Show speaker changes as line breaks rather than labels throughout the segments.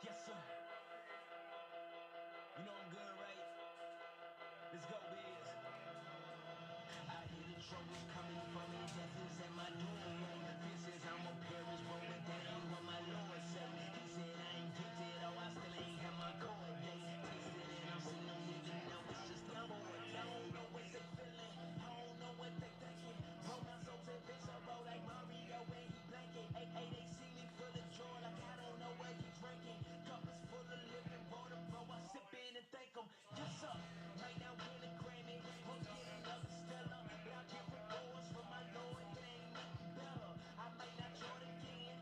Yes, sir. You know I'm good, right? Let's go, Biz. I hear the troubles coming for me, death is at my doorway. This is I'm a Paris rolling down what my Lord say. He said I ain't gifted, oh I still ain't have my court date. Tasted and I'm seeing them even though it's just a boy. I don't know what they feeling, I don't know what they thinking. Roll my soul to visceral like Mario when he blanket. They see me full of joy like I don't know what he drinking. Cup is full of living water, bro. I sip in and thank him. Yes, sir. Right now win a Grammy, we'll get another Stella. But I give rewards for my Lord, it ain't nothing better. I might not join again,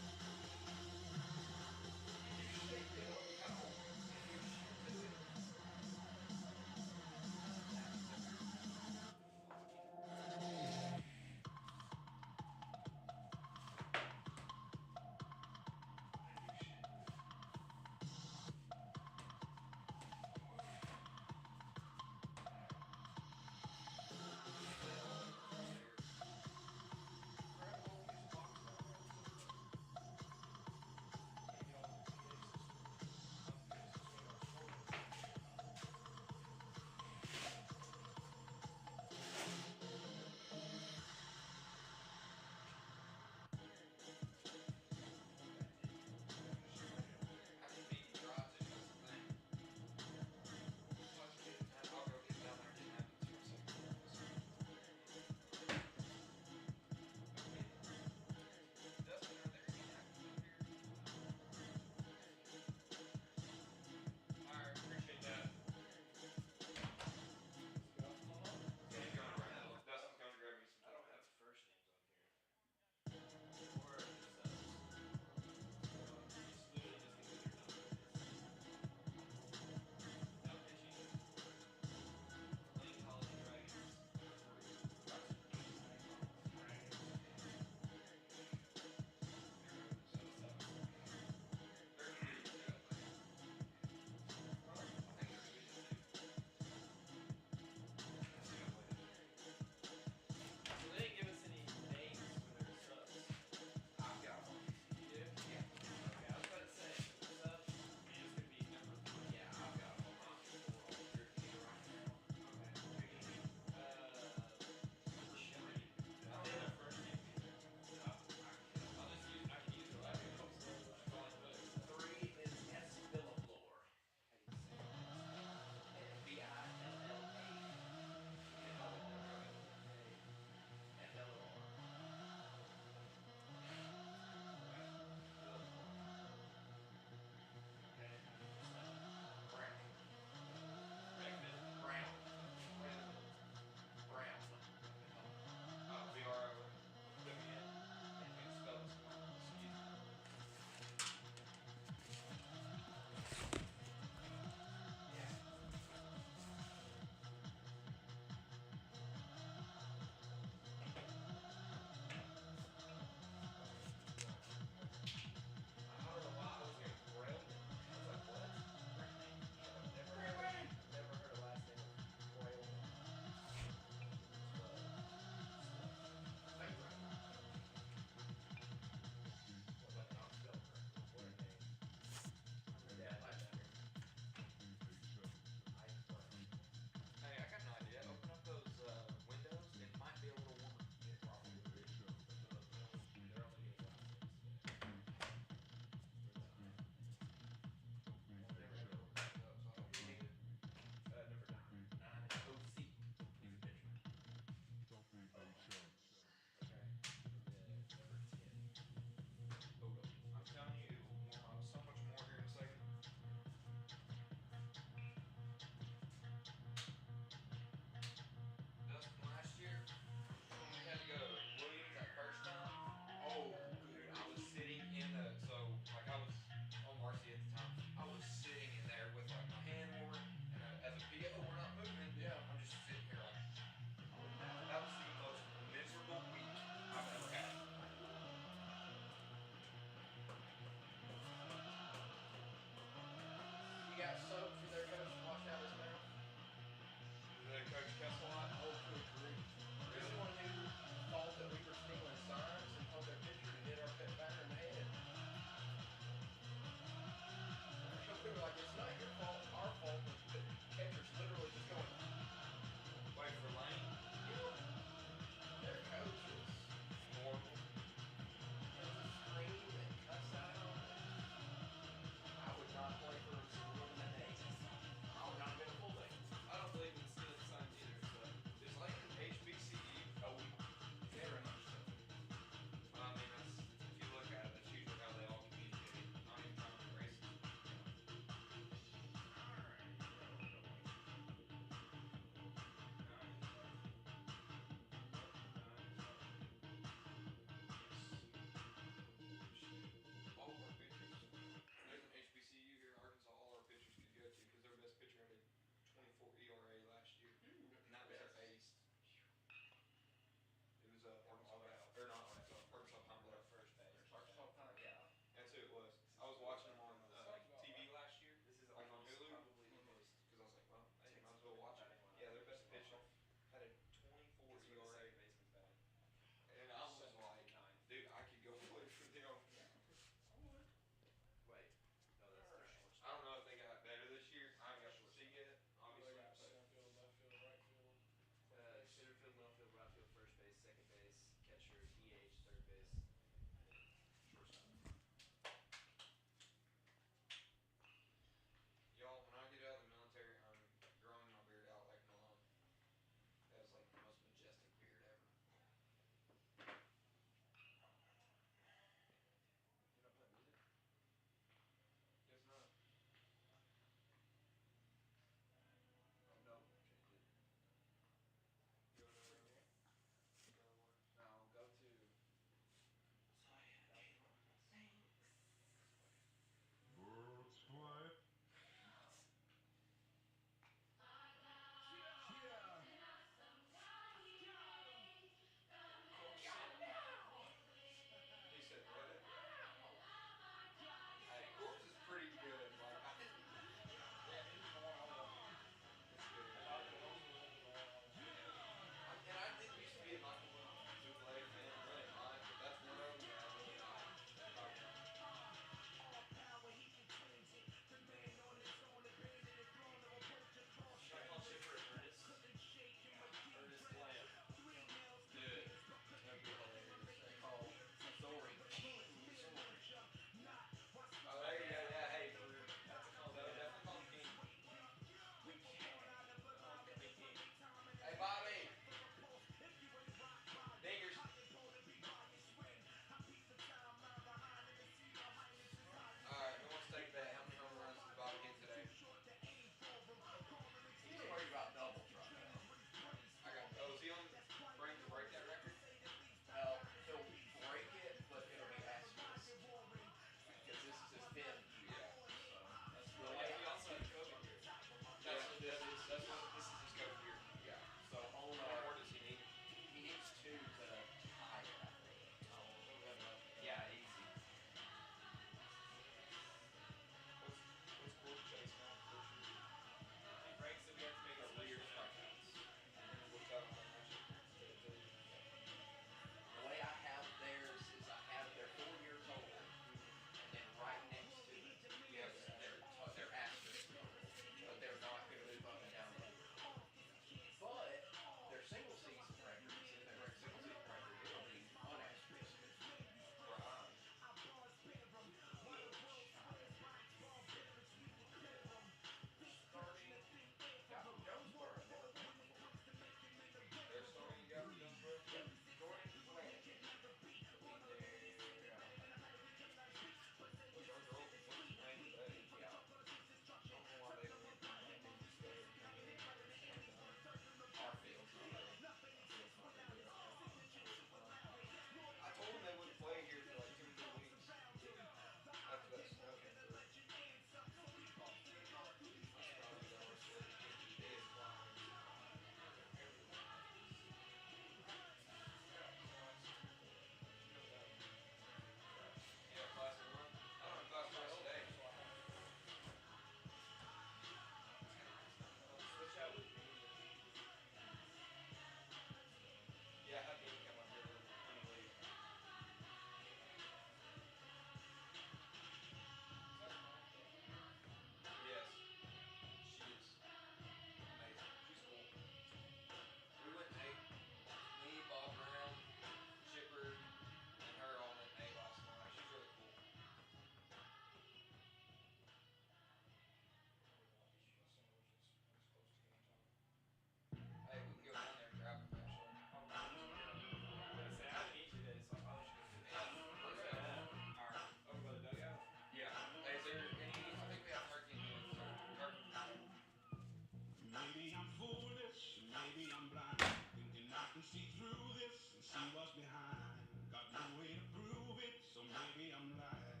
behind. Got no way to prove it, so maybe I'm lying.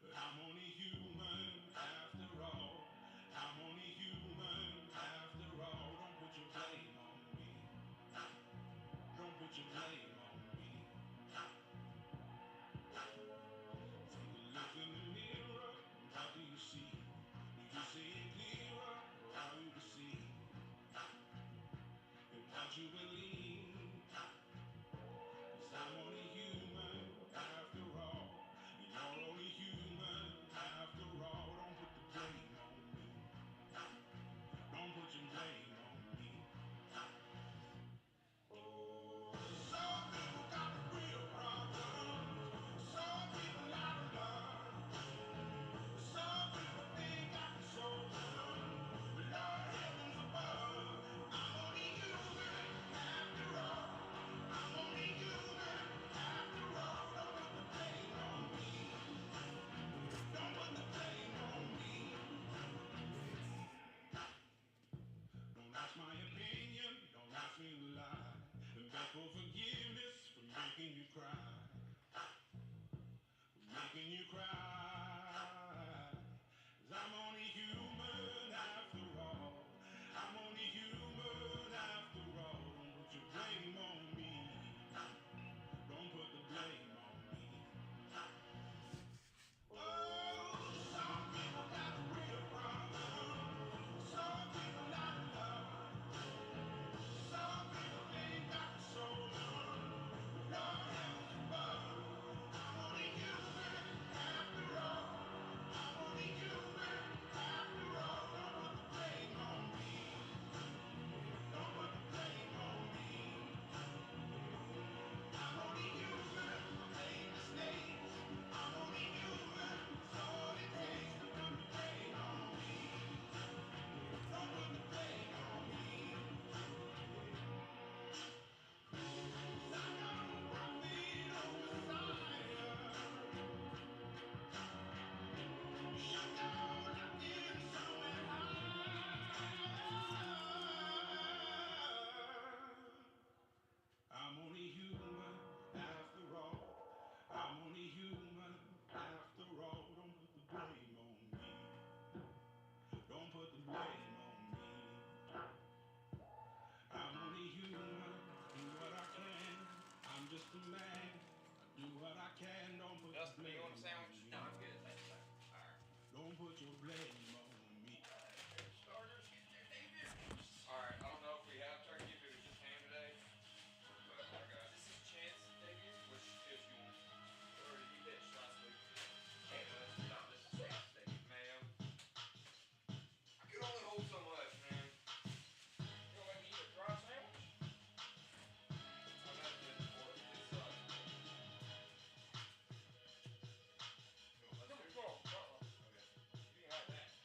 But I'm only human after all. I'm only human after all. Don't put your blame on me. Don't put your blame on me. Take a look in the mirror. What do you see? Do you see it clearer, or are you deceived in what you believe? 'Cause I'm only human after all. And you're only human after all. Don't put the blame on me. Don't put your blame on me. Some people got real problems. Some people out of love. Some people think I'm so good. But Lord heavens above, I'm only human after all. I'm only human after all. Don't put the blame on me. Don't put the blame on me. Don't ask my opinion. Don't ask me to lie. And beg for forgiveness for making you cry. For making you cry. 'Cause I'm only human after all. I'm only human after all. Don't put your blame on me. Don't put the blame on me. Oh, some people got real problems. Some people out of love. Some people think got the soul of Lord heavens above. I'm only human after all. I'm only human after all. Don't put the blame on me. Don't put the blame on me. I'm only human. I made mistakes. I'm only human. It's all it takes to put the blame on me. Don't put the blame on me. 'Cause I got a prophet on the side. You know, looking somewhere high. I'm only human after all. I'm only human after all. Don't put the blame on me. Don't put the blame on me. I'm only human. Do what I can. I'm just a man. I do what I can. Don't put the
Dustin, do
blame
you want a
on
sandwich?
me.
No, I'm good. Thanks, sir. All right.
Don't put your blame on me.
Starters. All right. I don't know if we have turkey, if it was just ham today. But I got this is Chance debut. Which if you want. Or did you pitch last week? No, this is Chance debut. Ma'am. I can only hold so much, man. You don't let me eat a dry sandwich? I've had it before. It sucks. No, let's do it. Okay. You can have that.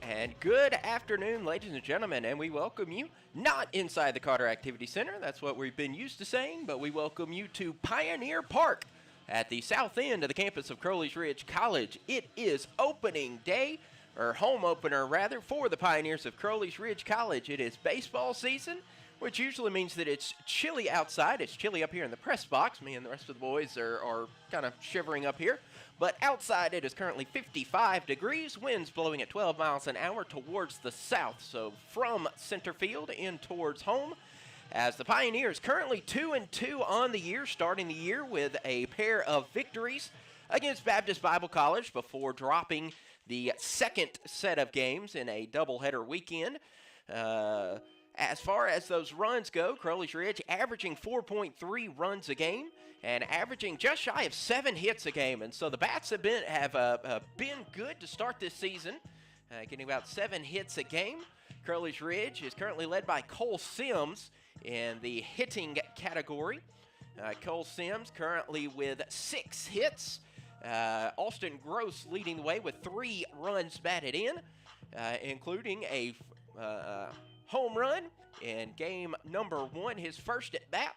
And good afternoon, ladies and gentlemen, and we welcome you not inside the Carter Activity Center. That's what we've been used to saying, but we welcome you to Pioneer Park at the south end of the campus of Crowley's Ridge College. It is opening day, or home opener rather, for the Pioneers of Crowley's Ridge College. It is baseball season, which usually means that it's chilly outside. It's chilly up here in the press box. Me and the rest of the boys are kind of shivering up here. But outside it is currently 55 degrees, winds blowing at 12 miles an hour towards the south. So from center field in towards home, as the Pioneers currently 2-2 on the year, starting the year with a pair of victories against Baptist Bible College before dropping the second set of games in a doubleheader weekend. As far as those runs go, Crowley's Ridge averaging 4.3 runs a game and averaging just shy of 7 hits a game. And so the Bats have been good to start this season, getting about 7 hits a game. Crowley's Ridge is currently led by Cole Sims in the hitting category. Cole Sims currently with 6 hits. Austin Gross leading the way with 3 runs batted in, including a home run in game number 1, his first at bat.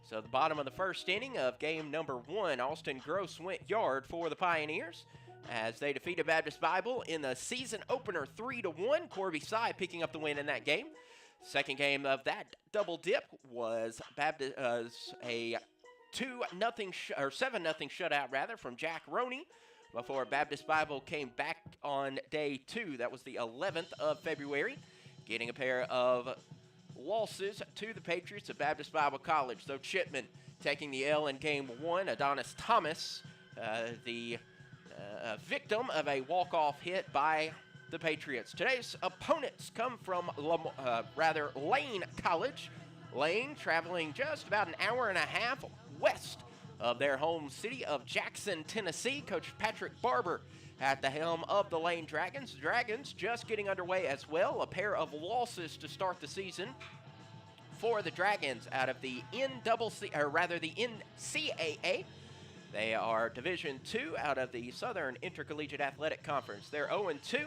So the bottom of the first inning of game number 1, Austin Gross went yard for the Pioneers as they defeated Baptist Bible in the season opener 3-1. Corby Sy picking up the win in that game. Second game of that double dip was a 7-0 shutout rather from Jack Roney before Baptist Bible came back on day 2. That was the 11th of February, getting a pair of losses to the Patriots of Baptist Bible College. So Chipman taking the L in game 1. Adonis Thomas, the victim of a walk-off hit by the Patriots. Today's opponents come from Lane College. Lane traveling just about an hour and a half west of their home city of Jackson, Tennessee. Coach Patrick Barber at the helm of the Lane Dragons. Dragons just getting underway as well. A pair of losses to start the season for the Dragons out of the NCAA. They are Division II out of the Southern Intercollegiate Athletic Conference. They're 0-2.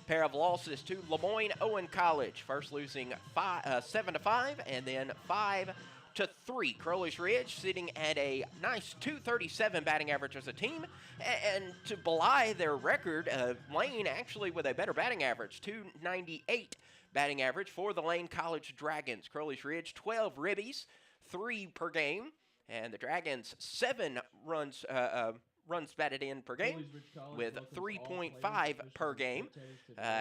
Pair of losses to Lemoyne-Owen College. First losing 7-5 and then 5-3. Crowley's Ridge sitting at a nice 237 batting average as a team. And to belie their record, Lane actually with a better batting average, 298 batting average for the Lane College Dragons. Crowley's Ridge, 12 ribbies, 3 per game. And the Dragons, 7 runs batted in per game with 3.5 per game.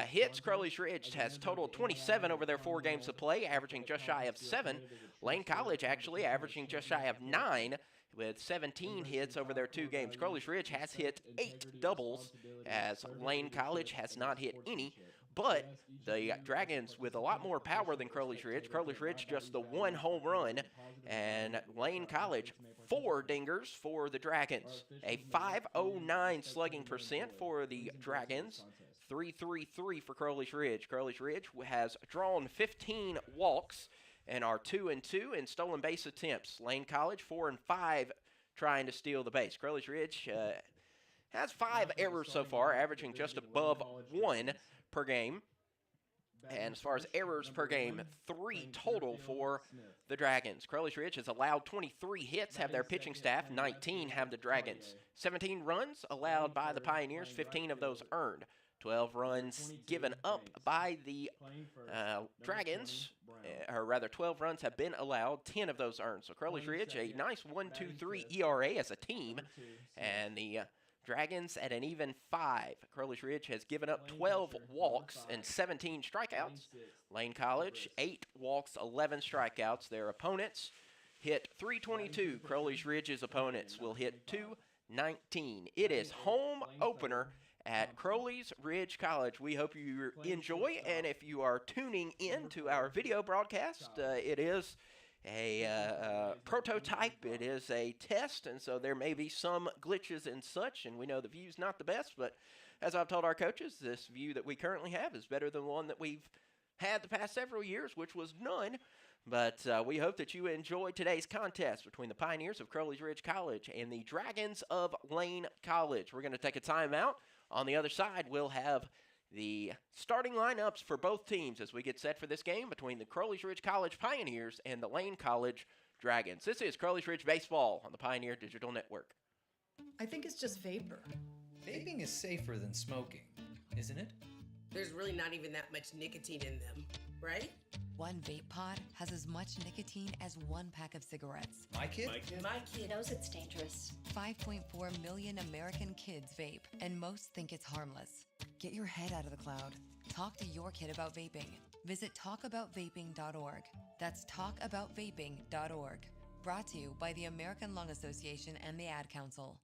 Hits, Crowley's Ridge has totaled 27 over their 4 games of play, averaging just shy of 7. Lane College actually averaging just shy of 9 with 17 hits over their 2 games. Crowley's Ridge has hit 8 doubles as Lane College has not hit any. But the Dragons with a lot more power than Crowley's Ridge. Crowley's Ridge just the 1 home run, and Lane College 4 dingers for the Dragons. A 509 slugging percent for the Dragons, 333 for Crowley's Ridge. Crowley's Ridge has drawn 15 walks and are 2-2 in stolen base attempts. Lane College 4-5 trying to steal the base. Crowley's Ridge has 5 errors so far, averaging just above 1 per game. And as far as errors per game, 3 total for the Dragons. Crowley's Ridge has allowed 23 hits, have their pitching staff. 19 have the Dragons. 17 runs allowed by the Pioneers, 15 of those earned. 12 runs given up by the Dragons, or rather 12 runs have been allowed, 10 of those earned. So Crowley's Ridge, a nice 1.23 ERA as a team, and the Dragons at an even 5. Crowley's Ridge has given up 12 walks and 17 strikeouts. Lane College, 8 walks, 11 strikeouts. Their opponents hit .322. Crowley's Ridge's opponents will hit .219. It is home opener at Crowley's Ridge College. We hope you enjoy, and if you are tuning in to our video broadcast, it is a prototype. It is a test, and so there may be some glitches and such, and we know the view's not the best, but as I've told our coaches, this view that we currently have is better than the one that we've had the past several years, which was none. But we hope that you enjoy today's contest between the Pioneers of Crowley's Ridge College and the Dragons of Lane College. We're going to take a timeout. On the other side, we'll have the starting lineups for both teams as we get set for this game between the Crowley's Ridge College Pioneers and the Lane College Dragons. This is Crowley's Ridge Baseball on the Pioneer Digital Network.
I think it's just vapor.
Vaping is safer than smoking, isn't it?
There's really not even that much nicotine in them, right?
One vape pod has as much nicotine as one pack of cigarettes.
My kid?
My kid
knows it's dangerous.
5.4 million American kids vape, and most think it's harmless. Get your head out of the cloud. Talk to your kid about vaping. Visit talkaboutvaping.org. That's talkaboutvaping.org. Brought to you by the American Lung Association and the Ad Council.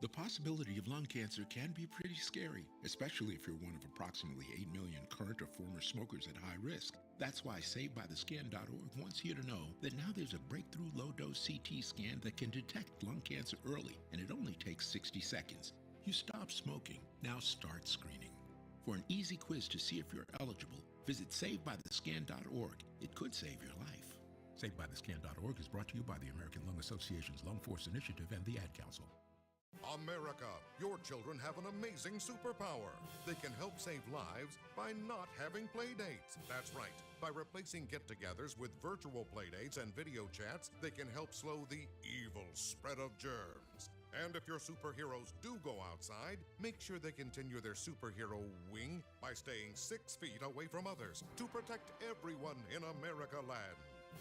The possibility of lung cancer can be pretty scary, especially if you're one of approximately 8 million current or former smokers at high risk. That's why SaveByTheScan.org wants you to know that now there's a breakthrough low-dose CT scan that can detect lung cancer early, and it only takes 60 seconds. You stop smoking, now start screening. For an easy quiz to see if you're eligible, visit SaveByTheScan.org. It could save your life. SaveByTheScan.org is brought to you by the American Lung Association's Lung Force Initiative and the Ad Council.
America, your children have an amazing superpower. They can help save lives by not having play dates. That's right. By replacing get-togethers with virtual play dates and video chats, they can help slow the evil spread of germs. And if your superheroes do go outside, make sure they continue their superhero wing by staying 6 feet away from others to protect everyone in America land.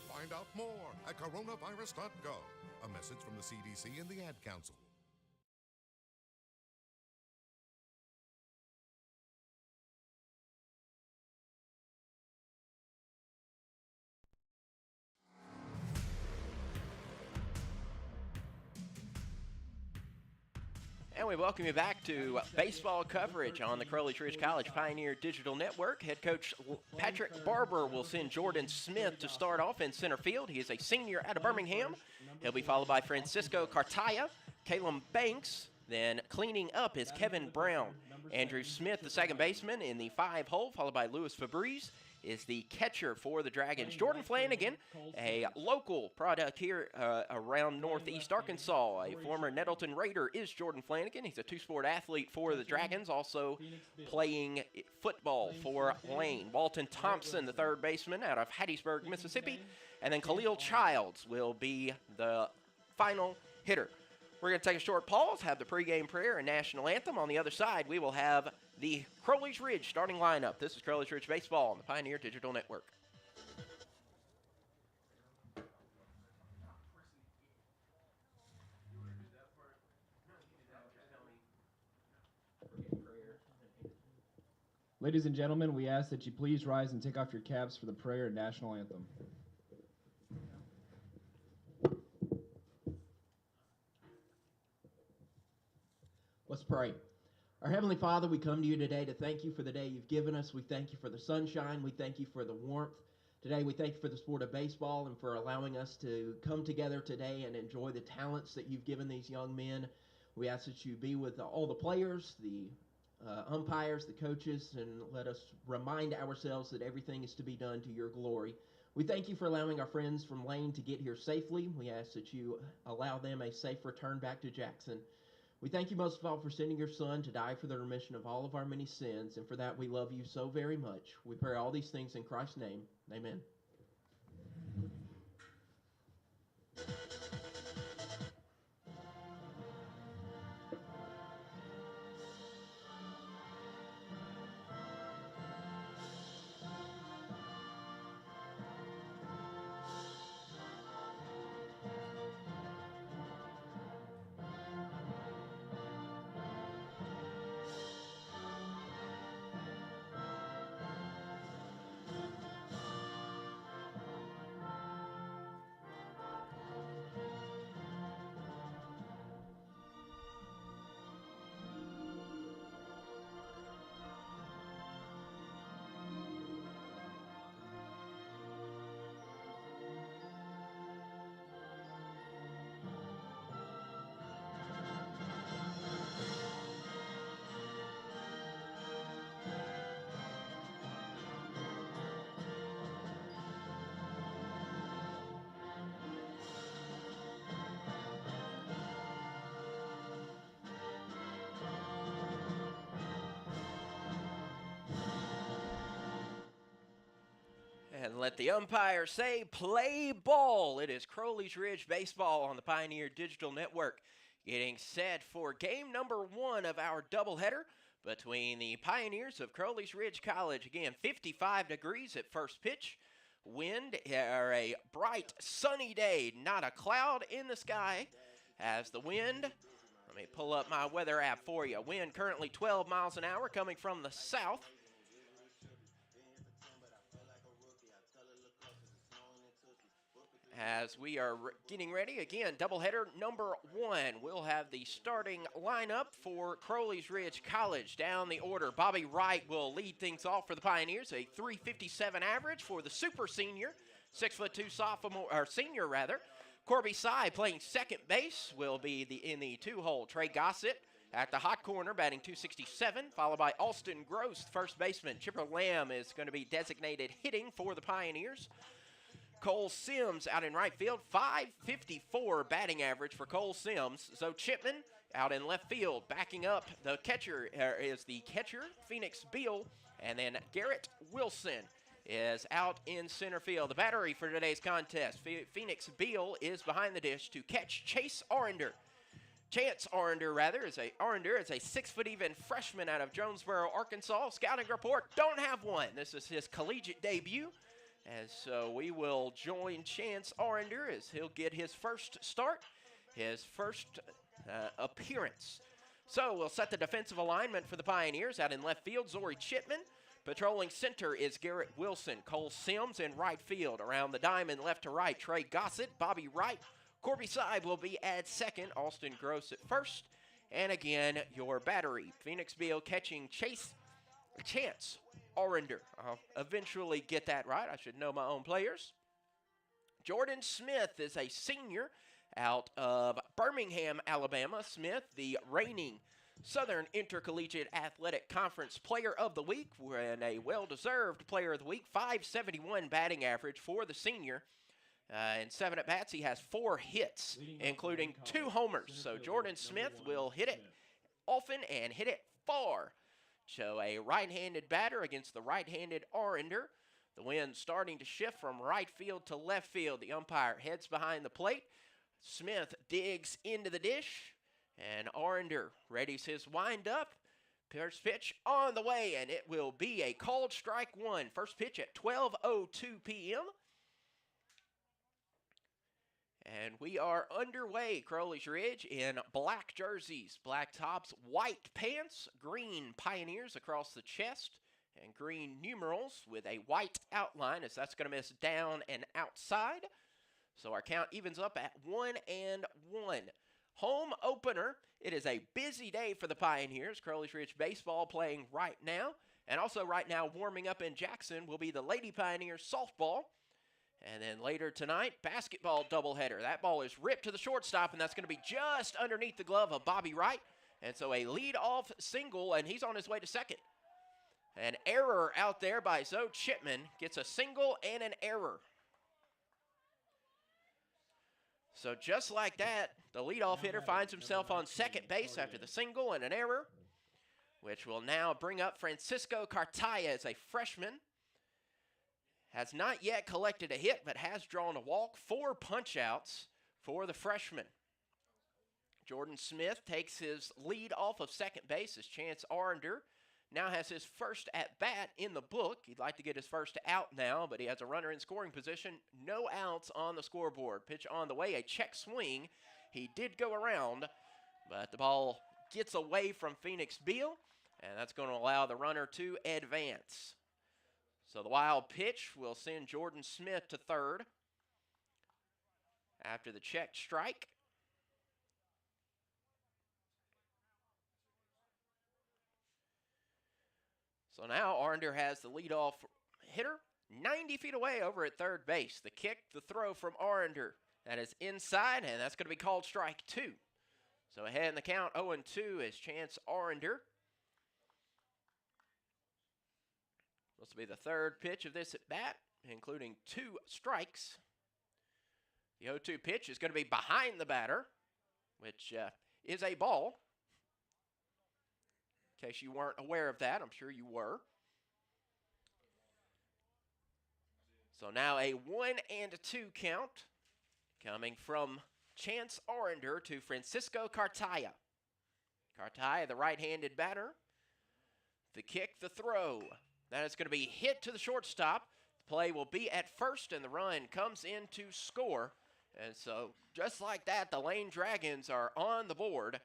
Find out more at coronavirus.gov. A message from the CDC and the Ad Council.
And we welcome you back to baseball coverage on the Crowley's Ridge College Pioneer Digital Network. Head coach Patrick Barber will send Jordan Smith to start off in center field. He is a senior out of Birmingham. He'll be followed by Francisco Cartaya, Caleb Banks. Then cleaning up is Kevin Brown. Andrew Smith, the second baseman, in the 5 hole, followed by Louis Fabrice, is the catcher for the Dragons. Jordan Flanagan, a local product here around Northeast Arkansas. A former Nettleton Raider is Jordan Flanagan. He's a two-sport athlete for the Dragons, also playing football for Lane. Walton Thompson, the third baseman out of Hattiesburg, Mississippi. And then Khalil Childs will be the final hitter. We're going to take a short pause, have the pregame prayer and national anthem. On the other side, we will have the Crowley's Ridge starting lineup. This is Crowley's Ridge Baseball on the Pioneer Digital Network.
Ladies and gentlemen, we ask that you please rise and take off your caps for the prayer and national anthem. Let's pray. Our Heavenly Father, we come to you today to thank you for the day you've given us. We thank you for the sunshine. We thank you for the warmth. Today we thank you for the sport of baseball and for allowing us to come together today and enjoy the talents that you've given these young men. We ask that you be with all the players, the umpires, the coaches, and let us remind ourselves that everything is to be done to your glory. We thank you for allowing our friends from Lane to get here safely. We ask that you allow them a safe return back to Jackson. We thank you most of all for sending your Son to die for the remission of all of our many sins, and for that we love you so very much. We pray all these things in Christ's name. Amen.
And let the umpire say, play ball. It is Crowley's Ridge Baseball on the Pioneer Digital Network, getting set for game number 1 of our doubleheader between the Pioneers of Crowley's Ridge College. Again, 55 degrees at first pitch. Wind, or a bright sunny day, not a cloud in the sky. As the wind, let me pull up my weather app for you. Wind currently 12 miles an hour coming from the south. As we are getting ready, again, doubleheader number 1. We'll have the starting lineup for Crowley's Ridge College. Down the order, Bobby Wright will lead things off for the Pioneers, a .357 average for the super senior, 6'2" sophomore, or senior rather. Corby Sy playing second base will be in the 2-hole. Trey Gossett at the hot corner, batting .267, followed by Alston Gross, first baseman. Chipper Lamb is going to be designated hitting for the Pioneers. Cole Sims out in right field, .554 batting average for Cole Sims. Zoe Chipman out in left field, backing up the catcher is the catcher, Phoenix Beal, and then Garrett Wilson is out in center field. The battery for today's contest, Phoenix Beal is behind the dish to catch Chance Arender, is a 6-foot-even freshman out of Jonesboro, Arkansas. Scouting report, don't have one. This is his collegiate debut. And so we will join Chance Arender as he'll get his first start, his first appearance. So we'll set the defensive alignment for the Pioneers. Out in left field, Zori Chipman. Patrolling center is Garrett Wilson. Cole Sims in right field. Around the diamond, left to right, Trey Gossett, Bobby Wright. Corby Sy will be at second. Alston Gross at first. And again, your battery. Phoenix Beal catching Chance Arender. I'll eventually get that right. I should know my own players. Jordan Smith is a senior out of Birmingham, Alabama. Smith, the reigning Southern Intercollegiate Athletic Conference Player of the Week, and a well-deserved Player of the Week. .571 batting average for the senior. In 7 at-bats, he has 4 hits, including 2 homers. So Jordan Smith will hit it often and hit it far. So a right-handed batter against the right-handed Arender. The wind starting to shift from right field to left field. The umpire heads behind the plate. Smith digs into the dish. And Arender readies his wind-up. First pitch on the way, and it will be a called strike 1. First pitch at 12:02 p.m. And we are underway. Crowley's Ridge in black jerseys, black tops, white pants, green Pioneers across the chest, and green numerals with a white outline, as that's going to miss down and outside. So our count evens up at 1-1. Home opener. It is a busy day for the Pioneers. Crowley's Ridge baseball playing right now. And also right now warming up in Jackson will be the Lady Pioneers softball. And then later tonight, basketball doubleheader. That ball is ripped to the shortstop, and that's going to be just underneath the glove of Bobby Wright. And so a lead-off single, and he's on his way to second. An error out there by Zoe Chipman. Gets a single and an error. So just like that, the leadoff hitter finds himself on second base after the single and an error, which will now bring up Francisco Cartaya as a freshman. Has not yet collected a hit, but has drawn a walk. 4 punch-outs for the freshman. Jordan Smith takes his lead off of second base as Chance Arender now has his first at-bat in the book. He'd like to get his first out now, but he has a runner in scoring position. No outs on the scoreboard. Pitch on the way, a check swing. He did go around, but the ball gets away from Phoenix Beal, and that's going to allow the runner to advance. So the wild pitch will send Jordan Smith to third after the check strike. So now Arender has the leadoff hitter 90 feet away over at third base. The kick, the throw from Arender. That is inside, and that's going to be called strike 2. So ahead in the count, 0-2 is Chance Arender. Supposed to be the third pitch of this at bat, including 2 strikes. The 0-2 pitch is going to be behind the batter, which is a ball. In case you weren't aware of that, I'm sure you were. So now a 1-2 count coming from Chance Arender to Francisco Cartaya. Cartaya, the right-handed batter. The kick, the throw. That is going to be hit to the shortstop. The play will be at first, and the run comes in to score. And so, just like that, the Lane Dragons are on the board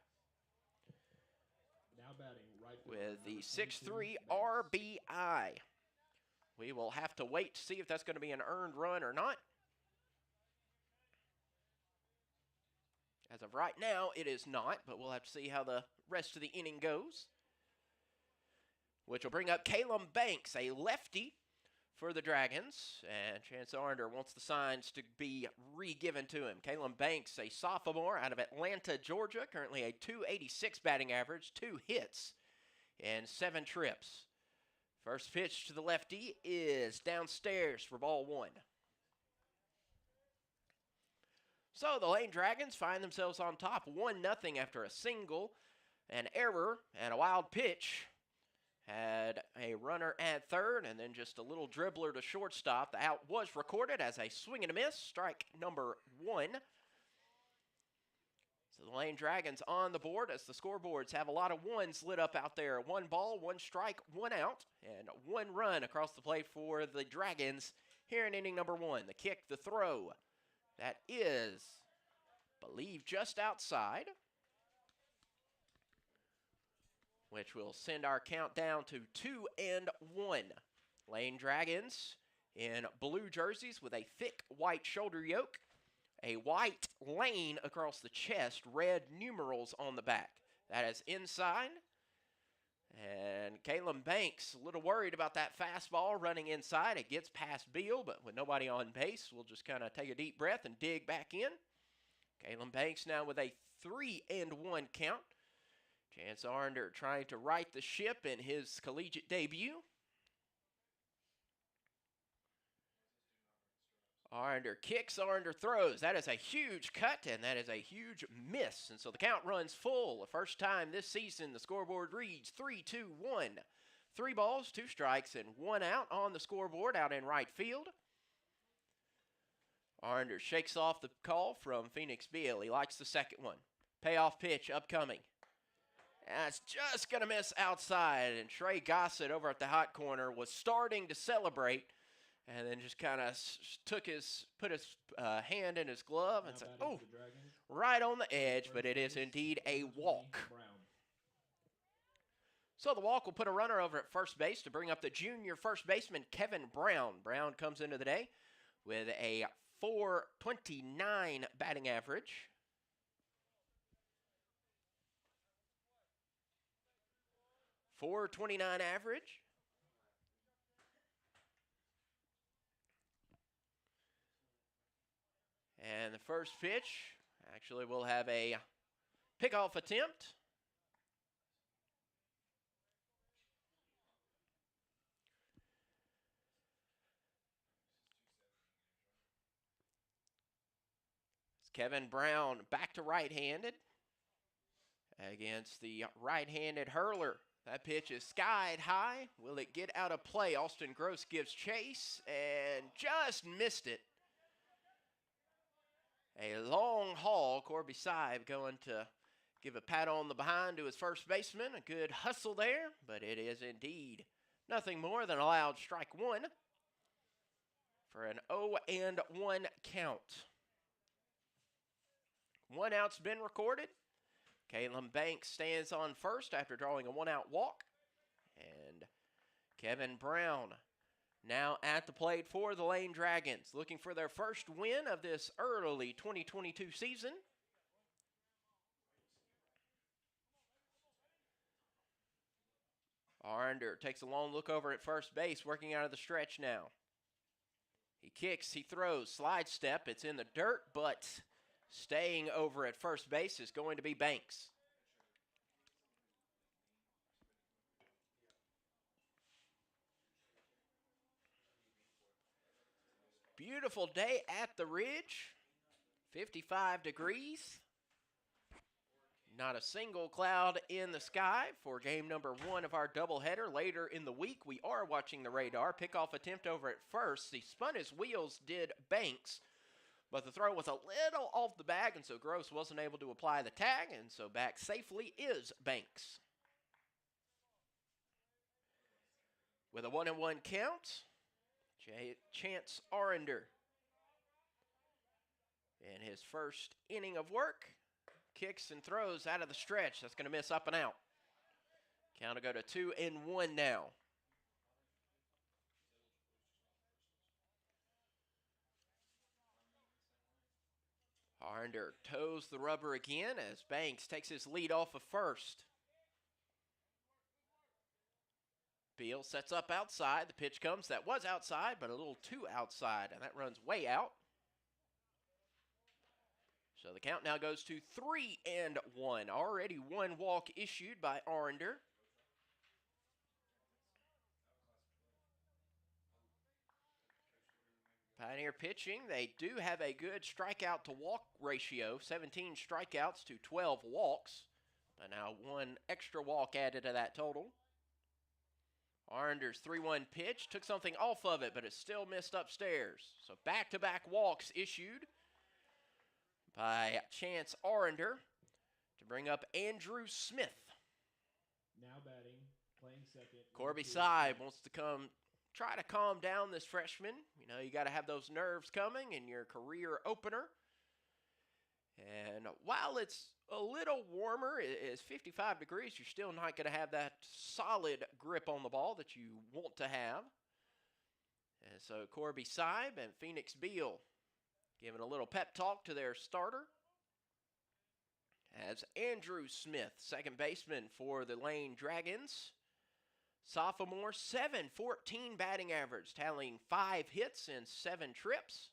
Now batting right
with the
number
6-3
22,
RBI. We will have to wait to see if that's going to be an earned run or not. As of right now, it is not, but we'll have to see how the rest of the inning goes. Which will bring up Caleb Banks, a lefty for the Dragons. And Chance Arender wants the signs to be re-given to him. Caleb Banks, a sophomore out of Atlanta, Georgia, currently a .286 batting average, 2 hits and 7 trips. First pitch to the lefty is downstairs for ball 1. So the Lane Dragons find themselves on top 1-0 after a single, an error, and a wild pitch. Had a runner at third and then just a little dribbler to shortstop. The out was recorded as a swing and a miss, strike number 1. So the Lane Dragons on the board as the scoreboards have a lot of ones lit up out there. 1 ball, 1 strike, 1 out, and 1 run across the plate for the Dragons here in inning number 1. The kick, the throw. That is, I believe, just outside, which will send our count down to 2-1. Lane Dragons in blue jerseys with a thick white shoulder yoke, a white lane across the chest, red numerals on the back. That is inside. And Caleb Banks, a little worried about that fastball running inside. It gets past Beal, but with nobody on base, we'll just kind of take a deep breath and dig back in. Caleb Banks now with a 3-1 count. Chance Arender trying to right the ship in his collegiate debut. Arender kicks, Arender throws. That is a huge cut, and that is a huge miss. And so the count runs full. The first time this season, the scoreboard reads 3-2-1. 3 balls, 2 strikes, and 1 out on the scoreboard out in right field. Arender shakes off the call from Phoenix Beal. He likes the second one. Payoff pitch upcoming. That's just going to miss outside, and Trey Gossett over at the hot corner was starting to celebrate, and then just kind of put his hand in his glove and said, "Oh, right on the edge," but it is indeed a walk. So the walk will put a runner over at first base to bring up the junior first baseman, Kevin Brown. Brown comes into the day with a .429 batting average. .429 average. And the first pitch, actually, we'll have a pickoff attempt. It's Kevin Brown back to right-handed against the right-handed hurler. That pitch is skied high. Will it get out of play? Austin Gross gives chase and just missed it. A long haul. Corby Sive going to give a pat on the behind to his first baseman. A good hustle there, but it is indeed nothing more than allowed strike 1 for an 0-1 count. 1 out's been recorded. Caleb Banks stands on first after drawing a 1-out walk. And Kevin Brown now at the plate for the Lane Dragons, looking for their first win of this early 2022 season. Arender takes a long look over at first base, working out of the stretch now. He kicks, he throws, slide step. It's in the dirt, but staying over at first base is going to be Banks. Beautiful day at the Ridge. 55 degrees. Not a single cloud in the sky for game number 1 of our doubleheader. Later in the week, we are watching the radar. Pickoff attempt over at first. He spun his wheels, did Banks, but the throw was a little off the bag, and so Gross wasn't able to apply the tag, and so back safely is Banks. With a 1-1 count, Chance Arender in his first inning of work. Kicks and throws out of the stretch. That's going to miss up and out. Count will go to 2-1 now. Arender toes the rubber again as Banks takes his lead off of first. Beal sets up outside. The pitch comes. That was outside, but a little too outside, and that runs way out. So the count now goes to 3-1. Already one walk issued by Arender. Pioneer pitching, they do have a good strikeout to walk ratio, 17 strikeouts to 12 walks. But now one extra walk added to that total. Arender's 3-1 pitch took something off of it, but it still missed upstairs. So back-to-back walks issued by Chance Arender to bring up Andrew Smith.
Now batting, playing second.
Corby Seib wants to try to calm down this freshman. You know, you got to have those nerves coming in your career opener. And while it's a little warmer, it's 55 degrees, you're still not going to have that solid grip on the ball that you want to have. And so Corby Seib and Phoenix Beal giving a little pep talk to their starter. As Andrew Smith, second baseman for the Lane Dragons. Sophomore, 714 batting average, tallying 5 hits and 7 trips.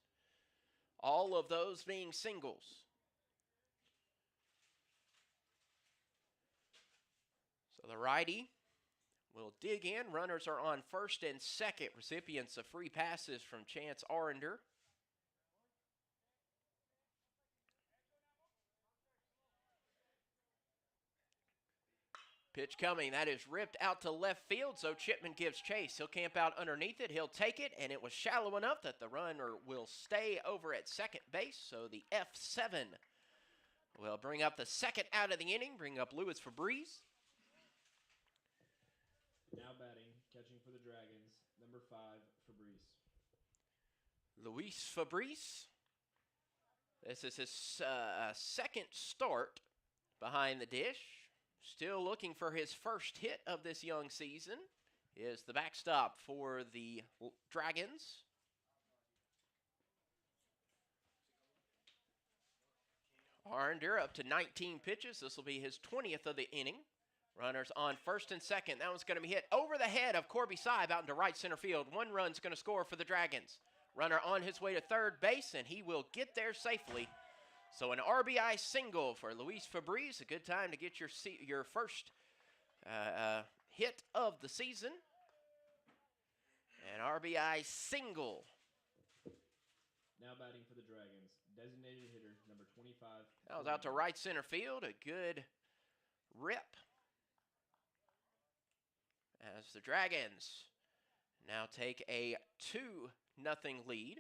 All of those being singles. So the righty will dig in. Runners are on first and second. Recipients of free passes from Chance Arender. Pitch coming. That is ripped out to left field, so Chipman gives chase. He'll camp out underneath it. He'll take it, and it was shallow enough that the runner will stay over at second base. So the F7 will bring up the second out of the inning, bring up Luis Fabrice.
Now batting, catching for the Dragons, number 5, Fabrice.
Luis Fabrice. This is his second start behind the dish. Still looking for his first hit of this young season. Is the backstop for the Dragons. Arender up to 19 pitches. This will be his 20th of the inning. Runners on first and second. That one's going to be hit over the head of Corby Seib out into right center field. One run's going to score for the Dragons. Runner on his way to third base, and he will get there safely. So an RBI single for Luis Fabrice. A good time to get your first hit of the season. An RBI single.
Now batting for the Dragons, designated hitter, number 25.
That was out to right center field. A good rip. As the Dragons now take a 2-0 lead.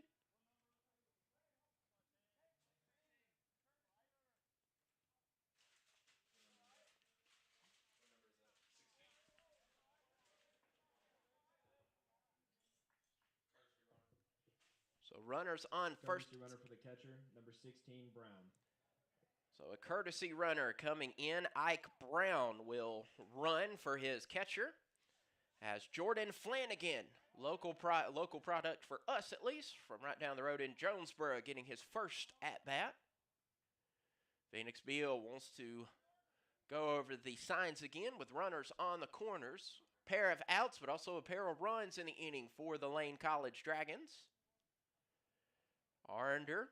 So runners on first.
Courtesy runner for the catcher, number 16, Brown.
So a courtesy runner coming in. Ike Brown will run for his catcher. As Jordan Flanagan, local product for us at least, from right down the road in Jonesboro, getting his first at-bat. Phoenix Beal wants to go over the signs again with runners on the corners. Pair of outs, but also a pair of runs in the inning for the Lane College Dragons. Arender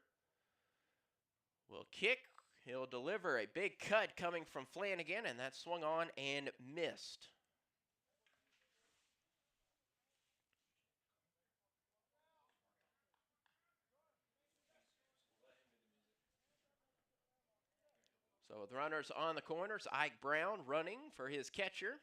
will kick. He'll deliver a big cut coming from Flanagan, and that swung on and missed. So with runners on the corners, Ike Brown running for his catcher.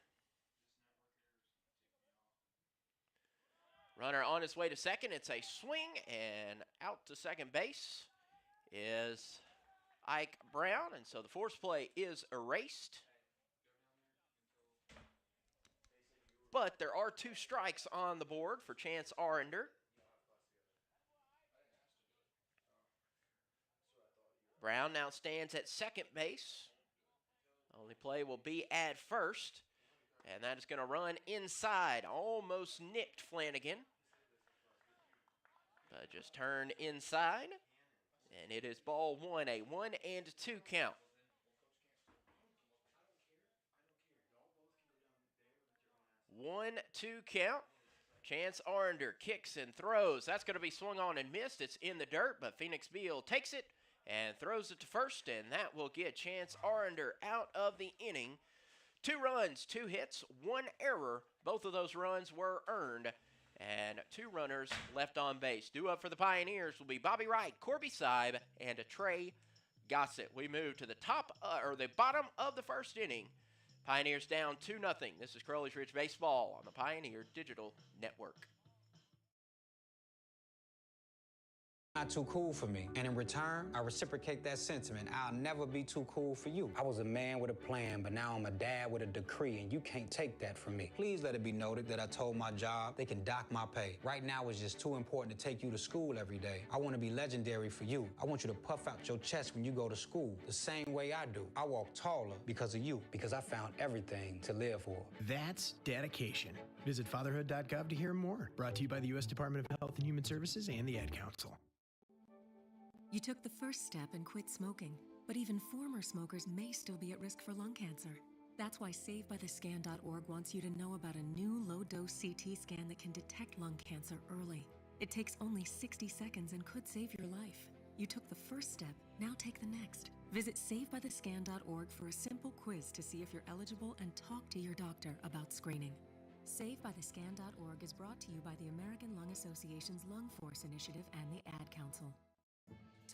Runner on his way to second. It's a swing, and out to second base is Ike Brown, and so the force play is erased. But there are 2 strikes on the board for Chance Arender. Brown now stands at second base. Only play will be at first. And that is going to run inside. Almost nicked Flanagan. But just turned inside. And it is ball 1, a 1-2 count. 1-2 count. Chance Arender kicks and throws. That's going to be swung on and missed. It's in the dirt, but Phoenix Beal takes it and throws it to first, and that will get Chance Arender out of the inning. 2 runs, 2 hits, 1 error. Both of those runs were earned, and 2 runners left on base. Due up for the Pioneers will be Bobby Wright, Corby Seib, and Trey Gossett. We move to the the bottom of the first inning. Pioneers down 2-0. This is Crowley's Ridge Baseball on the Pioneer Digital Network.
Not too cool for me, and in return, I reciprocate that sentiment. I'll never be too cool for you. I was a man with a plan, but now I'm a dad with a decree, and you can't take that from me. Please let it be noted that I told my job they can dock my pay. Right now, it's just too important to take you to school every day. I want to be legendary for you. I want you to puff out your chest when you go to school, the same way I do. I walk taller because of you, because I found everything to live for.
That's dedication. Visit fatherhood.gov to hear more. Brought to you by the U.S. Department of Health and Human Services and the Ad Council.
You took the first step and quit smoking, but even former smokers may still be at risk for lung cancer. That's why SaveByTheScan.org wants you to know about a new low-dose CT scan that can detect lung cancer early. It takes only 60 seconds and could save your life. You took the first step, now take the next. Visit SaveByTheScan.org for a simple quiz to see if you're eligible and talk to your doctor about screening. SaveByTheScan.org is brought to you by the American Lung Association's Lung Force Initiative and the Ad Council.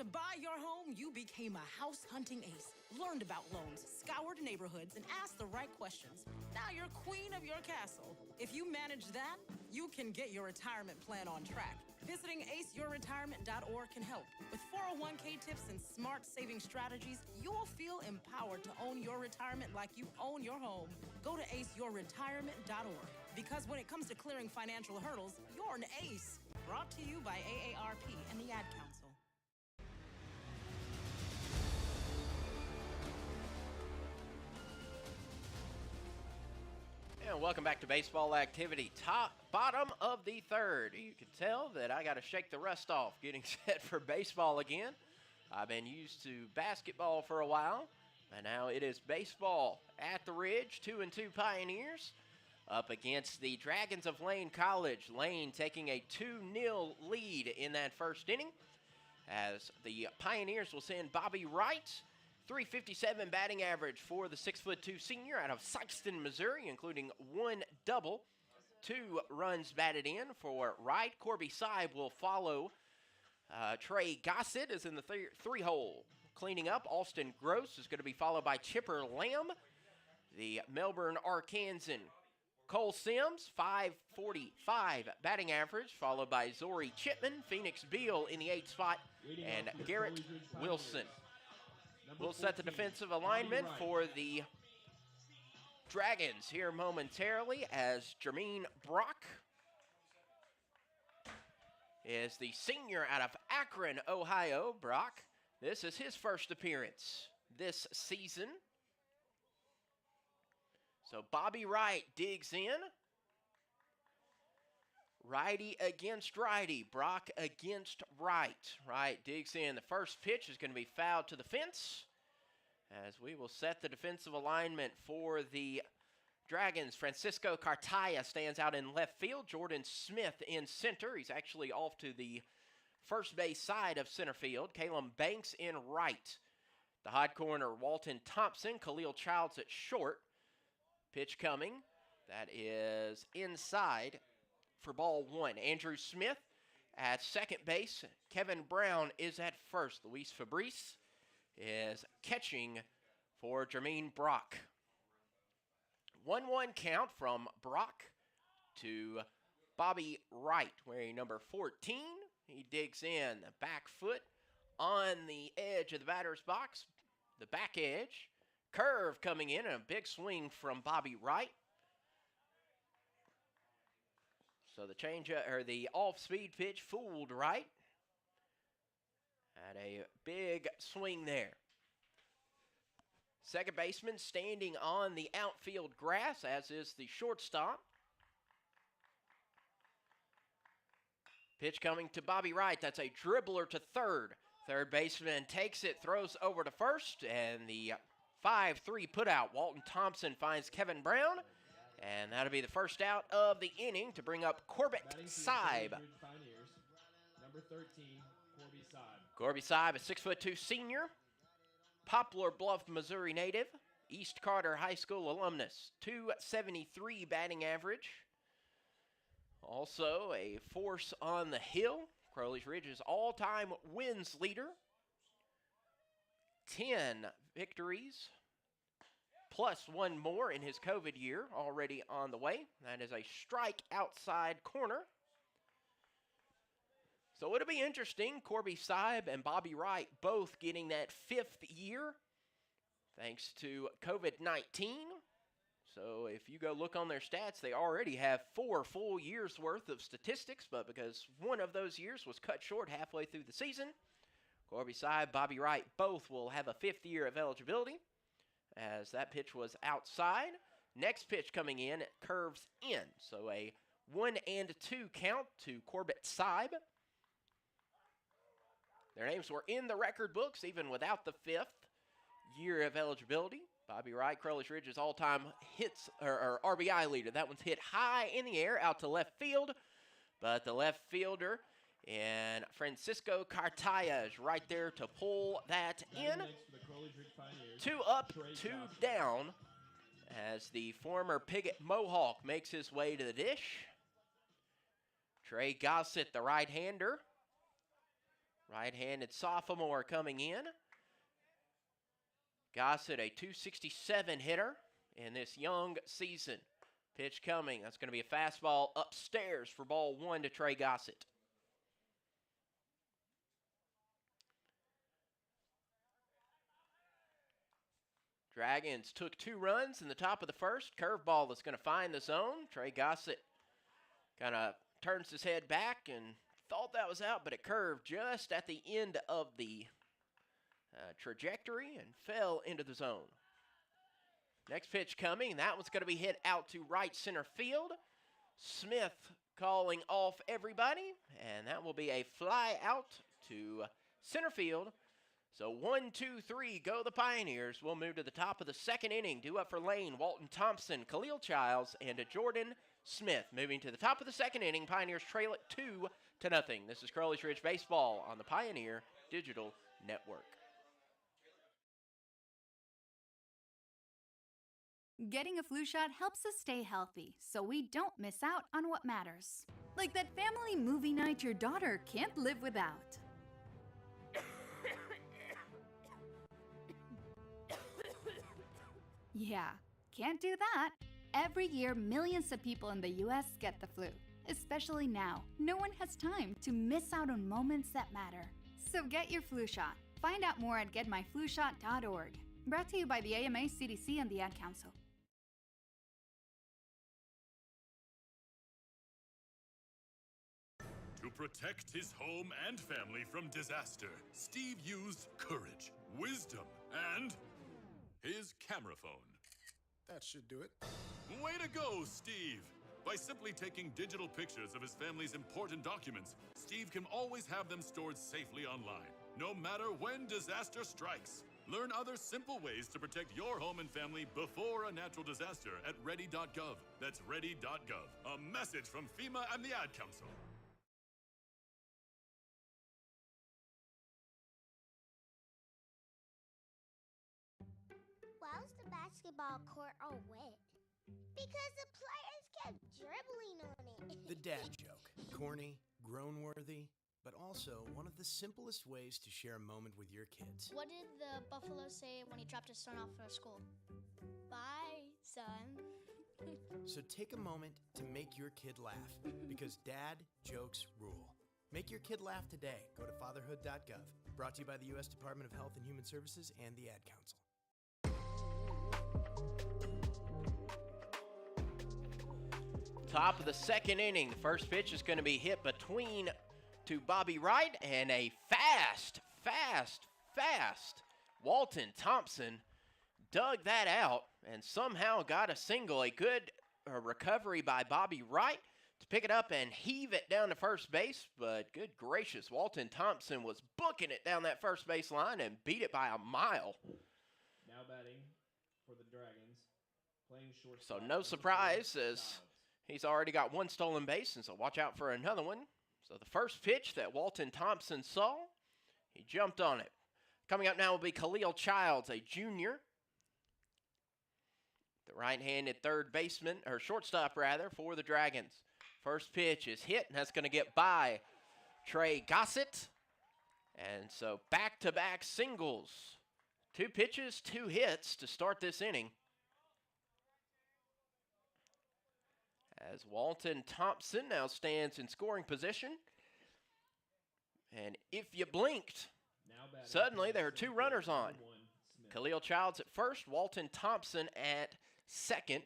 To buy your home, you became a house hunting ace, learned about loans, scoured neighborhoods, and asked the right questions. Now you're queen of your castle. If you manage that, you can get your retirement plan on track. Visiting aceyourretirement.org can help. With 401k tips and smart saving strategies, you'll feel empowered to own your retirement like you own your home. Go to aceyourretirement.org, because when it comes to clearing financial hurdles, you're an ace. Brought to you by AARP and the Ad Council.
And welcome back to baseball activity. Bottom of the third. You can tell that I got to shake the rust off getting set for baseball again. I've been used to basketball for a while, and now it is baseball at the Ridge. 2-2 Pioneers up against the Dragons of Lane College. Lane taking a 2-0 lead in that first inning, as the Pioneers will send Bobby Wright. .357 batting average for the 6'2" senior out of Sikeston, Missouri, including 1 double. 2 runs batted in for Wright. Corby Seib will follow. Trey Gossett is in the 3-hole. Cleaning up, Austin Gross is going to be followed by Chipper Lamb. The Melbourne Arkansan Cole Sims, .545 batting average, followed by Zori Chipman. Phoenix Beal in the 8th spot, and Garrett Wilson. We'll set the defensive alignment for the Dragons here momentarily, as Jermaine Brock is the senior out of Akron, Ohio. Brock, this is his first appearance this season. So Bobby Wright digs in. Righty against righty. Brock against Wright. Wright digs in. The first pitch is going to be fouled to the fence, as we will set the defensive alignment for the Dragons. Francisco Cartaya stands out in left field. Jordan Smith in center. He's actually off to the first base side of center field. Caleb Banks in right. The hot corner, Walton Thompson. Khalil Childs at short. Pitch coming. That is inside for ball 1. Andrew Smith at second base. Kevin Brown is at first. Luis Fabrice is catching for Jermaine Brock. 1-1 count from Brock to Bobby Wright, wearing number 14. He digs in the back foot on the edge of the batter's box, the back edge. Curve coming in and a big swing from Bobby Wright. So the off-speed pitch fooled Wright. Had a big swing there. Second baseman standing on the outfield grass, as is the shortstop. Pitch coming to Bobby Wright. That's a dribbler to third. Third baseman takes it, throws over to first, and the 5-3 putout. Walton Thompson finds Kevin Brown, and that'll be the first out of the inning to bring up Corbett Seib.
Number 13, Corby Seib.
Corby Seib, a 6'2" senior. Poplar Bluff, Missouri native, East Carter High School alumnus, .273 batting average. Also a force on the hill. Crowley's Ridge's all-time wins leader. 10 victories, plus one more in his COVID year, already on the way. That is a strike outside corner. So it'll be interesting. Corby Seib and Bobby Wright both getting that 5th year thanks to COVID-19. So if you go look on their stats, they already have 4 full years worth of statistics, but because one of those years was cut short halfway through the season, Corby Seib, Bobby Wright both will have a 5th year of eligibility, as that pitch was outside. Next pitch coming in, it curves in. So a 1-2 count to Corbett Seib. Their names were in the record books even without the 5th year of eligibility. Bobby Wright, Crowley's Ridge's all-time hits or RBI leader. That one's hit high in the air out to left field, but the left fielder and Francisco Cartaya is right there to pull that in. 2 up, 2 down, as the former Piggott Mohawk makes his way to the dish. Trey Gossett, the right-hander. Right-handed sophomore coming in. Gossett, a .267 hitter in this young season. Pitch coming. That's going to be a fastball upstairs for ball 1 to Trey Gossett. Dragons took 2 runs in the top of the first. Curveball that's going to find the zone. Trey Gossett kind of turns his head back and thought that was out, but it curved just at the end of the trajectory and fell into the zone. Next pitch coming. That one's going to be hit out to right center field. Smith calling off everybody, and that will be a fly out to center field. So 1, 2, 3, go the Pioneers. We'll move to the top of the second inning. Due up for Lane, Walton Thompson, Khalil Childs, and Jordan Smith. Moving to the top of the second inning, Pioneers trail it 2-0. This is Crowley's Ridge Baseball on the Pioneer Digital Network.
Getting a flu shot helps us stay healthy, so we don't miss out on what matters. Like that family movie night your daughter can't live without. Yeah, can't do that. Every year, millions of people in the US get the flu. Especially now, no one has time to miss out on moments that matter. So get your flu shot. Find out more at getmyflushot.org. Brought to you by the AMA, CDC, and the Ad Council.
To protect his home and family from disaster, Steve used courage, wisdom, and his camera phone.
That should do it.
Way to go, Steve! By simply taking digital pictures of his family's important documents, Steve can always have them stored safely online, no matter when disaster strikes. Learn other simple ways to protect your home and family before a natural disaster at ready.gov. That's ready.gov. A message from FEMA and the Ad Council.
Why was the basketball court all wet? Because the players kept dribbling on it.
The dad joke. Corny, grown-worthy, but also one of the simplest ways to share a moment with your kids.
What did the buffalo say when he dropped his son off for school? Bye, son.
So take a moment to make your kid laugh, because dad jokes rule. Make your kid laugh today. Go to fatherhood.gov. Brought to you by the U.S. Department of Health and Human Services and the Ad Council.
Top of the second inning. The first pitch is going to be hit between to Bobby Wright, and a fast Walton Thompson dug that out and somehow got a single. A good recovery by Bobby Wright to pick it up and heave it down to first base, but good gracious, Walton Thompson was booking it down that first base line and beat it by a mile.
Now batting for the Dragons, playing shortstop.
So no surprise, as he's already got one stolen base, and so watch out for another one. So the first pitch that Walton Thompson saw, he jumped on it. Coming up now will be Khalil Childs, a junior. The right-handed third baseman, or shortstop rather, for the Dragons. First pitch is hit, and that's going to get by Trey Gossett. And so back-to-back singles. 2 pitches, 2 hits to start this inning. As Walton Thompson now stands in scoring position. And if you blinked, suddenly there are 2 runners on. Khalil Childs at first, Walton Thompson at second.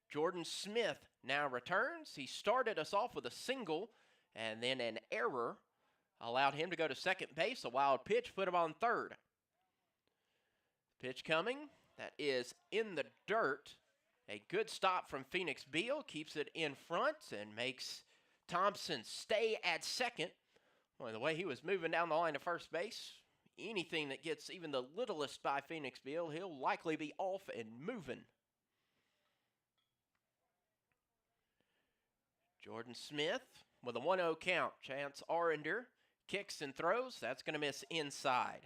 Jordan Smith now returns. He started us off with a single, and then an error allowed him to go to second base. A wild pitch put him on third. Pitch coming. That is in the dirt. A good stop from Phoenix Beal. Keeps it in front and makes Thompson stay at second. Well, the way he was moving down the line to first base, anything that gets even the littlest by Phoenix Beal, he'll likely be off and moving. Jordan Smith with a 1-0 count. Chance Arender kicks and throws. That's going to miss inside.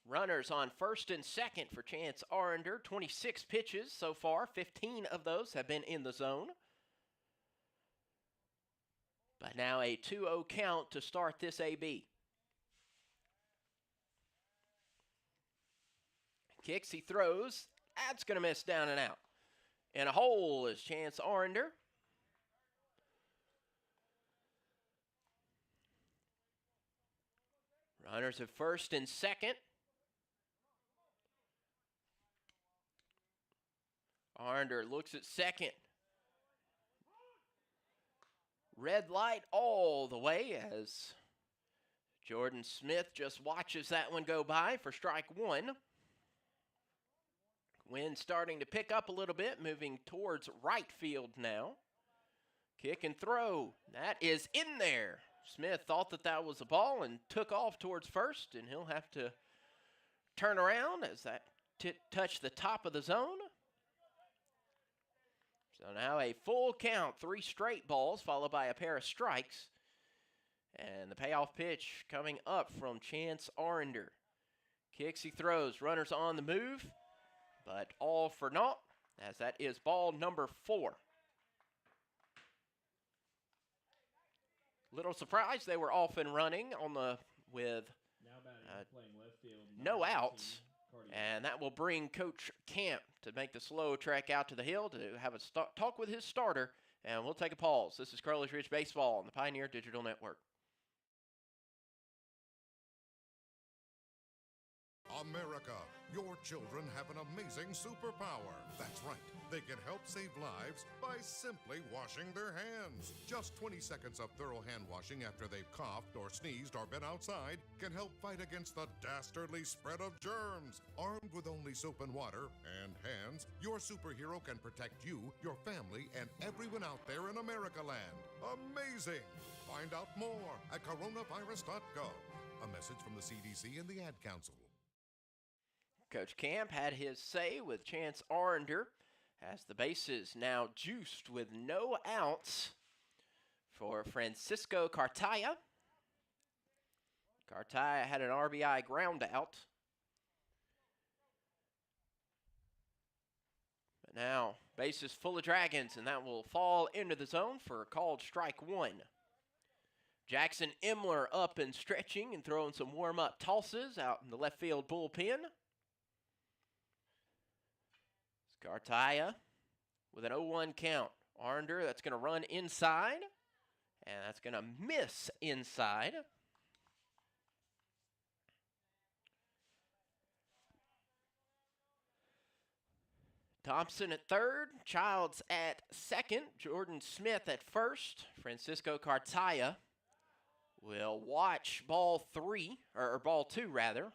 Runners on first and second for Chance Arender. 26 pitches so far. 15 of those have been in the zone. But now a 2-0 count to start this AB. Kicks, he throws. That's going to miss down and out. In a hole is Chance Arender. Runners at first and second. Arender looks at second. Red light all the way as Jordan Smith just watches that one go by for strike one. Wind starting to pick up a little bit, moving towards right field now. Kick and throw. That is in there. Smith thought that was a ball and took off towards first, and he'll have to turn around as that touched the top of the zone. So now a full count, 3 straight balls followed by a pair of strikes. And the payoff pitch coming up from Chance Arender. Kicks, he throws, runners on the move, but all for naught, as that is ball number 4. Little surprise, they were off and running with no outs. And that will bring Coach Camp to make the slow trek out to the hill to have a talk with his starter. And we'll take a pause. This is Crowley's Ridge Baseball on the Pioneer Digital Network.
America, your children have an amazing superpower. That's right. They can help save lives by simply washing their hands. Just 20 seconds of thorough hand washing after they've coughed or sneezed or been outside can help fight against the dastardly spread of germs. Armed with only soap and water and hands, your superhero can protect you, your family, and everyone out there in America land. Amazing! Find out more at coronavirus.gov. A message from the CDC and the Ad Council.
Coach Camp had his say with Chance Arender as the bases now juiced with no outs for Francisco Cartaya. Cartaya had an RBI ground out. Now, bases full of Dragons, and that will fall into the zone for a called strike one. Jackson Imler up and stretching and throwing some warm-up tosses out in the left field bullpen. Cartaya with an 0-1 count. Arnder, that's going to run inside, and that's going to miss inside. Thompson at third, Childs at second, Jordan Smith at first. Francisco Cartaya will watch ball three, or ball two rather.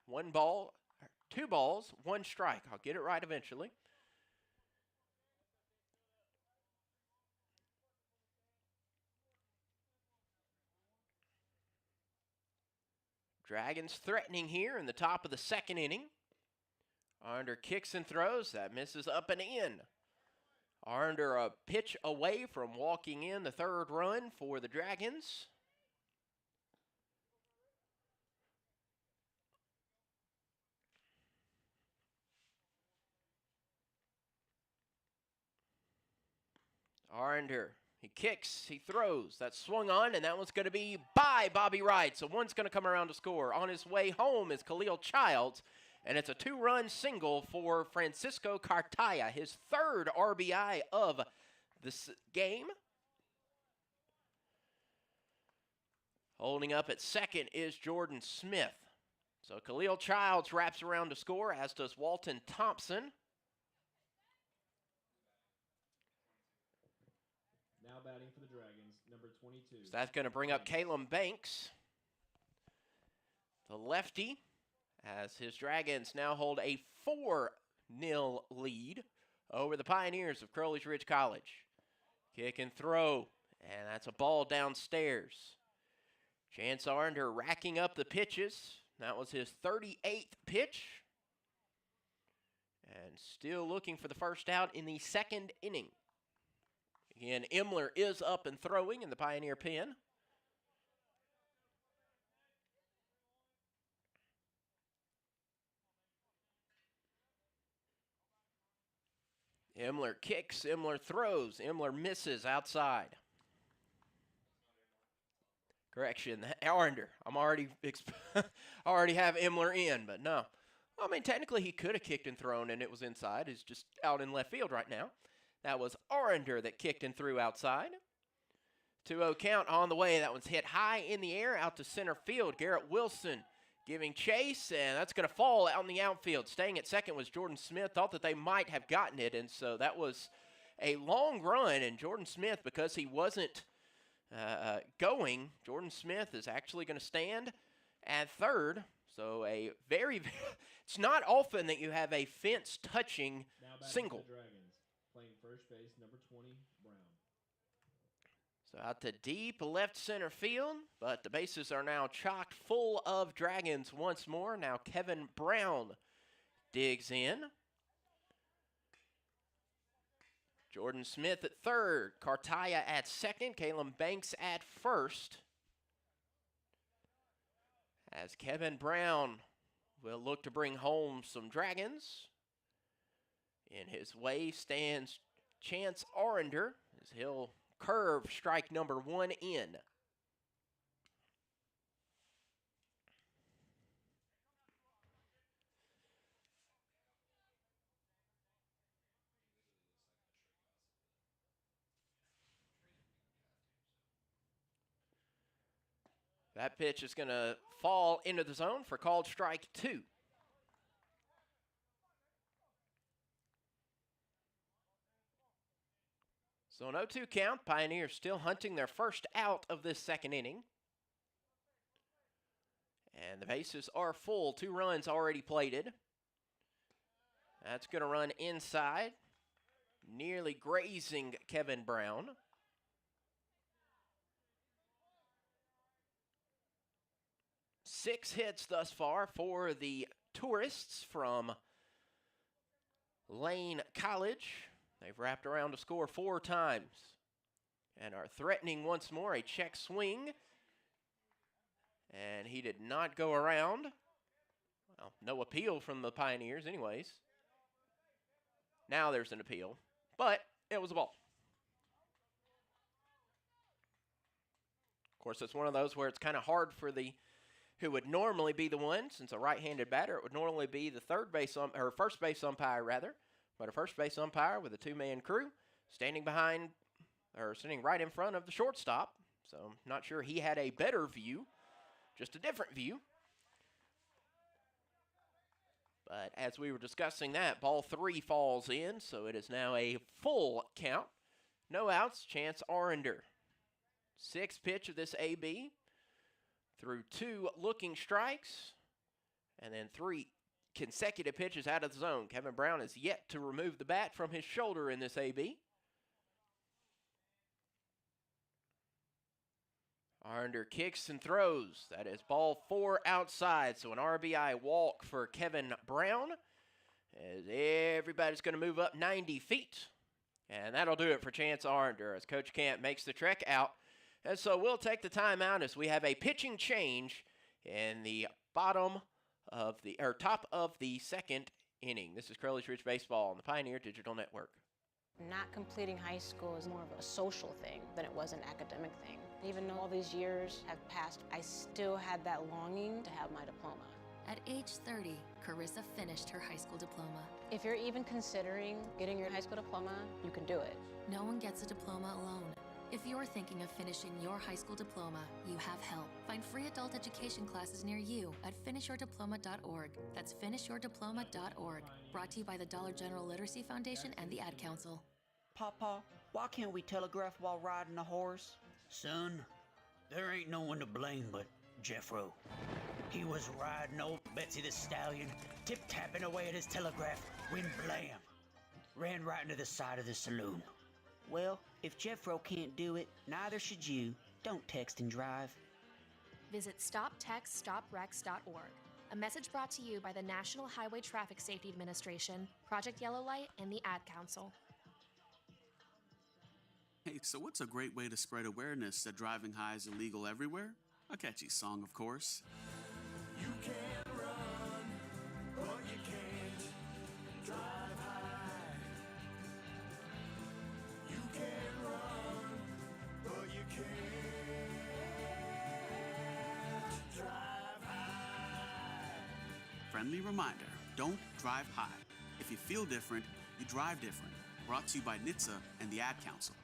One ball, 2 balls, 1 strike. I'll get it right eventually. Dragons threatening here in the top of the second inning. Arnder kicks and throws. That misses up and in. Arnder a pitch away from walking in the third run for the Dragons. Arnder, he kicks, he throws. That's swung on, and that one's going to be by Bobby Wright. So one's going to come around to score. On his way home is Khalil Childs. And it's a 2-run single for Francisco Cartaya, his 3rd RBI of this game. Holding up at second is Jordan Smith. So Khalil Childs wraps around to score, as does Walton Thompson.
Now batting for the Dragons, number 22.
So that's going to bring up Caleb Banks, the lefty, as his Dragons now hold a 4-0 lead over the Pioneers of Crowley's Ridge College. Kick and throw, and that's a ball downstairs. Chance Arnder racking up the pitches. That was his 38th pitch. And still looking for the first out in the second inning. Again, Imler is up and throwing in the Pioneer pen. Imler kicks, Imler throws, Imler misses outside. Correction, Arnder. I'm already already have Imler in, but no. I mean, technically he could have kicked and thrown and it was inside. He's just out in left field right now. That was Arnder that kicked and threw outside. 2-0 count on the way. That one's hit high in the air out to center field. Garrett Wilson giving chase, and that's going to fall out in the outfield. Staying at second was Jordan Smith. Thought that they might have gotten it, and so that was a long run. And Jordan Smith, because he wasn't going, Jordan Smith is actually going to stand at third. So a very, it's not often that you have a fence-touching single.
The Dragons, playing first base, number 20, Brown.
So out to deep left center field, but the bases are now chocked full of Dragons once more. Now Kevin Brown digs in. Jordan Smith at third, Cartaya at second, Caleb Banks at first. As Kevin Brown will look to bring home some Dragons. In his way stands Chance Arender, as he'll curve strike number 1 in. That pitch is going to fall into the zone for called strike 2. So an 0-2 count. Pioneers still hunting their first out of this second inning. And the bases are full. 2 runs already plated. That's going to run inside, nearly grazing Kevin Brown. Six hits thus far for the tourists from Lane College. They've wrapped around to score 4 times and are threatening once more a check swing. And he did not go around. Well, no appeal from the Pioneers anyways. Now there's an appeal, but it was a ball. Of course, it's one of those where it's kind of hard for who would normally be the one, since a right-handed batter, it would normally be the first base umpire rather, but a first base umpire with a two-man crew standing right in front of the shortstop. So I'm not sure he had a better view, just a different view. But as we were discussing that, ball 3 falls in, so it is now a full count. No outs, Chance Arender. 6th pitch of this AB through 2 looking strikes, and then 3 consecutive pitches out of the zone. Kevin Brown is yet to remove the bat from his shoulder in this AB. Arender kicks and throws. That is ball 4 outside, so an RBI walk for Kevin Brown, as everybody's going to move up 90 feet. And that'll do it for Chance Arender as Coach Camp makes the trek out. And so we'll take the timeout as we have a pitching change in the top of the 2nd inning. This is Crowley's Rich Baseball on the Pioneer Digital Network.
Not completing high school is more of a social thing than it was an academic thing. Even though all these years have passed, I still had that longing to have my diploma.
At age 30, Carissa finished her high school diploma.
If you're even considering getting your high school diploma, you can do it.
No one gets a diploma alone. If you're thinking of finishing your high school diploma, you have help. Find free adult education classes near you at finishyourdiploma.org. That's finishyourdiploma.org. Brought to you by the Dollar General Literacy Foundation and the Ad Council.
Papa, why can't we telegraph while riding a horse? Son, there ain't no one to blame but Jeffro. He was riding old Betsy the Stallion, tip-tapping away at his telegraph, when blam! Ran right into the side of the saloon. Well, if Jeffro can't do it, neither should you. Don't text and drive.
Visit StopTextStopWrecks.org. A message brought to you by the National Highway Traffic Safety Administration, Project Yellow Light, and the Ad Council.
Hey, so what's a great way to spread awareness that driving high is illegal everywhere? A catchy song, of course.
You can run, but you can't drive high. You can run, but you can't drive high.
Friendly reminder, don't drive high. If you feel different, you drive different. Brought to you by NHTSA and the Ad Council.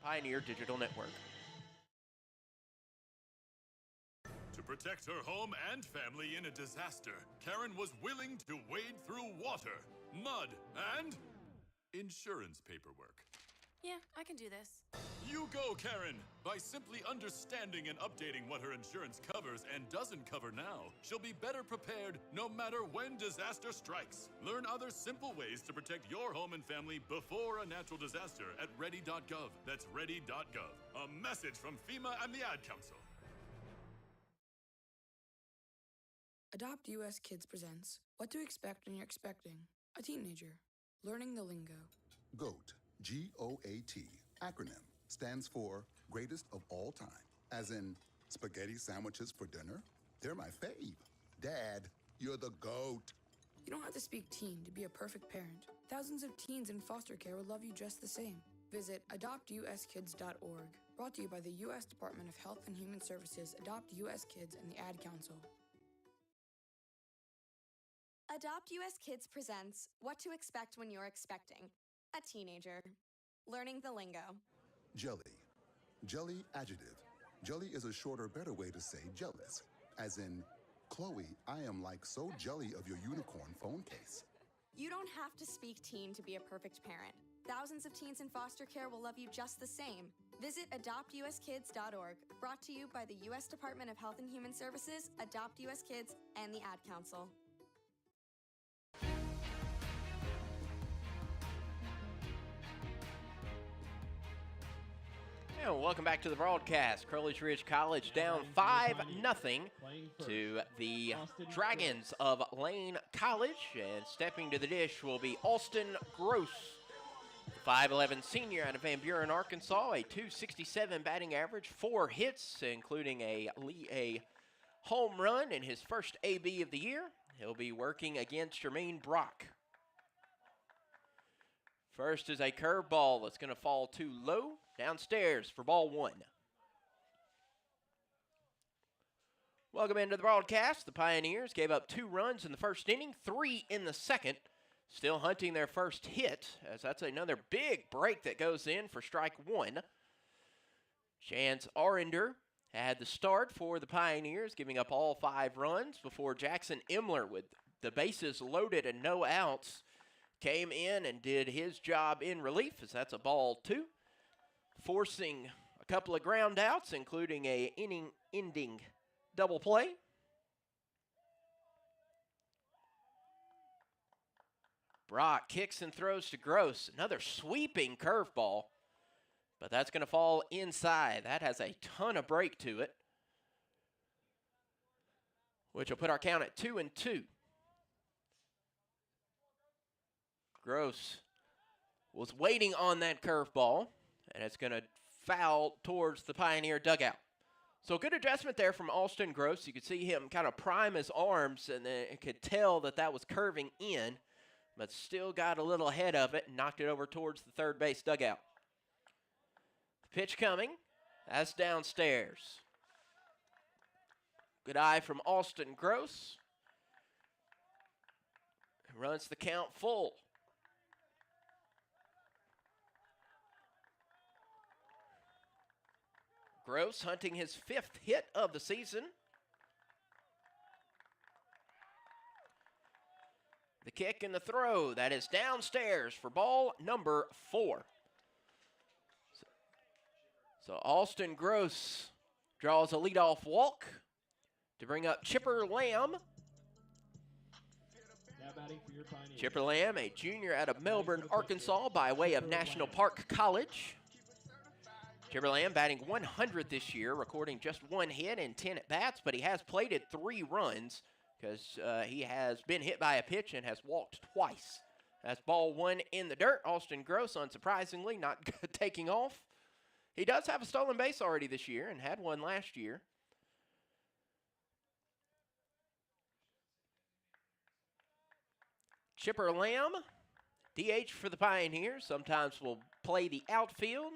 Pioneer Digital Network.
To protect her home and family in a disaster, Karen was willing to wade through water, mud, and insurance paperwork.
Yeah, I can do this.
You go, Karen! By simply understanding and updating what her insurance covers and doesn't cover now, she'll be better prepared no matter when disaster strikes. Learn other simple ways to protect your home and family before a natural disaster at ready.gov. That's ready.gov. A message from FEMA and the Ad Council.
Adopt US Kids presents What to Expect When You're Expecting a Teenager. Learning the Lingo.
GOAT, G-O-A-T, acronym, stands for Greatest of All Time. As in, spaghetti sandwiches for dinner? They're my fave. Dad, you're the GOAT.
You don't have to speak teen to be a perfect parent. Thousands of teens in foster care will love you just the same. Visit adoptuskids.org. Brought to you by the U.S. Department of Health and Human Services, Adopt U.S. Kids, and the Ad Council.
Adopt US Kids presents What to Expect When You're Expecting a Teenager. Learning the lingo.
Jelly. Jelly adjective. Jelly is a shorter, better way to say jealous. As in, Chloe, I am like so jelly of your unicorn phone case.
You don't have to speak teen to be a perfect parent. Thousands of teens in foster care will love you just the same. Visit adoptuskids.org. Brought to you by the U.S. Department of Health and Human Services, Adopt US Kids, and the Ad Council.
And welcome back to the broadcast. Crowley's Ridge College down 5-0 to the Dragons of Lane College. And stepping to the dish will be Austin Gross, the 5'11 senior out of Van Buren, Arkansas. A .267 batting average, 4 hits, including a home run in his first AB of the year. He'll be working against Jermaine Brock. First is a curveball that's going to fall too low. Downstairs for ball 1. Welcome into the broadcast. The Pioneers gave up 2 runs in the first inning, 3 in the second. Still hunting their first hit, as that's another big break that goes in for strike 1. Chance Arender had the start for the Pioneers, giving up all 5 runs before Jackson Imler, with the bases loaded and no outs, came in and did his job in relief, as that's a ball 2. Forcing a couple of ground outs, including a inning-ending double play. Brock kicks and throws to Gross. Another sweeping curveball, but that's going to fall inside. That has a ton of break to it, which will put our count at 2-2. Gross was waiting on that curveball, and it's going to foul towards the Pioneer dugout. So good adjustment there from Austin Gross. You could see him kind of prime his arms, and then it could tell that that was curving in, but still got a little ahead of it and knocked it over towards the third base dugout. The pitch coming. That's downstairs. Good eye from Austin Gross. Runs the count full. Gross hunting his 5th hit of the season. The kick and the throw, that is downstairs for ball number 4. So Austin Gross draws a leadoff walk to bring up Chipper Lamb. Chipper Lamb, a junior out of Melbourne, Arkansas, by way of National Park College. Chipper Lamb batting 100 this year, recording just 1 hit and 10 at-bats, but he has plated 3 runs because he has been hit by a pitch and has walked twice. That's ball 1 in the dirt. Austin Gross, unsurprisingly, not taking off. He does have a stolen base already this year and had one last year. Chipper Lamb, DH for the Pioneers, sometimes will play the outfield,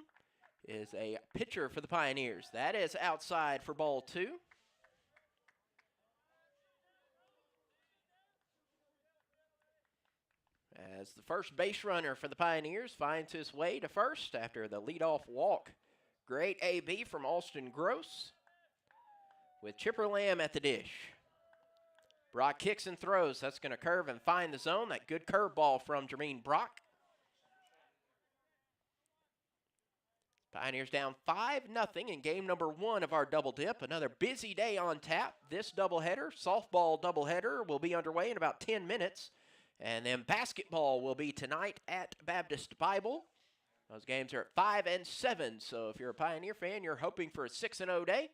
is a pitcher for the Pioneers. That is outside for ball 2. as the first base runner for the Pioneers finds his way to first after the leadoff walk. Great AB from Austin Gross with Chipper Lamb at the dish. Brock kicks and throws. That's going to curve and find the zone. That good curveball from Jermaine Brock. Pioneers down 5-0 in game number 1 of our double dip. Another busy day on tap. This doubleheader, softball doubleheader, will be underway in about 10 minutes. And then basketball will be tonight at Baptist Bible. Those games are at 5 and 7. So if you're a Pioneer fan, you're hoping for a 6-0 day.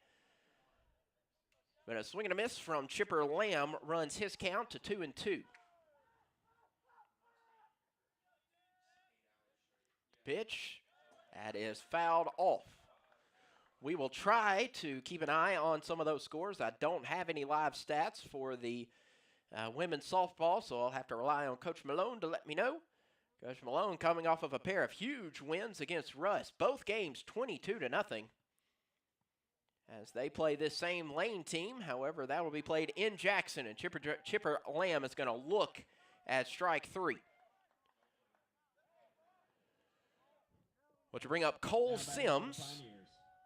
But a swing and a miss from Chipper Lamb runs his count to 2-2. Pitch, that is fouled off. We will try to keep an eye on some of those scores. I don't have any live stats for the women's softball, so I'll have to rely on Coach Malone to let me know. Coach Malone coming off of a pair of huge wins against Russ. Both games 22-0. As they play this same Lane team. However, that will be played in Jackson, and Chipper Lamb is going to look at strike 3. Which will bring up Cole Sims.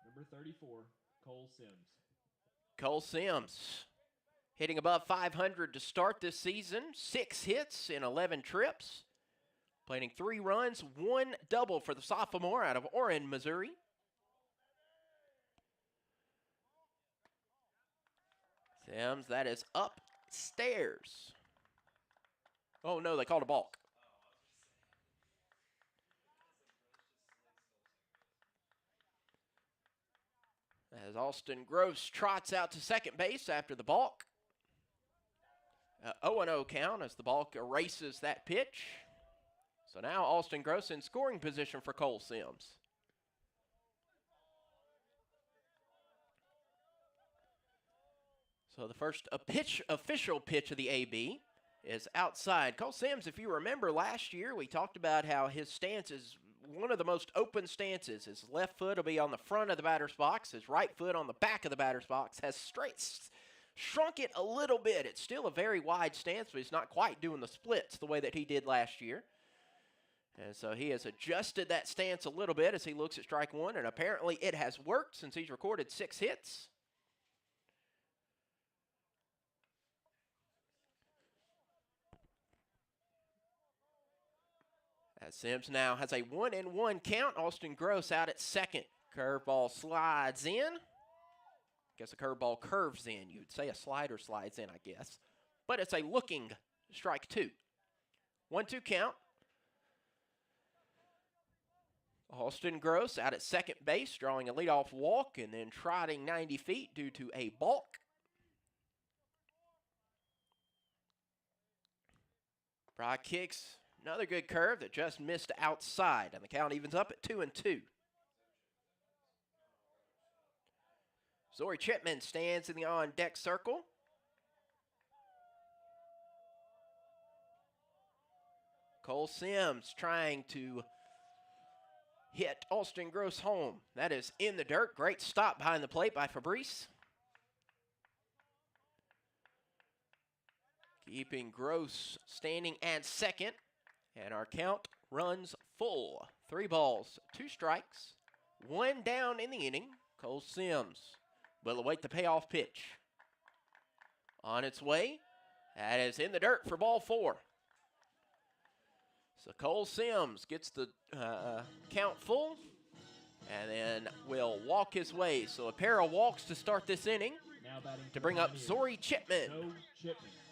Number 34, Cole Sims.
Cole Sims hitting above 500 to start this season. 6 hits in 11 trips. Planting 3 runs, 1 double for the sophomore out of Orrin, Missouri. Sims, that is upstairs. Oh, no, they called a balk. As Austin Gross trots out to second base after the balk. 0-0 count as the balk erases that pitch. So now Austin Gross in scoring position for Cole Sims. So the first official pitch of the AB is outside. Cole Sims, if you remember last year, we talked about how his stance is one of the most open stances. His left foot will be on the front of the batter's box. His right foot on the back of the batter's box. Has shrunk it a little bit. It's still a very wide stance, but he's not quite doing the splits the way that he did last year. And so he has adjusted that stance a little bit as he looks at strike 1, and apparently it has worked since he's recorded 6 hits. As Sims now has a 1-1 count. Austin Gross out at second. Curveball slides in. Guess a curveball curves in. You'd say a slider slides in, I guess. But it's a looking strike 2. 1-2 count. Austin Gross out at second base, drawing a leadoff walk and then trotting 90 feet due to a balk. Brock kicks. Another good curve that just missed outside, and the count evens up at 2-2. Zori Chipman stands in the on-deck circle. Cole Sims trying to hit Austin Gross home. That is in the dirt. Great stop behind the plate by Fabrice. Keeping Gross standing at second. And our count runs full. 3 balls, 2 strikes, 1 down in the inning. Cole Sims will await the payoff pitch. On its way, that is in the dirt for ball 4. So Cole Sims gets the count full and then will walk his way. So a pair of walks to start this inning to bring up Zori Chipman.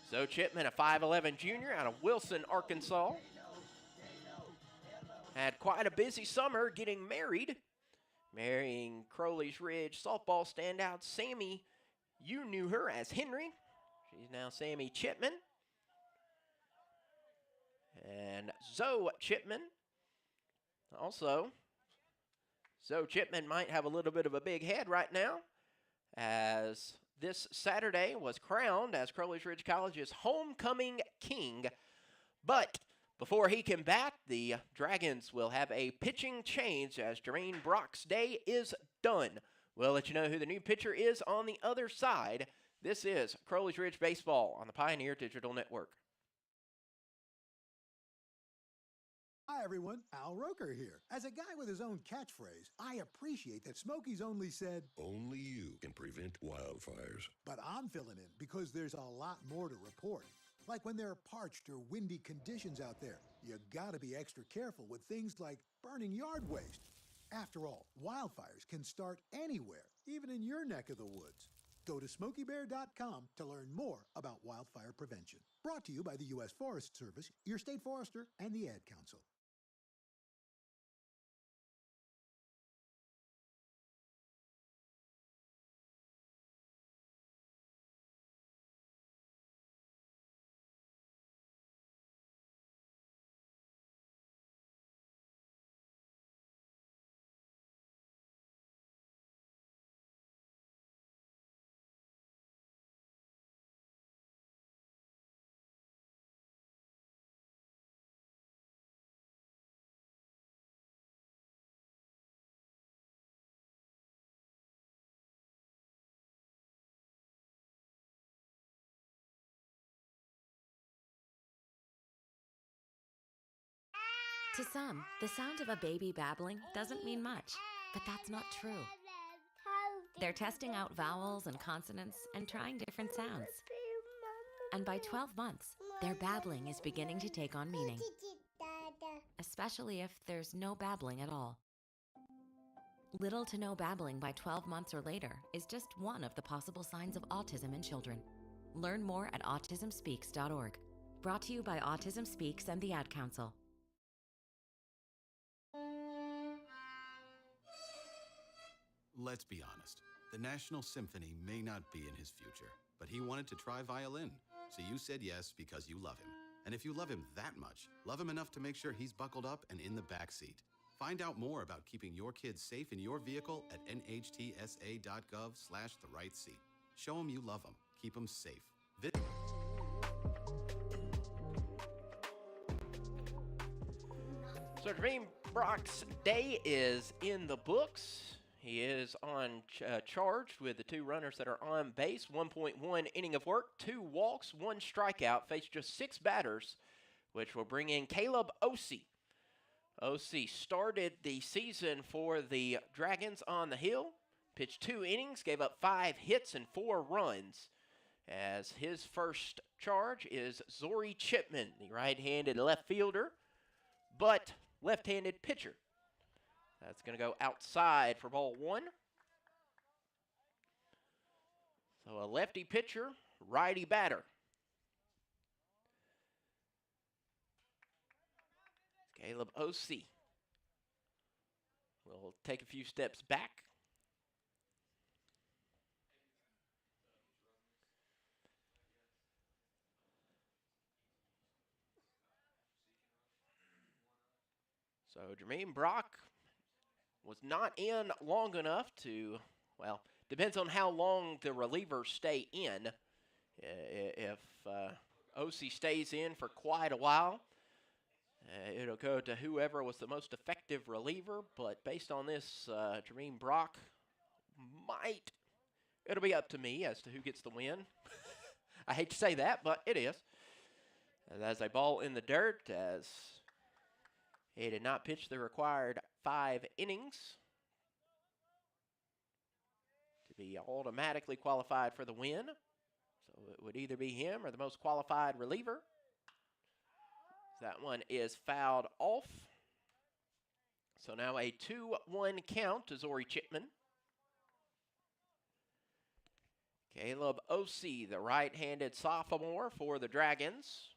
Zoe Chipman, a 5'11 junior out of Wilson, Arkansas. Had quite a busy summer getting married. Marrying Crowley's Ridge softball standout Sammy. You knew her as Henry. She's now Sammy Chipman. And Zoe Chipman. Also, Zoe Chipman might have a little bit of a big head right now, as this Saturday was crowned as Crowley's Ridge College's homecoming king. But before he can bat, the Dragons will have a pitching change as Jermaine Brock's day is done. We'll let you know who the new pitcher is on the other side. This is Crowley's Ridge Baseball on the Pioneer Digital Network.
Hi, everyone. Al Roker here. As a guy with his own catchphrase, I appreciate that Smokey's only said,
"Only you can prevent wildfires."
but I'm filling in because there's a lot more to report. Like when there are parched or windy conditions out there, you gotta be extra careful with things like burning yard waste. After all, wildfires can start anywhere, even in your neck of the woods. Go to SmokeyBear.com to learn more about wildfire prevention. Brought to you by the U.S. Forest Service, your state forester, and the Ad Council.
To some, the sound of a baby babbling doesn't mean much, but that's not true. They're testing out vowels and consonants and trying different sounds. And by 12 months, their babbling is beginning to take on meaning, especially if there's no babbling at all. Little to no babbling by 12 months or later is just one of the possible signs of autism in children. Learn more at autismspeaks.org. Brought to you by Autism Speaks and the Ad Council.
Let's be honest. The National Symphony may not be in his future, but he wanted to try violin. So you said yes because you love him. And if you love him that much, love him enough to make sure he's buckled up and in the back seat. Find out more about keeping your kids safe in your vehicle at nhtsa.gov/the right seat. Show them you love them. Keep them safe.
So Jermaine Brock's day is in the books. He is on charged with the two runners that are on base. 1.1 inning of work, 2 walks, 1 strikeout. Faced just 6 batters, which will bring in Caleb Osee. Osee started the season for the Dragons on the Hill. Pitched 2 innings, gave up 5 hits and 4 runs. As his first charge is Zori Chipman, the right-handed left fielder, but left-handed pitcher. That's going to go outside for ball 1. So a lefty pitcher, righty batter. Caleb Osee will take a few steps back. So Jermaine Brock was not in long enough to, well, depends on how long the relievers stay in. If Osee stays in for quite a while, it'll go to whoever was the most effective reliever. But based on this, Jermaine Brock it'll be up to me as to who gets the win. I hate to say that, but it is. And as a ball in the dirt, as he did not pitch the required 5 innings to be automatically qualified for the win. So it would either be him or the most qualified reliever. That one is fouled off. So now a 2-1 count to Zori Chipman. Caleb Osee, the right-handed sophomore for the Dragons.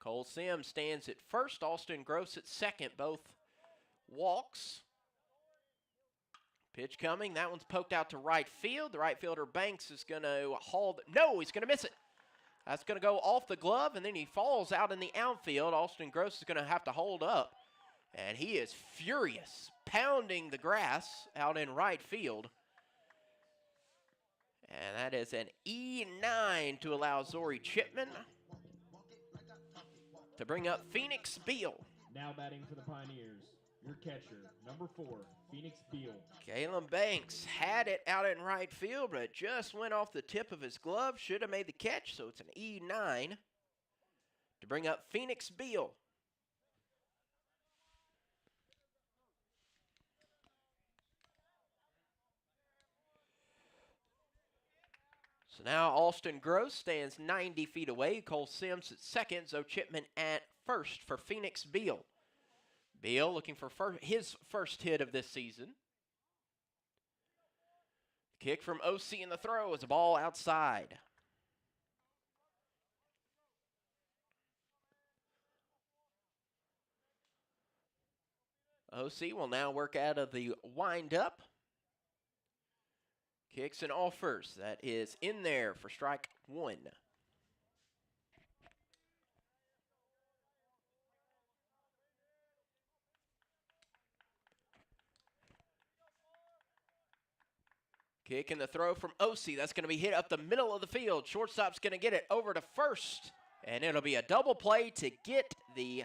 Cole Sims stands at first. Austin Gross at second. Both walks. Pitch coming. That one's poked out to right field. The right fielder Banks is going to haul. No, he's going to miss it. That's going to go off the glove, and then he falls out in the outfield. Austin Gross is going to have to hold up, and he is furious, pounding the grass out in right field. And that is an E9 to allow Zori Chipman to bring up Phoenix Beal.
Now batting for the Pioneers, your catcher, number 4, Phoenix Beal.
Kalen Banks had it out in right field, but it just went off the tip of his glove. Should have made the catch, so it's an E9 to bring up Phoenix Beal. So now Alston Gross stands 90 feet away. Cole Sims at second. Zoe Chipman at first for Phoenix Beal. Beal looking for his first hit of this season. Kick from OC in the throw is a ball outside. OC will now work out of the windup. Kicks and offers. That is in there for strike one. Kick and the throw from OC. That's going to be hit up the middle of the field. Shortstop's going to get it over to first. And it'll be a double play to get the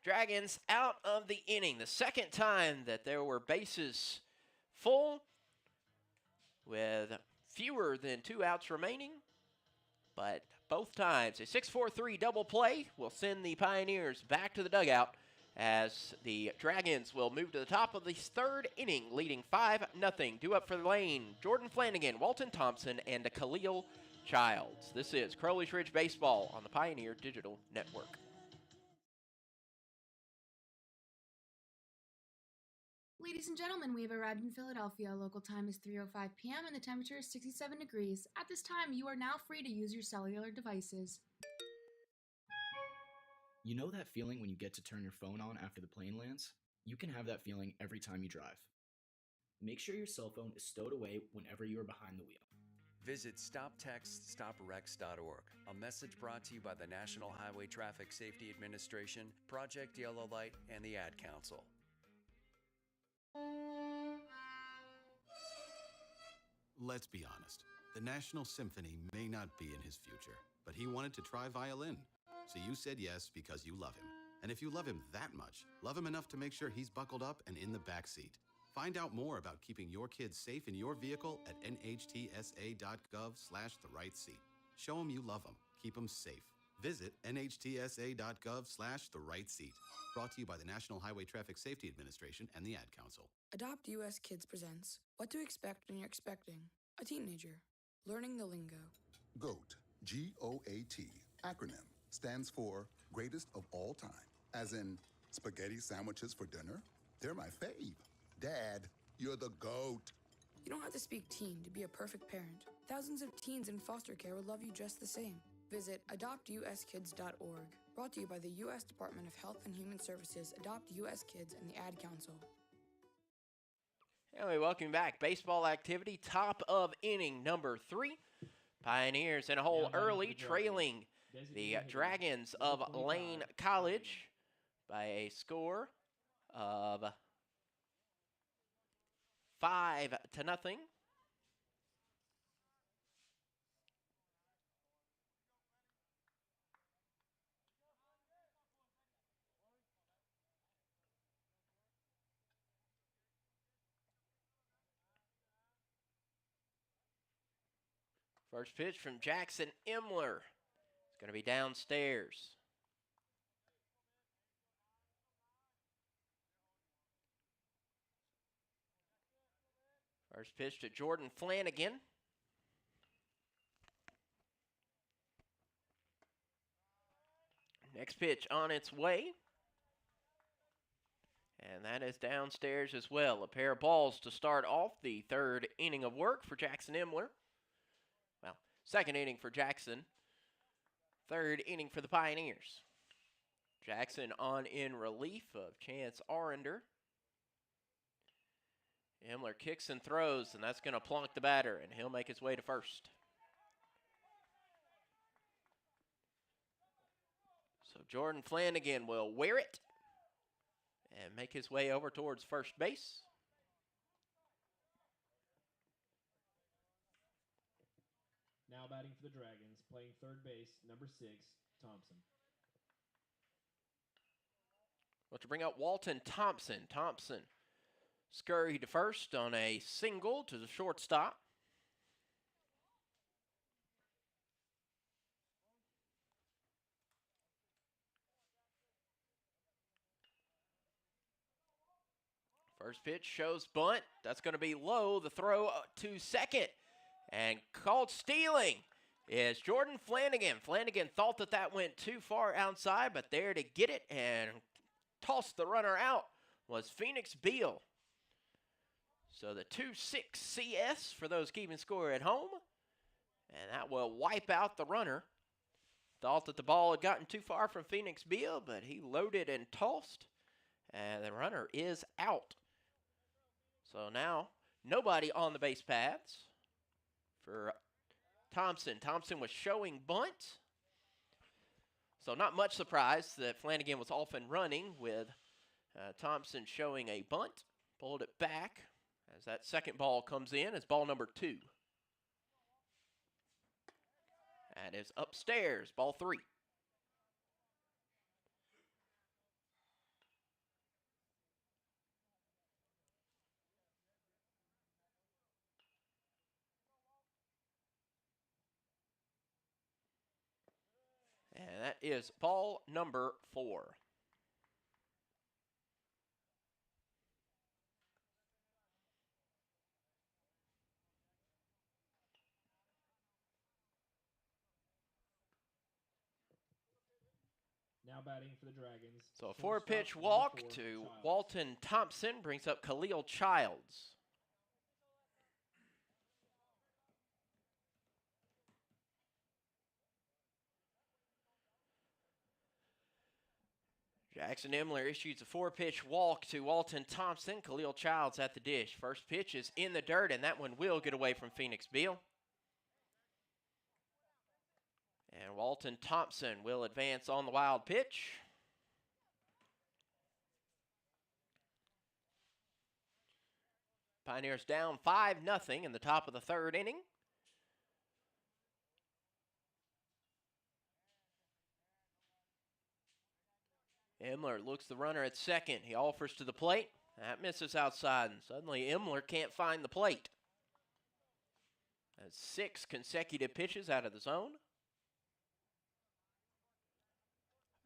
Dragons out of the inning. The second time that there were bases full with fewer than 2 outs remaining. But both times, a 6-4-3 double play will send the Pioneers back to the dugout as the Dragons will move to the top of the third inning, leading 5-0. Due up for the lane, Jordan Flanagan, Walton Thompson, and Khalil Childs. This is Crowley's Ridge Baseball on the Pioneer Digital Network.
Ladies and gentlemen, we have arrived in Philadelphia. Local time is 3:05 p.m. and the temperature is 67 degrees. At this time, you are now free to use your cellular devices.
You know that feeling when you get to turn your phone on after the plane lands? You can have that feeling every time you drive. Make sure your cell phone is stowed away whenever you are behind the wheel.
Visit StopTextStopWrecks.org. A message brought to you by the National Highway Traffic Safety Administration, Project Yellow Light, and the Ad Council.
Let's be honest. The National Symphony may not be in his future, but he wanted to try violin. So you said yes because you love him. And if you love him that much, love him enough to make sure he's buckled up and in the back seat. Find out more about keeping your kids safe in your vehicle at nhtsa.gov/the-right-seat. Show him you love him. Keep him safe. Visit nhtsa.gov/the-right-seat. Brought to you by the National Highway Traffic Safety Administration and the Ad Council.
Adopt US Kids presents What to Expect When You're Expecting a Teenager. Learning the lingo.
GOAT, G-O-A-T, acronym, stands for Greatest of All Time. As in, spaghetti sandwiches for dinner? They're my fave. Dad, you're the GOAT.
You don't have to speak teen to be a perfect parent. Thousands of teens in foster care will love you just the same. Visit adoptuskids.org. Brought to you by the U.S. Department of Health and Human Services, Adopt U.S. Kids, and the Ad Council.
Anyway, welcome back. Baseball activity, top of inning number 3. Pioneers in a hole early, trailing the Dragons of Lane College by a score of 5-0. First pitch from Jackson Imler. It's going to be downstairs. First pitch to Jordan Flanagan. Next pitch on its way. And that is downstairs as well. A pair of balls to start off the third inning of work for Jackson Imler. Well, second inning for Jackson. Third inning for the Pioneers. Jackson on in relief of Chance Arender. Imler kicks and throws, and that's going to plunk the batter, and he'll make his way to first. So Jordan Flanagan will wear it and make his way over towards first base.
Now batting for the Dragons, playing third base, number 6, Thompson.
Well, to bring out Walton Thompson. Thompson scurried to first on a single to the shortstop. First pitch shows bunt. That's going to be low. The throw to second. And called stealing is Jordan Flanagan. Flanagan thought that went too far outside, but there to get it and toss the runner out was Phoenix Beal. So the 2-6 CS for those keeping score at home. And that will wipe out the runner. Thought that the ball had gotten too far from Phoenix Beal, but he loaded and tossed. And the runner is out. So now nobody on the base paths for Thompson. Thompson was showing bunt. So not much surprise that Flanagan was off and running with Thompson showing a bunt. Pulled it back as that second ball comes in as ball number 2. That is upstairs, ball 3. And that is ball number 4.
Now batting for the Dragons.
So a 4-pitch walk to Walton Thompson brings up Khalil Childs. Jackson Imler issues a 4-pitch walk to Walton Thompson. Khalil Childs at the dish. First pitch is in the dirt, and that one will get away from Phoenix Beal. And Walton Thompson will advance on the wild pitch. Pioneers down 5-0 in the top of the 3rd inning. Imler looks the runner at second. He offers to the plate. That misses outside, and suddenly Imler can't find the plate. That's 6 consecutive pitches out of the zone.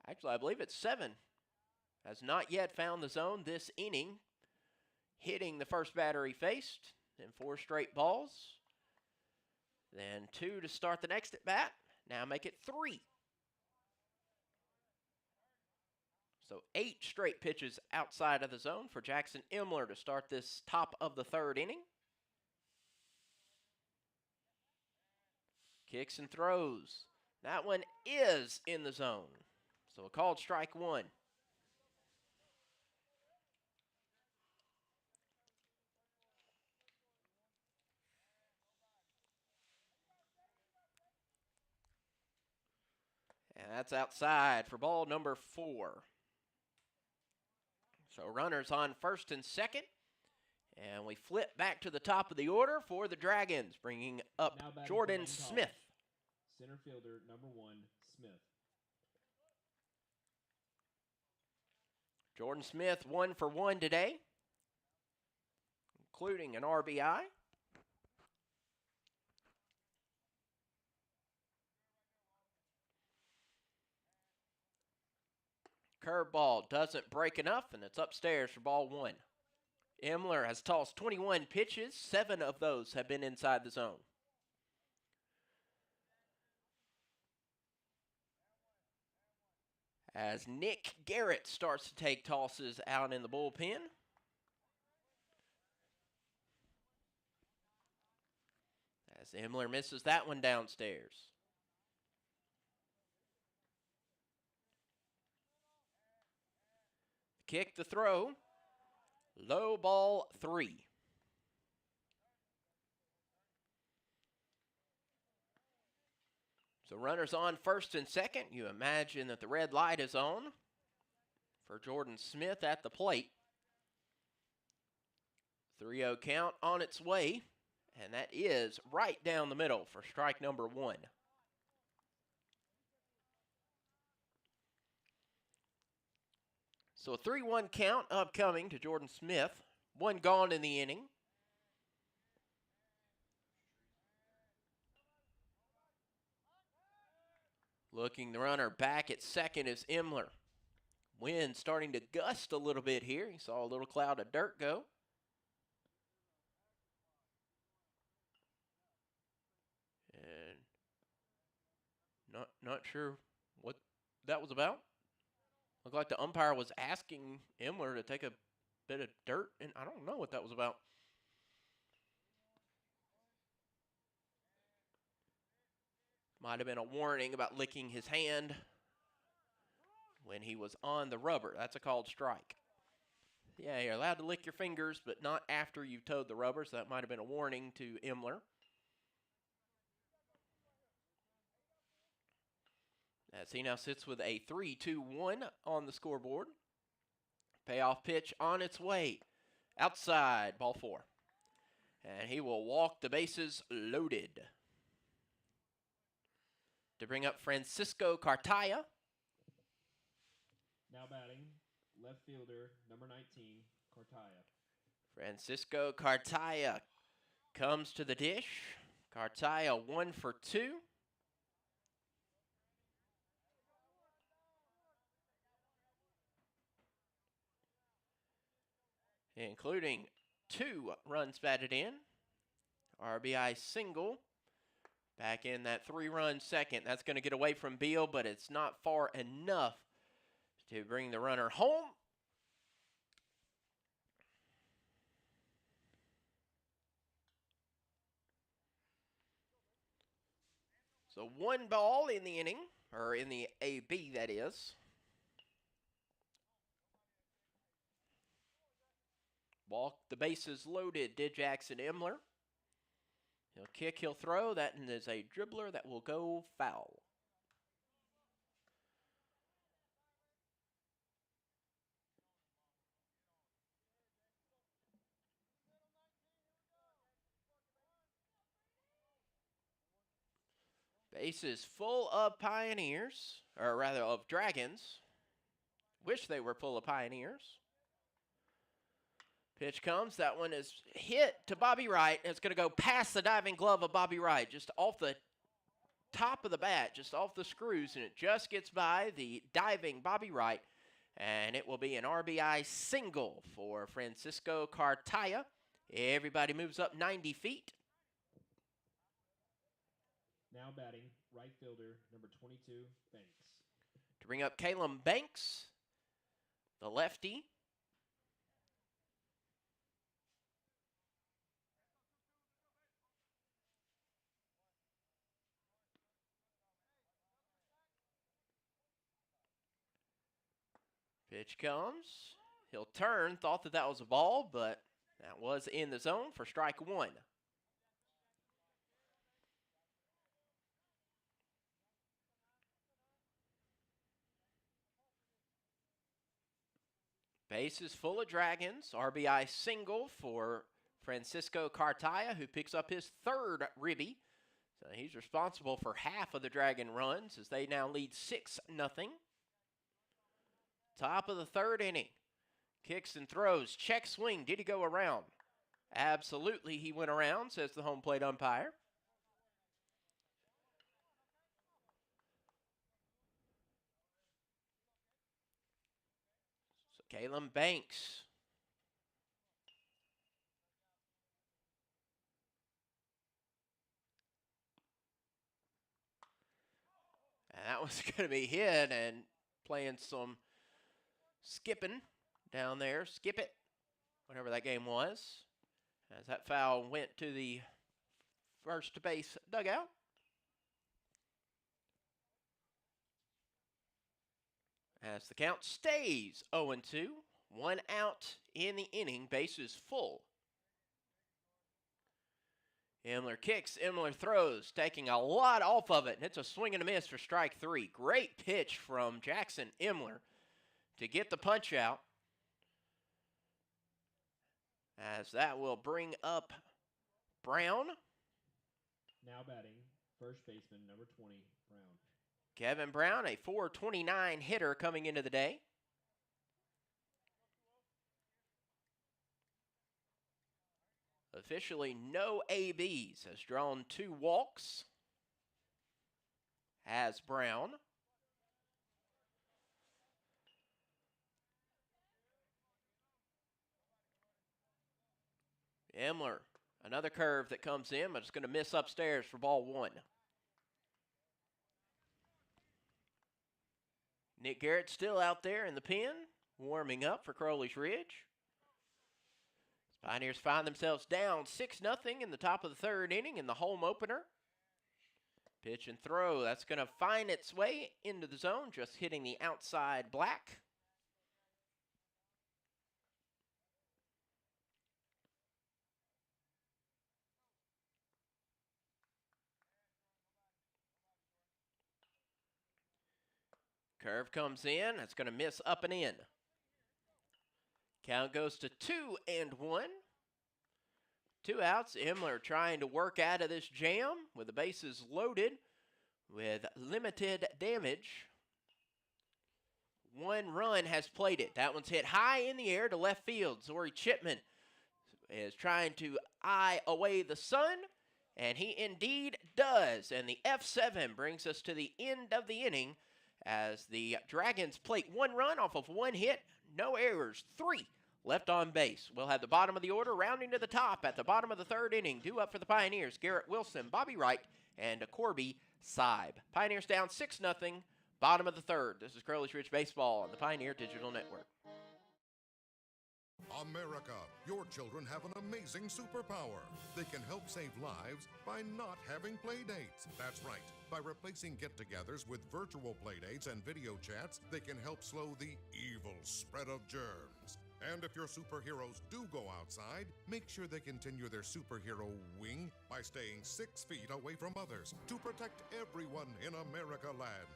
Actually, I believe it's 7. Has not yet found the zone this inning. Hitting the first batter he faced. Then 4 straight balls. Then 2 to start the next at bat. Now make it 3. So 8 straight pitches outside of the zone for Jackson Imler to start this top of the 3rd inning. Kicks and throws. That one is in the zone. So a called strike 1. And that's outside for ball number 4. So runners on first and second. And we flip back to the top of the order for the Dragons, bringing up Jordan Smith.
Center fielder, number 1, Smith.
Jordan Smith 1 for 1 today, including an RBI. Curveball doesn't break enough, and it's upstairs for ball 1. Imler has tossed 21 pitches. 7 of those have been inside the zone. As Nick Garrett starts to take tosses out in the bullpen. As Imler misses that one downstairs. Kick, the throw. Low, ball 3. So runners on first and second. You imagine that the red light is on for Jordan Smith at the plate. 3-0 count on its way, and that is right down the middle for strike number 1. So a 3-1 count upcoming to Jordan Smith. 1 gone in the inning. Looking the runner back at second is Imler. Wind starting to gust a little bit here. You saw a little cloud of dirt go. And not sure what that was about. Looked like the umpire was asking Imler to take a bit of dirt, and I don't know what that was about. Might have been a warning about licking his hand when he was on the rubber. That's a called strike. Yeah, you're allowed to lick your fingers, but not after you've towed the rubber, so that might have been a warning to Imler. As he now sits with a 3-2-1 on the scoreboard. Payoff pitch on its way. Outside, ball 4. And he will walk the bases loaded. To bring up Francisco Cartaya.
Now batting, left fielder, number 19, Cartaya.
Francisco Cartaya comes to the dish. Cartaya 1 for 2. Including 2 runs batted in. RBI single. Back in that 3-run second. That's going to get away from Beal, but it's not far enough to bring the runner home. So 1 ball in the inning, or in the AB, that is. Walk the bases loaded, did Jackson Imler. He'll kick, he'll throw. That is a dribbler that will go foul. Bases full of Pioneers, or rather of Dragons. Wish they were full of Pioneers. Pitch comes. That one is hit to Bobby Wright. It's going to go past the diving glove of Bobby Wright, just off the top of the bat, just off the screws, and it just gets by the diving Bobby Wright, and it will be an RBI single for Francisco Cartaya. Everybody moves up 90 feet.
Now batting, right fielder, number 22, Banks.
To bring up Caleb Banks, the lefty. Pitch comes. He'll turn. Thought that was a ball, but that was in the zone for strike 1. Bases full of Dragons. RBI single for Francisco Cartaya, who picks up his 3rd ribby. So he's responsible for half of the Dragon runs as they now lead 6-0. Top of the 3rd inning. Kicks and throws. Check swing. Did he go around? Absolutely, he went around, says the home plate umpire. So Caleb Banks. And that was going to be hit, and playing some skipping down there. Skip it, whatever that game was. As that foul went to the first base dugout. As the count stays 0-2. 1 out in the inning. Bases full. Imler kicks, Imler throws, taking a lot off of it, and it's a swing and a miss for strike 3. Great pitch from Jackson Imler to get the punch out. As that will bring up Brown.
Now batting, first baseman, number 20, Brown.
Kevin Brown, a .429 hitter coming into the day. Officially no ABs, has drawn 2 walks. Has Brown. Emler, another curve that comes in, but it's going to miss upstairs for ball one. Nick Garrett still out there in the pen, warming up for Crowley's Ridge. Pioneers find themselves down 6-0 in the top of the third inning in the home opener. Pitch and throw, that's going to find its way into the zone, just hitting the outside black. Curve comes in, that's going to miss up and in. Count goes to 2-1. 2 outs. Emler trying to work out of this jam with the bases loaded with limited damage. 1 run has played it. That one's hit high in the air to left field. Zori Chipman is trying to eye away the sun, and he indeed does. And the F7 brings us to the end of the inning as the Dragons plate 1 run off of 1 hit, no errors, 3 left on base. We'll have the bottom of the order rounding to the top at the bottom of the third inning. Due up for the Pioneers, Garrett Wilson, Bobby Wright, and Corby Seib. Pioneers down 6-0, bottom of the third. This is Crowley's Ridge Baseball on the Pioneer Digital Network.
America, your children have an amazing superpower. They can help save lives by not having play dates. That's right. By replacing get-togethers with virtual play dates and video chats, they can help slow the evil spread of germs. And if your superheroes do go outside, make sure they continue their superhero wing by staying 6 feet away from others to protect everyone in America land.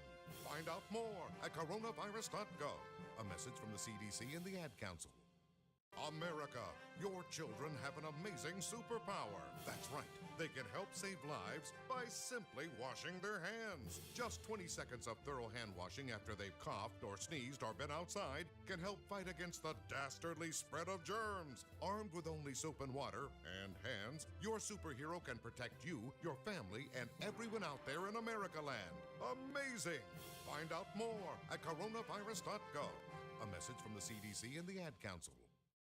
Find out more at coronavirus.gov. A message from the CDC and the Ad Council. America, your children have an amazing superpower. That's right. They can help save lives by simply washing their hands. Just 20 seconds of thorough hand washing after they've coughed or sneezed or been outside can help fight against the dastardly spread of germs. Armed with only soap and water and hands, your superhero can protect you, your family, and everyone out there in America land. Amazing! Find out more at coronavirus.gov. A message from the CDC and the Ad Council.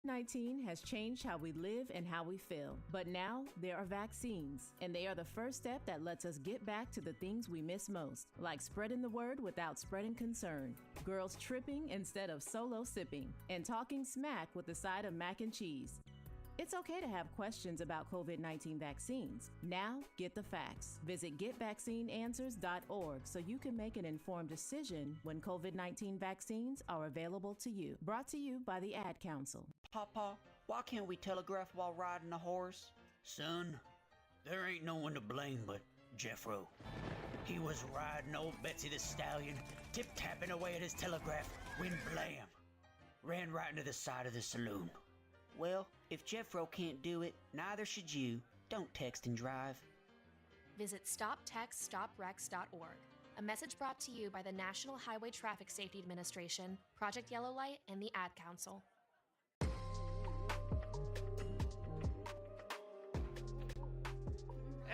COVID-19 has changed how we live and how we feel. But now there are vaccines, and they are the first step that lets us get back to the things we miss most, like spreading the word without spreading concern, girls tripping instead of solo sipping, and talking smack with a side of mac and cheese. It's okay to have questions about COVID-19 vaccines. Now, get the facts. Visit getvaccineanswers.org so you can make an informed decision when COVID-19 vaccines are available to you. Brought to you by the Ad Council.
Papa, why can't we telegraph while riding a horse? Son, there ain't no one to blame but Jeffro. He was riding old Betsy the Stallion, tip-tapping away at his telegraph, when blam! Ran right into the side of the saloon.
Well, if Jeffro can't do it, neither should you. Don't text and drive.
Visit StopTextStopWrecks.org. A message brought to you by the National Highway Traffic Safety Administration, Project Yellow Light, and the Ad Council.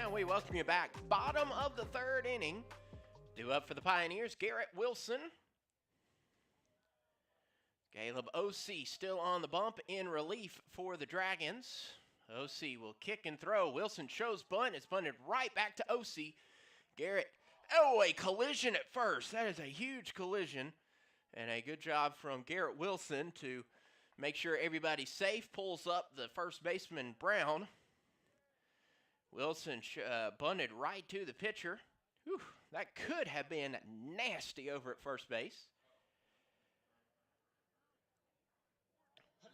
And we welcome you back. Bottom of the third inning. Due up for the Pioneers, Garrett Wilson. Caleb O.C. still on the bump in relief for the Dragons. O.C. will kick and throw. Wilson shows bunt. It's bunted right back to O.C. Garrett, a collision at first. That is a huge collision. And a good job from Garrett Wilson to make sure everybody's safe. Pulls up the first baseman, Brown. Wilson bunted right to the pitcher. Whew, that could have been nasty over at first base.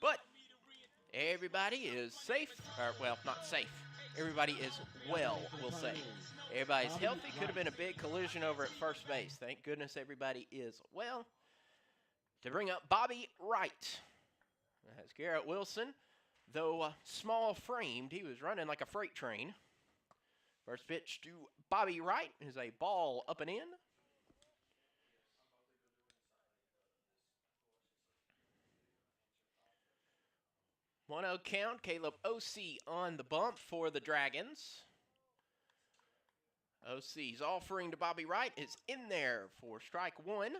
But everybody is safe. Or, well, not safe. Everybody is well, we'll say. Everybody's healthy. Could have been a big collision over at first base. Thank goodness everybody is well. To bring up Bobby Wright. That's Garrett Wilson. Though small-framed, he was running like a freight train. First pitch to Bobby Wright is a ball up and in. 1-0 count. Caleb O.C. on the bump for the Dragons. O.C.'s offering to Bobby Wright is in there for strike one.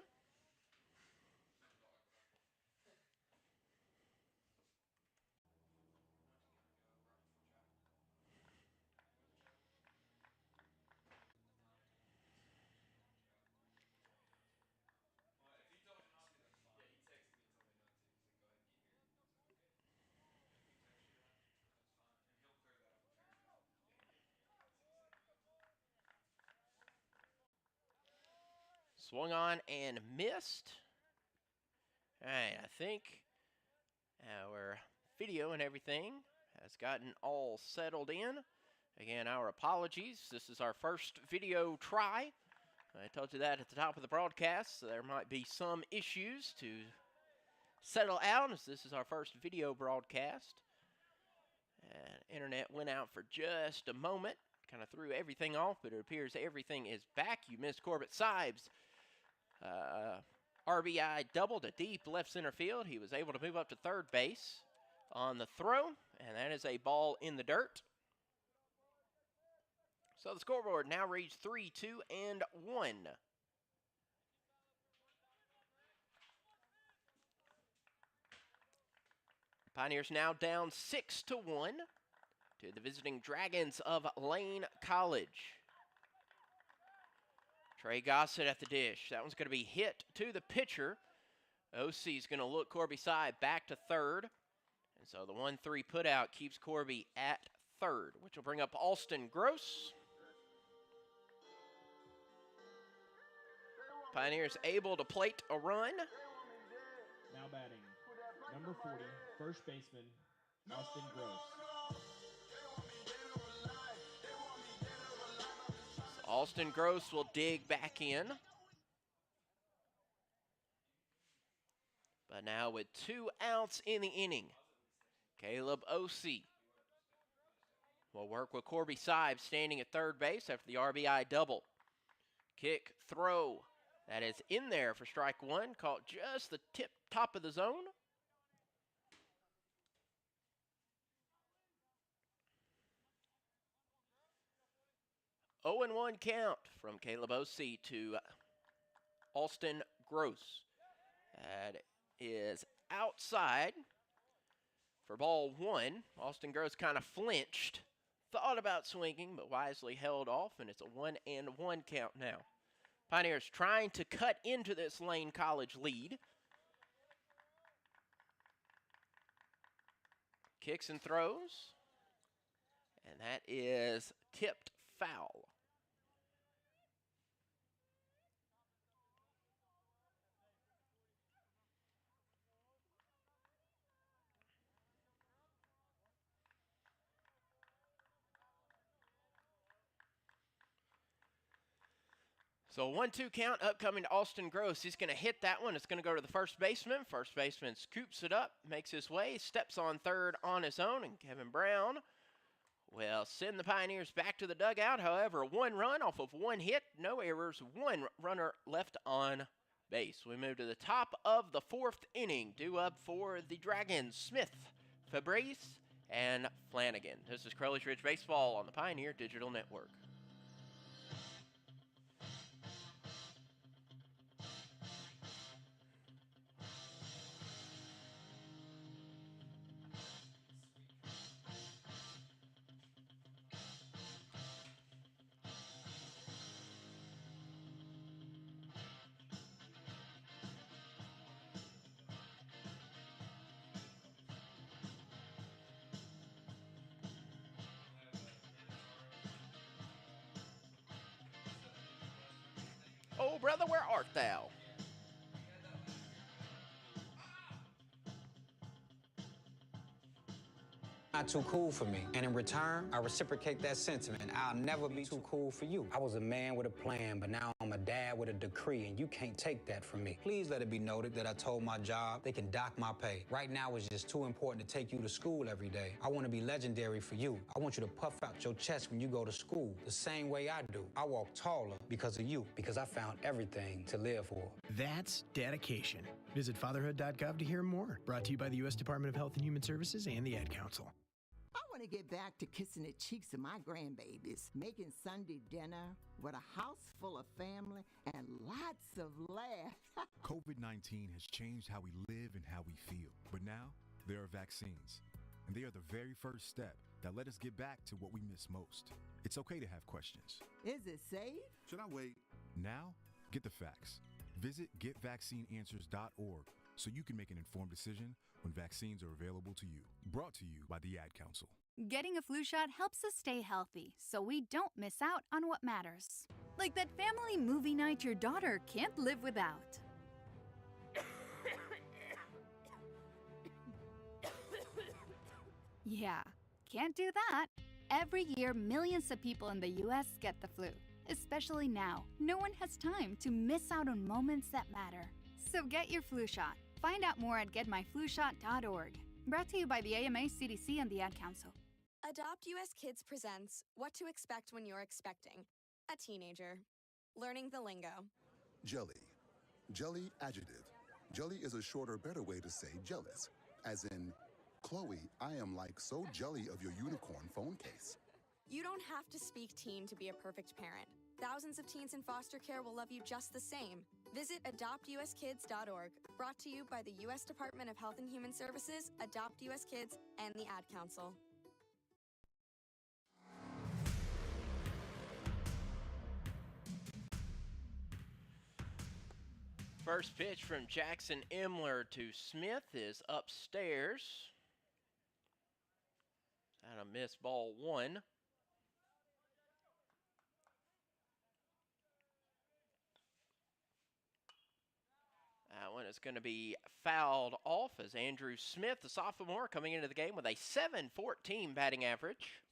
Swung on and missed. All right, I think our video and everything has gotten all settled in. Again, our apologies. This is our first video try. I told you that at the top of the broadcast, so there might be some issues to settle out as this is our first video broadcast. And internet went out for just a moment, kind of threw everything off, but it appears everything is back. You missed Corbett Sibes. RBI double to deep left center field. He was able to move up to third base on the throw, and that is a ball in the dirt. So the scoreboard now reads 3-2 and 1. Pioneers now down 6-1 to the visiting Dragons of Lane College. Trey Gossett at the dish. That one's going to be hit to the pitcher. OC's going to look Corby Sy back to third. And so the 1-3 putout keeps Corby at third, which will bring up Alston Gross. Pioneers able to plate a run.
Now batting, number 40, first baseman, Austin Gross.
So Austin Gross will dig back in. But now with 2 outs in the inning, Caleb Osee will work with Corby Sibes standing at third base after the RBI double. Kick, throw. That is in there for strike one, caught just the top of the zone. Oh and 1 count from Caleb Osee to Alston Gross. That is outside for ball one. Alston Gross kind of flinched, thought about swinging, but wisely held off, and it's a 1-1 count now. Pioneers trying to cut into this Lane College lead. Kicks and throws. And that is tipped foul. So 1-2 count upcoming to Alston Gross. He's going to hit that one. It's going to go to the first baseman. First baseman scoops it up, makes his way, steps on third on his own, and Kevin Brown will send the Pioneers back to the dugout. However, 1 run off of 1 hit, no errors, 1 runner left on base. We move to the top of the 4th inning. Due up for the Dragons, Smith, Fabrice, and Flanagan. This is Crowley's Ridge Baseball on the Pioneer Digital Network. Oh, brother, where art thou?
Not too cool for me. And in return, I reciprocate that sentiment. I'll never be too cool for you. I was a man with a plan, but now I'm a dad with a decree, and you can't take that from me. Please let it be noted that I told my job they can dock my pay. Right now, it's just too important to take you to school every day. I want to be legendary for you. I want you to puff out your chest when you go to school, the same way I do. I walk taller because of you, because I found everything to live for.
That's dedication. Visit fatherhood.gov to hear more. Brought to you by the U.S. Department of Health and Human Services and the Ad Council.
I want to get back to kissing the cheeks of my grandbabies, making Sunday dinner with a house full of family and lots of laughs.
COVID-19 has changed how we live and how we feel. But now, there are vaccines. And they are the very first step that let us get back to what we miss most. It's okay to have questions.
Is it safe?
Should I wait? Now, get the facts. Visit getvaccineanswers.org so you can make an informed decision when vaccines are available to you. Brought to you by the Ad Council.
Getting a flu shot helps us stay healthy, so we don't miss out on what matters.
Like that family movie night your daughter can't live without. Yeah, can't do that. Every year, millions of people in the US get the flu. Especially now, no one has time to miss out on moments that matter. So get your flu shot. Find out more at getmyflushot.org. Brought to you by the AMA, CDC, and the Ad Council.
Adopt US Kids presents What to Expect When You're Expecting a Teenager. Learning the lingo.
Jelly. Jelly adjective. Jelly is a shorter, better way to say jealous. As in, Chloe, I am like so jelly of your unicorn phone case.
You don't have to speak teen to be a perfect parent. Thousands of teens in foster care will love you just the same. Visit adoptuskids.org. Brought to you by the U.S. Department of Health and Human Services, Adopt US Kids, and the Ad Council.
First pitch from Jackson Imler to Smith is upstairs. And a miss, ball one. That one is going to be fouled off as Andrew Smith, the sophomore, coming into the game with a .714 batting average.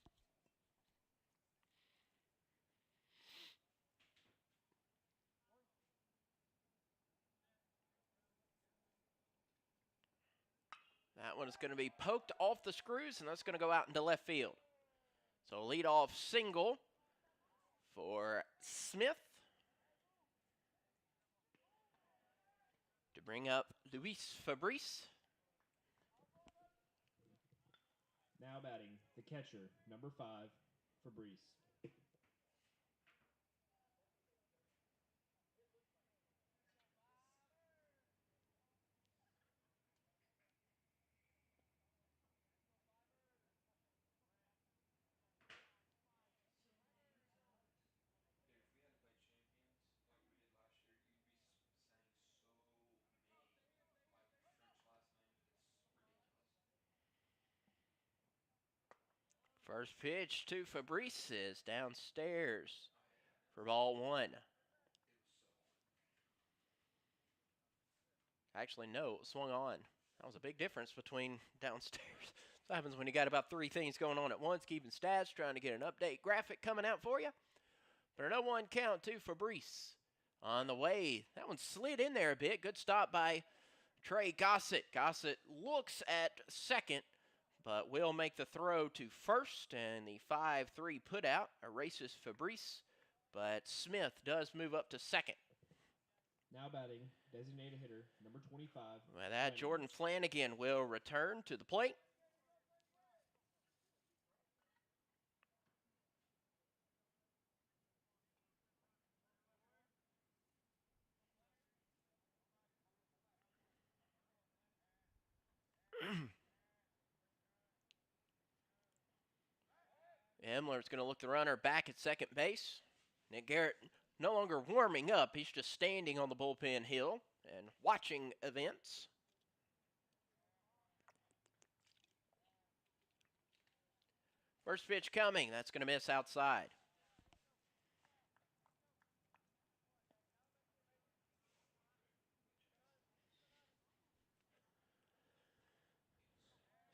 That one is going to be poked off the screws, and that's going to go out into left field. So leadoff single for Smith to bring up Luis Fabrice.
Now batting, the catcher, number 5, Fabrice.
First pitch to Fabrice is downstairs for ball one. Actually, no, it swung on. That was a big difference between downstairs. What happens when you got about 3 things going on at once, keeping stats, trying to get an update graphic coming out for you. But a 0-1 count to Fabrice on the way. That one slid in there a bit. Good stop by Trey Gossett. Gossett looks at second, but will make the throw to first, and the 5-3 putout erases Fabrice, but Smith does move up to second.
Now batting, designated hitter, number 25.
With that, Jordan Flanagan will return to the plate. Emler's going to look the runner back at second base. Nick Garrett no longer warming up. He's just standing on the bullpen hill and watching events. First pitch coming. That's going to miss outside.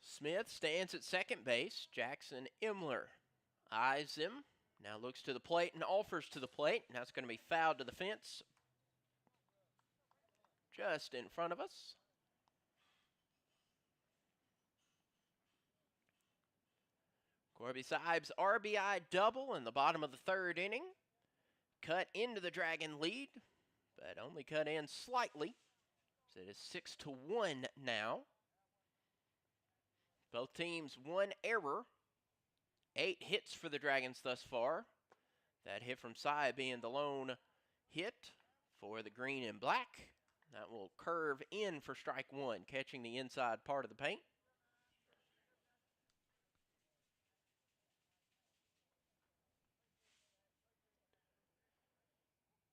Smith stands at second base. Jackson Imler eyes him. Now looks to the plate and offers to the plate. Now it's going to be fouled to the fence just in front of us. Corby Sibe's RBI double in the bottom of the third inning. Cut into the Dragon lead, but only cut in slightly. So it is 6-1 now. Both teams one error. 8 hits for the Dragons thus far. That hit from Cy being the lone hit for the green and black. That will curve in for strike one, catching the inside part of the paint.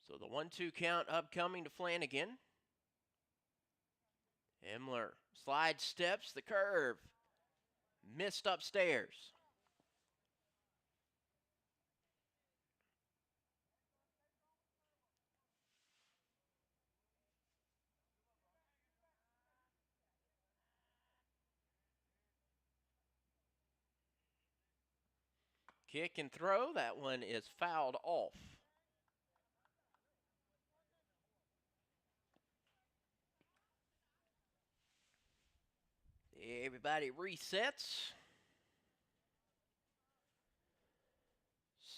So the 1-2 count upcoming to Flanagan. Imler slide steps the curve. Missed upstairs. Kick and throw. That one is fouled off. Everybody resets.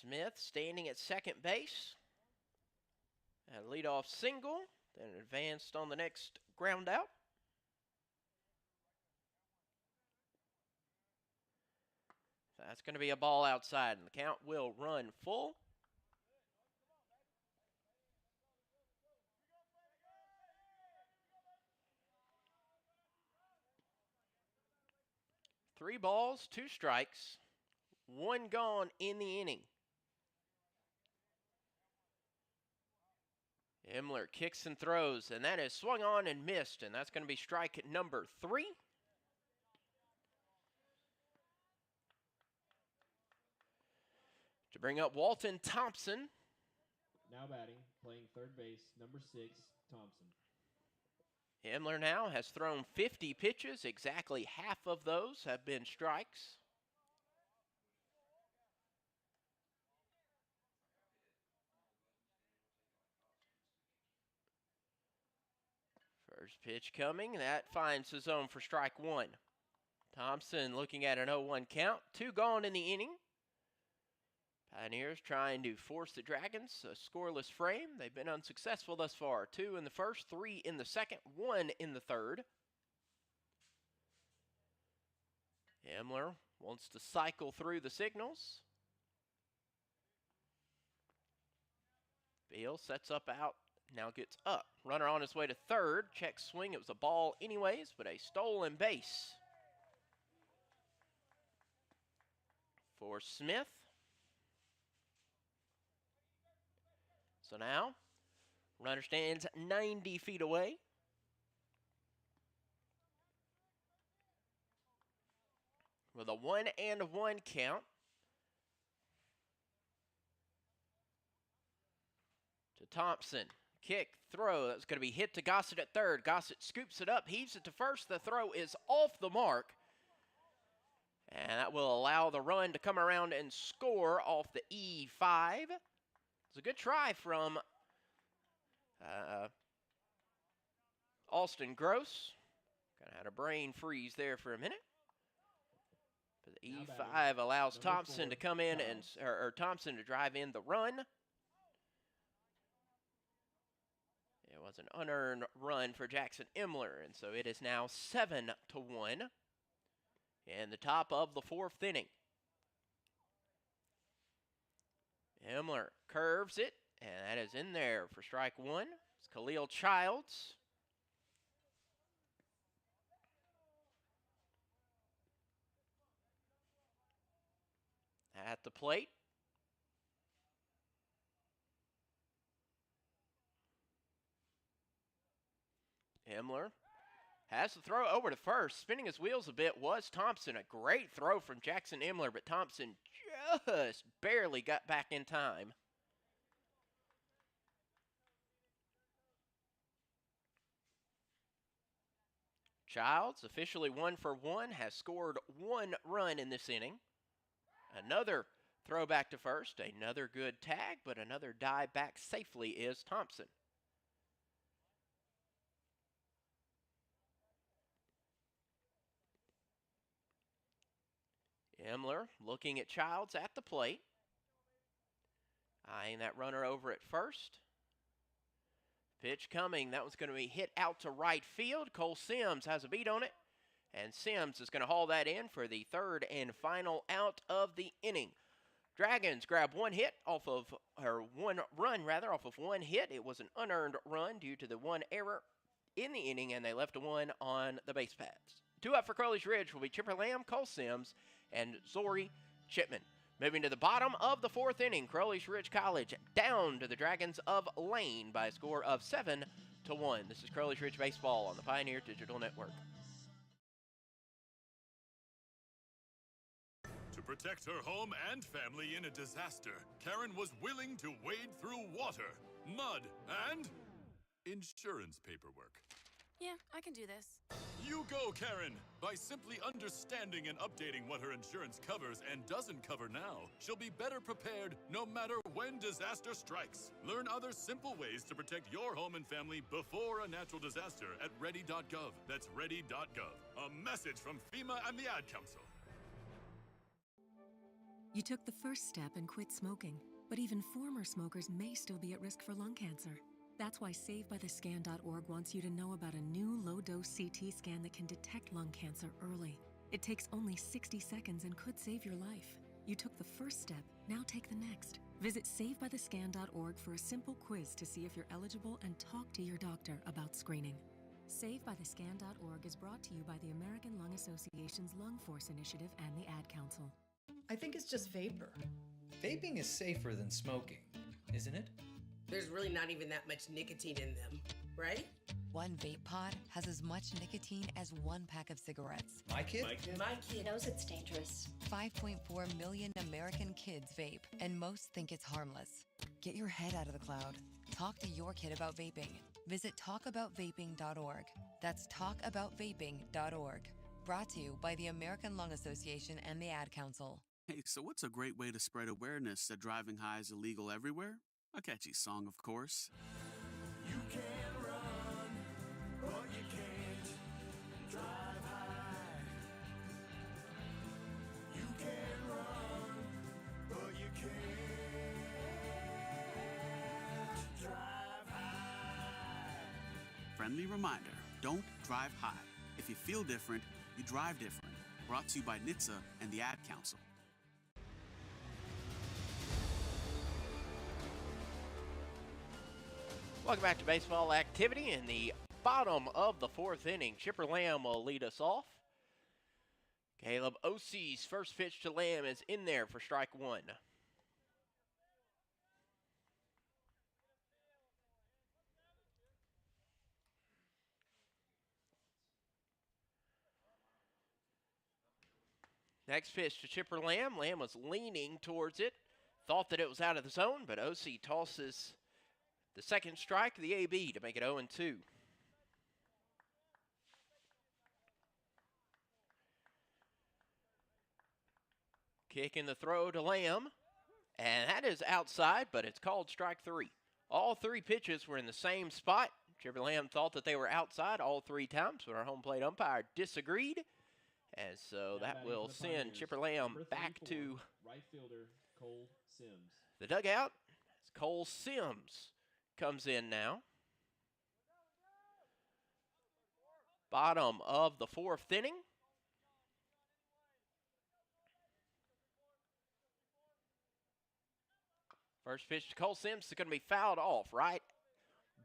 Smith standing at second base. A leadoff single, then advanced on the next ground out. That's going to be a ball outside, and the count will run full. Three balls, two strikes, one gone in the inning. Imler kicks and throws, and that is swung on and missed, and that's going to be strike number 3. To bring up Walton Thompson.
Now batting, playing third base, number 6, Thompson.
Imler now has thrown 50 pitches. Exactly half of those have been strikes. First pitch coming. That finds the zone for strike 1. Thompson looking at an 0-1 count. 2 gone in the inning. Pioneers trying to force the Dragons a scoreless frame. They've been unsuccessful thus far. 2 in the first, 3 in the second, 1 in the third. Imler wants to cycle through the signals. Beal sets up out, now gets up. Runner on his way to third. Check swing. It was a ball anyways, but a stolen base for Smith. So now, runner stands 90 feet away. With a 1-1 count. To Thompson. Kick, throw. That's going to be hit to Gossett at third. Gossett scoops it up, heaves it to first. The throw is off the mark. And that will allow the run to come around and score off the E5. It's a good try from Austin Gross. Kind of had a brain freeze there for a minute. But the E5 allows Thompson to come in and or Thompson to drive in the run. It was an unearned run for Jackson Imler, and so it is now 7-1 in the top of the 4th inning. Imler curves it, and that is in there for strike 1. It's Khalil Childs. At the plate. Imler has the throw over to first. Spinning his wheels a bit was Thompson. A great throw from Jackson Imler, but Thompson just barely got back in time. Childs, officially 1 for 1, has scored 1 run in this inning. Another throw back to first. Another good tag, but another dive back safely is Thompson. Imler looking at Childs at the plate. Eyeing that runner over at first. Pitch coming. That one's going to be hit out to right field. Cole Sims has a beat on it. And Sims is going to haul that in for the 3rd and final out of the inning. Dragons grab 1 hit off of, or 1 run rather, off of 1 hit. It was an unearned run due to the 1 error in the inning, and they left a 1 on the base paths. 2 up for Crowley's Ridge will be Chipper Lamb, Cole Sims, and Zori Chipman. Moving to the bottom of the 4th inning, Crowley's Ridge College down to the Dragons of Lane by a score of 7-1. This is Crowley's Ridge Baseball on the Pioneer Digital Network.
To protect her home and family in a disaster, Karen was willing to wade through water, mud, and insurance paperwork.
Yeah, I can do this.
You go, Karen! By simply understanding and updating what her insurance covers and doesn't cover now, she'll be better prepared no matter when disaster strikes. Learn other simple ways to protect your home and family before a natural disaster at ready.gov. That's ready.gov. A message from FEMA and the Ad Council.
You took the first step and quit smoking, but even former smokers may still be at risk for lung cancer. That's why SaveByTheScan.org wants you to know about a new low-dose CT scan that can detect lung cancer early. It takes only 60 seconds and could save your life. You took the first step, now take the next. Visit SaveByTheScan.org for a simple quiz to see if you're eligible and talk to your doctor about screening. SaveByTheScan.org is brought to you by the American Lung Association's Lung Force Initiative and the Ad Council.
I think it's just vapor. Vaping is safer than smoking, isn't it?
There's really not even that much nicotine in them, right?
One vape pod has as much nicotine as one pack of cigarettes.
My kid?
My kid
knows it's dangerous. 5.4 million American kids vape, and most think it's harmless. Get your head out of the cloud. Talk to your kid about vaping. Visit talkaboutvaping.org. That's talkaboutvaping.org. Brought to you by the American Lung Association and the Ad Council.
Hey, so what's a great way to spread awareness that driving high is illegal everywhere? A catchy song, of course.
You can run, but you can't drive high. You can run, but you can't drive high.
Friendly reminder, don't drive high. If you feel different, you drive different. Brought to you by NHTSA and the Ad Council.
Welcome back to baseball activity in the bottom of the fourth inning. Chipper Lamb will lead us off. Caleb Osie's first pitch to Lamb is in there for strike one. Next pitch to Chipper Lamb. Lamb was leaning towards it, thought that it was out of the zone, but Osie tosses the second strike of the AB to make it 0-2. Kick in the throw to Lamb, and that is outside, but it's called strike three. All three pitches were in the same spot. Chipper Lamb thought that they were outside all three times, but our home plate umpire disagreed. And so that will send Chipper Lamb back to
right fielder Cole Sims.
The dugout. As Cole Sims comes in now. Bottom of the fourth inning. First pitch to Cole Sims is going to be fouled off right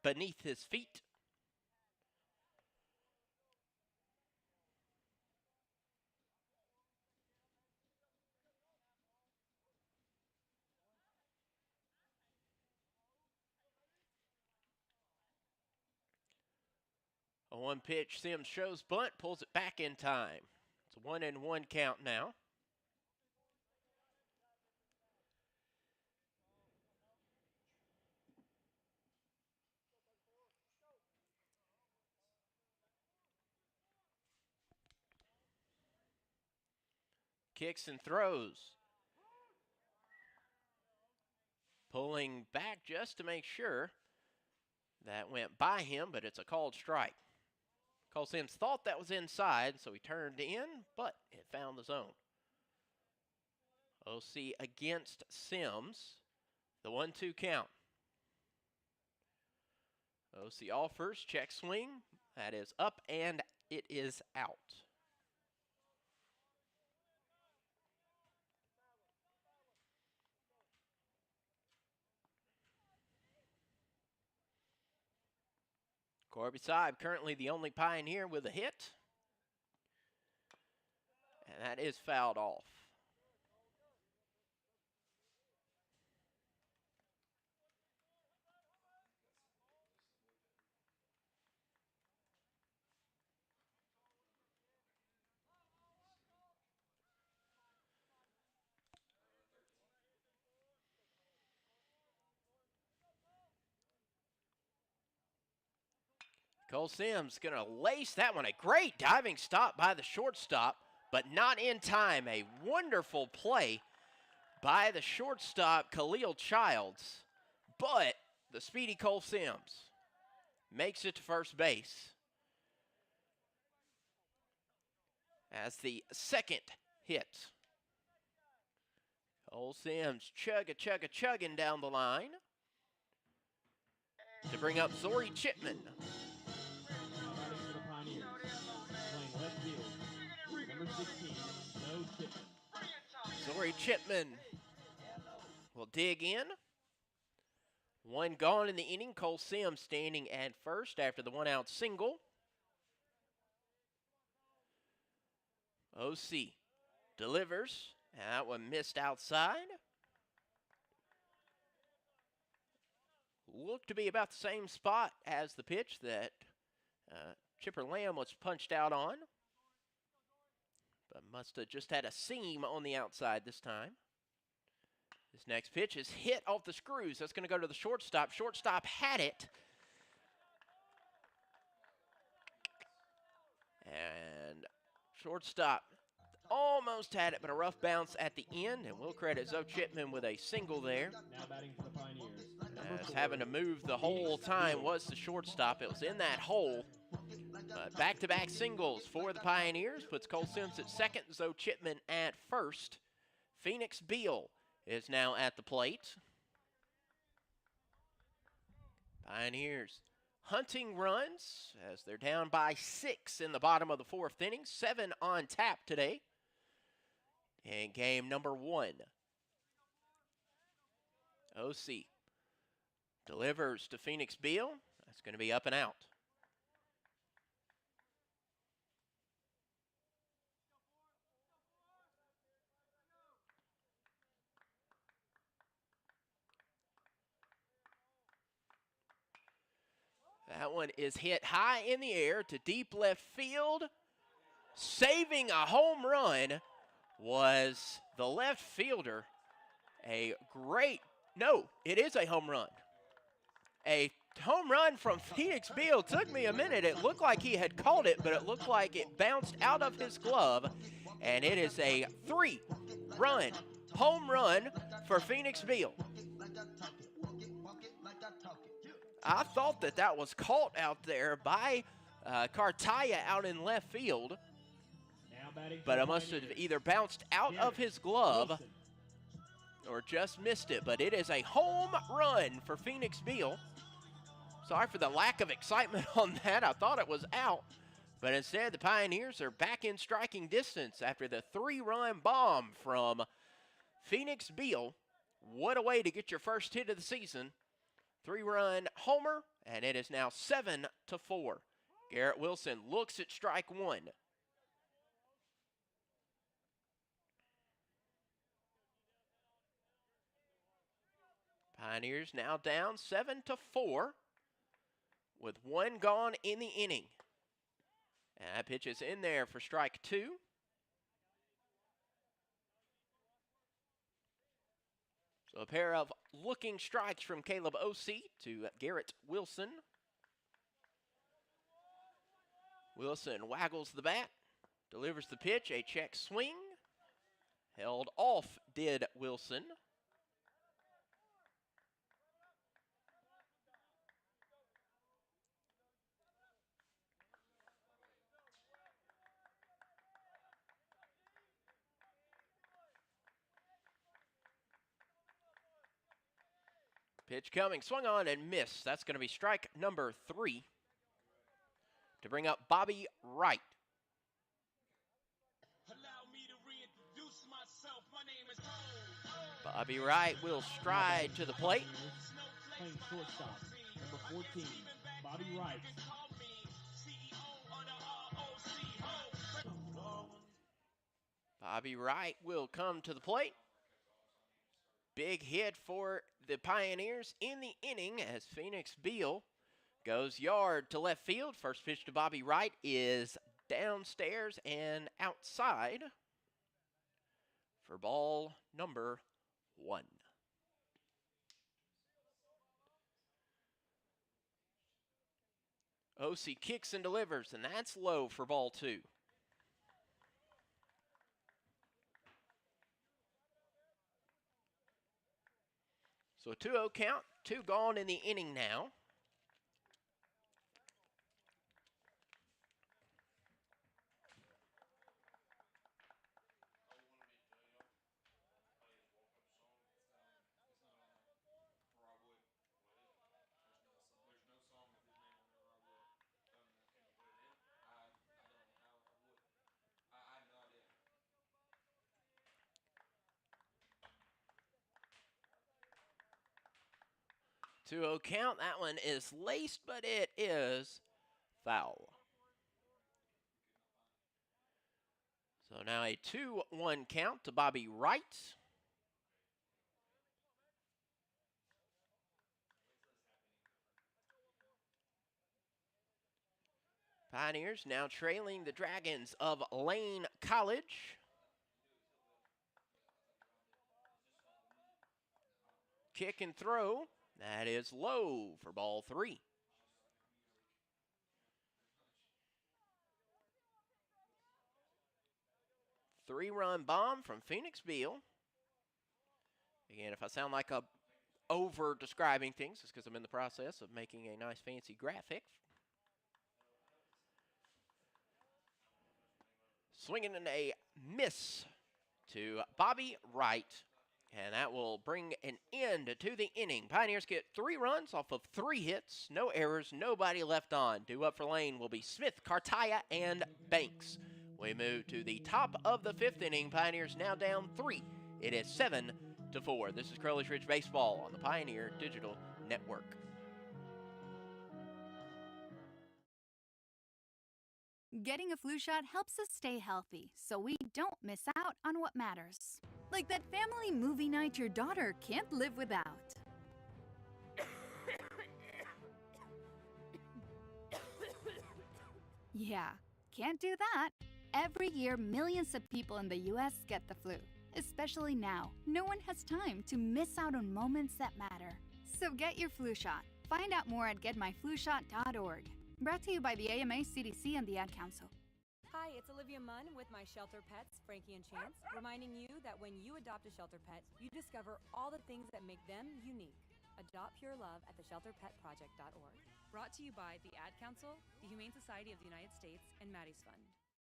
beneath his feet. A one pitch, Sims shows bunt, pulls it back in time. It's a 1-1 count now. Kicks and throws. Pulling back just to make sure. That went by him, but it's a called strike. Cole Sims thought that was inside, so he turned in, but it found the zone. OC against Sims. The 1-2 count. OC offers, check swing. That is up, and it is out. Corby Saib currently the only Pioneer with a hit. And that is fouled off. Cole Sims going to lace that one. A great diving stop by the shortstop, but not in time. A wonderful play by the shortstop, Khalil Childs. But the speedy Cole Sims makes it to first base as the second hit. Cole Sims chugging down the line to bring up Zori Chipman.
Number 16, no Chipman.
Zori Chipman will dig in. One gone in the inning. Cole Sims standing at first after the one-out single. OC delivers. That one missed outside. Looked to be about the same spot as the pitch that Chipper Lamb was punched out on. But must have just had a seam on the outside this time. This next pitch is hit off the screws. That's going to go to the shortstop. Shortstop had it. And shortstop almost had it, but a rough bounce at the end. And we'll credit Zoe Chipman with a single there.
Now batting for the Pioneers.
As having to move the whole time was the shortstop. It was in that hole. Back-to-back singles for the Pioneers. Puts Cole Sims at second, Zoe Chipman at first. Phoenix Beal is now at the plate. Pioneers hunting runs as they're down by 6 in the bottom of the fourth inning. 7 on tap today in game number 1. OC delivers to Phoenix Beal. That's going to be up and out. That one is hit high in the air to deep left field. Saving a home run was the left fielder. It is a home run. A home run from Phoenix Beal. Took me a minute. It looked like he had caught it, but it looked like it bounced out of his glove. And it is a 3-run home run for Phoenix Beal. I thought that was caught out there by Cartaya out in left field. But it must have either bounced out of his glove or just missed it. But it is a home run for Phoenix Beal. Sorry for the lack of excitement on that. I thought it was out. But instead, the Pioneers are back in striking distance after the 3-run bomb from Phoenix Beal. What a way to get your first hit of the season. 3-run homer, and it is now 7-4. Garrett Wilson looks at strike 1. Pioneers now down 7-4 with 1 gone in the inning. And that pitch is in there for strike 2. So a pair of looking strikes from Caleb O.C. to Garrett Wilson. Wilson waggles the bat, delivers the pitch, a check swing. Held off did Wilson. Pitch coming, swung on and missed. That's going to be strike number 3 to bring up Bobby Wright. Bobby Wright will stride to the plate.
Playing shortstop, number 14, Bobby Wright.
Bobby Wright will come to the plate. Big hit for the Pioneers in the inning as Phoenix Beal goes yard to left field. First pitch to Bobby Wright is downstairs and outside for ball number 1. OC kicks and delivers, and that's low for ball 2. So a 2-0 count, 2 gone in the inning now. Two 2-0 count. That one is laced, but it is foul. So now a 2-1 count to Bobby Wright. Pioneers now trailing the Dragons of Lane College. Kick and throw. That is low for ball 3. Three-run bomb from Phoenix Beal. Again, if I sound like I'm over-describing things, it's because I'm in the process of making a nice fancy graphic. Swinging in a miss to Bobby Wright. And that will bring an end to the inning. Pioneers get 3 runs off of 3 hits. No errors, nobody left on. Due up for Lane will be Smith, Cartaya, and Banks. We move to the top of the 5th inning. Pioneers now down 3. It is 7-4. This is Crowley's Ridge Baseball on the Pioneer Digital Network.
Getting a flu shot helps us stay healthy, so we don't miss out on what matters. Like that family movie night your daughter can't live without. Yeah, can't do that. Every year, millions of people in the U.S. get the flu. Especially now, no one has time to miss out on moments that matter. So get your flu shot. Find out more at getmyflushot.org. Brought to you by the AMA, CDC, and the Ad Council.
Hi, it's Olivia Munn with my shelter pets, Frankie and Chance, reminding you that when you adopt a shelter pet, you discover all the things that make them unique. Adopt pure love at theshelterpetproject.org. Brought to you by the Ad Council, the Humane Society of the United States, and Maddie's Fund.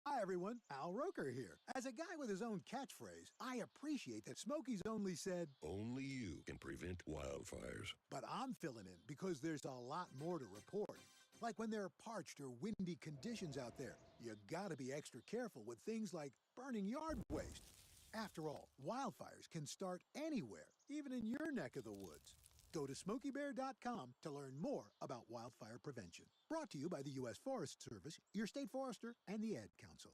Hi everyone, Al Roker here. As a guy with his own catchphrase, I appreciate that Smokey's only said,
"Only you can prevent wildfires."
But I'm filling in because there's a lot more to report. Like when there are parched or windy conditions out there, you gotta be extra careful with things like burning yard waste. After all, wildfires can start anywhere, even in your neck of the woods. Go to SmokeyBear.com to learn more about wildfire prevention. Brought to you by the U.S. Forest Service, your state forester, and the Ad Council.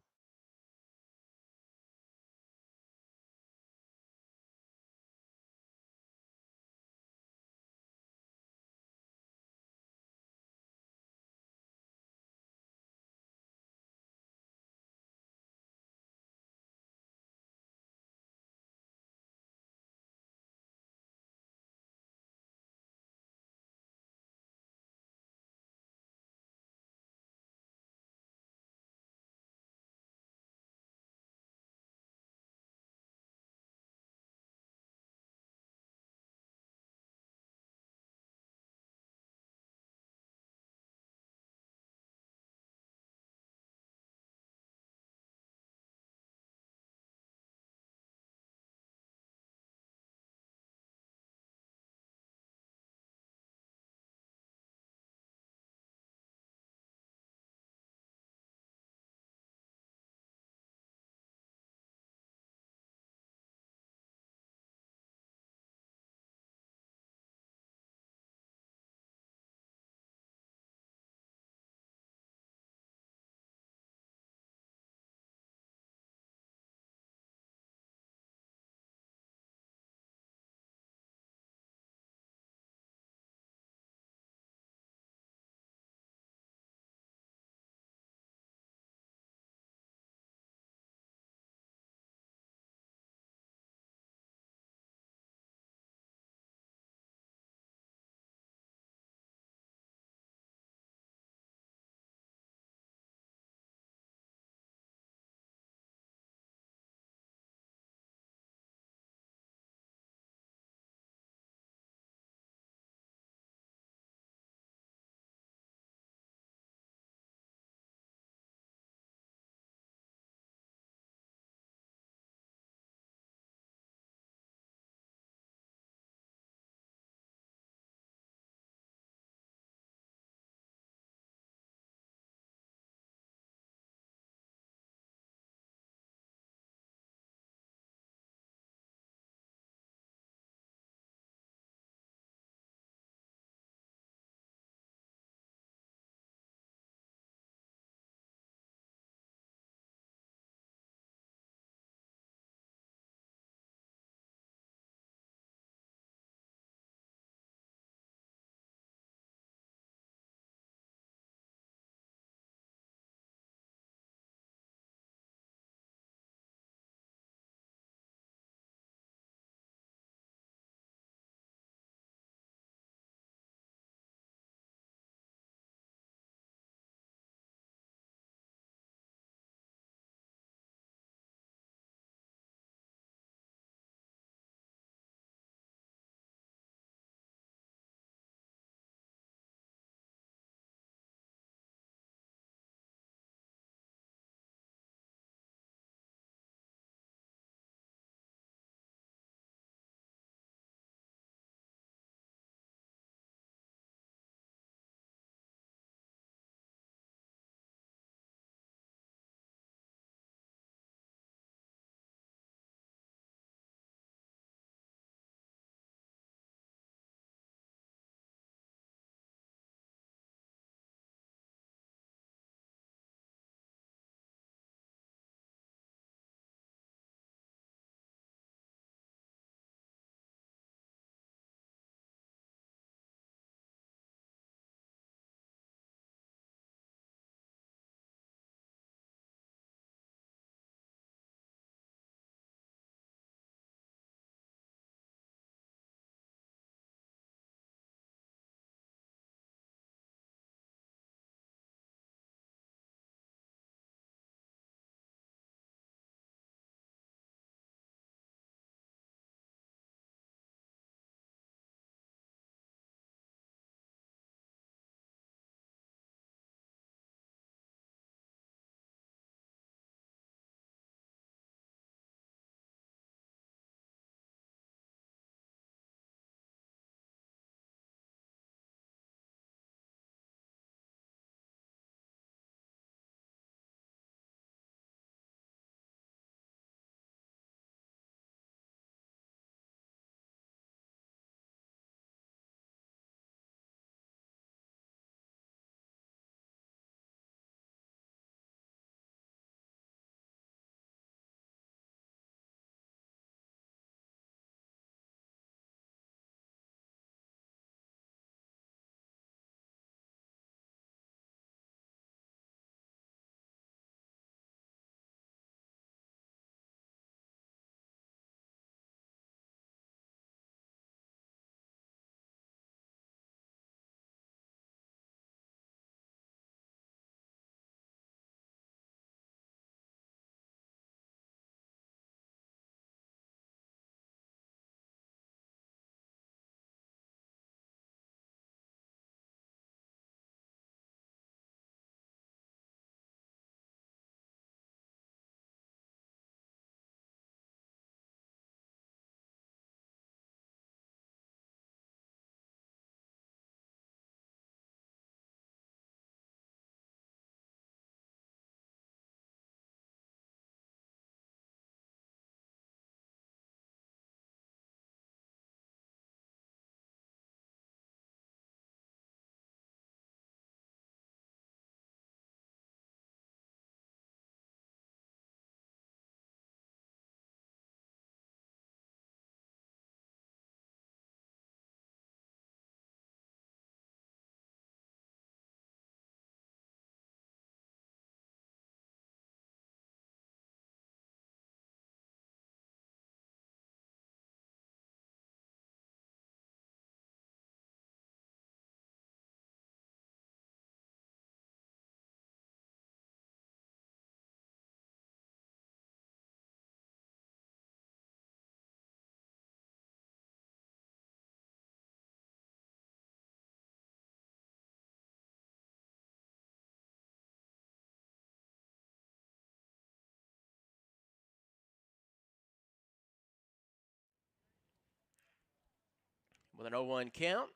With an 0-1 count.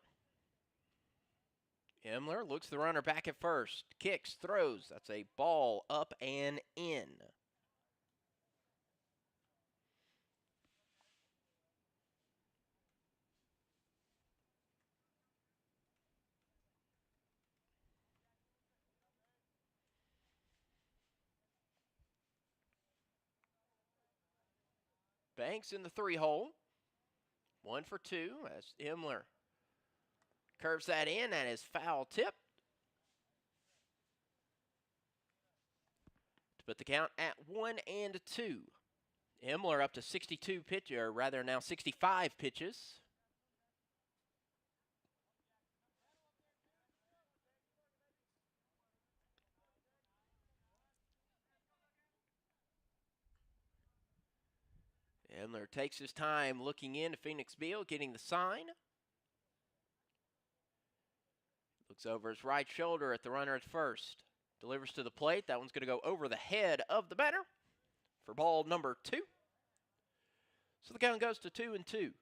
Himmler looks the runner back at first. Kicks, throws. That's a ball up and in. Banks in the 3-hole. 1 for 2 as Himmler curves that in. That is foul tip. To put the count at 1-2. Himmler up to 62 pitches, or rather now 65 pitches. Himmler takes his time looking into Phoenix Beal, getting the sign. Looks over his right shoulder at the runner at first. Delivers to the plate. That one's going to go over the head of the batter for ball number 2. So the count goes to 2-2.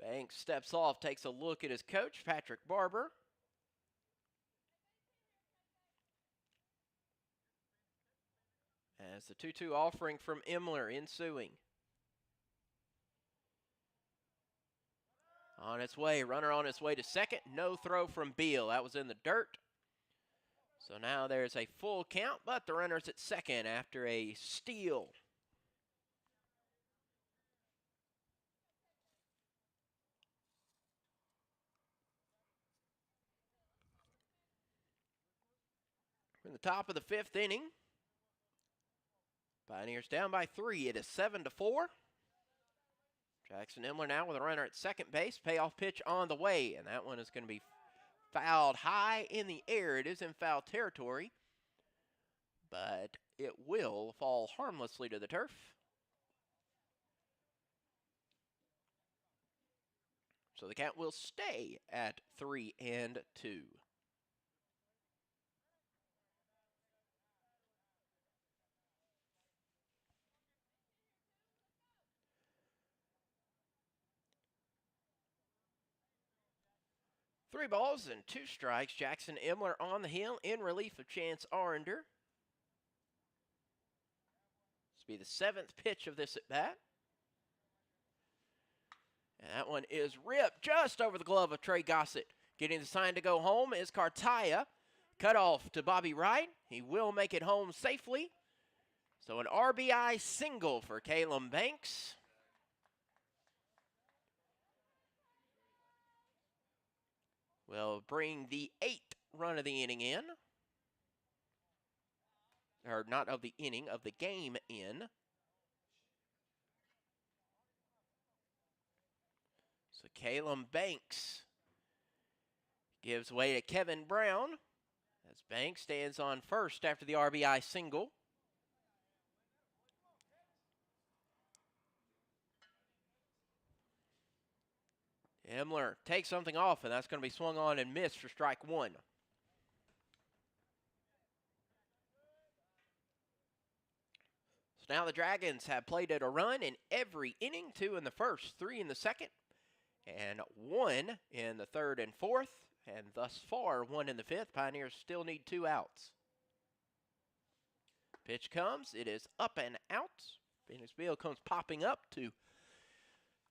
Banks steps off, takes a look at his coach, Patrick Barber. As the 2-2 offering from Himmler ensuing. On its way, runner on its way to second. No throw from Beal. That was in the dirt. So now there's a full count, but the runner's at second after a steal. In the top of the 5th inning. Pioneers down by 3. It is 7-4. Jackson Himmler now with a runner at second base. Payoff pitch on the way, and that one is going to be fouled high in the air. It is in foul territory, but it will fall harmlessly to the turf. So the count will stay at 3-2. Three balls and 2 strikes. Jackson Himmler on the hill in relief of Chance Arender. This will be the 7th pitch of this at bat. And that one is ripped just over the glove of Trey Gossett. Getting the sign to go home is Cartaya. Cut off to Bobby Wright. He will make it home safely. So an RBI single for Caleb Banks. Will bring the 8th run of the inning in. Or not of the inning, of the game in. So Caleb Banks gives way to Kevin Brown as Banks stands on first after the RBI single. Himmler takes something off, and that's going to be swung on and missed for strike 1. So now the Dragons have played at a run in every inning, 2 in the first, 3 in the second, and 1 in the third and fourth, and thus far 1 in the 5th. Pioneers still need 2 outs. Pitch comes, it is up and out. Phoenix Beal comes popping up to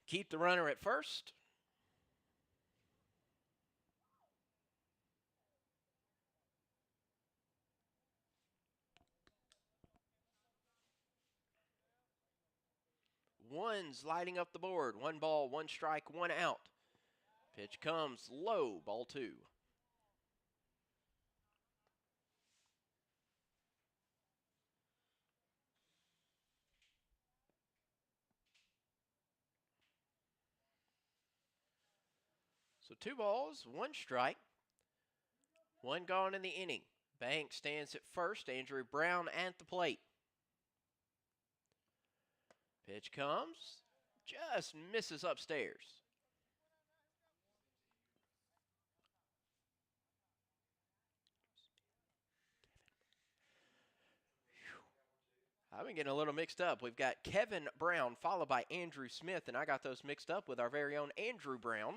keep the runner at first. One's lighting up the board. 1 ball, 1 strike, 1 out. Pitch comes low, ball 2. So 2 balls, 1 strike, 1 gone in the inning. Banks stands at first. Andrew Brown at the plate. Pitch comes, just misses upstairs. I've been getting a little mixed up. We've got Kevin Brown followed by Andrew Smith, and I got those mixed up with our very own Andrew Brown.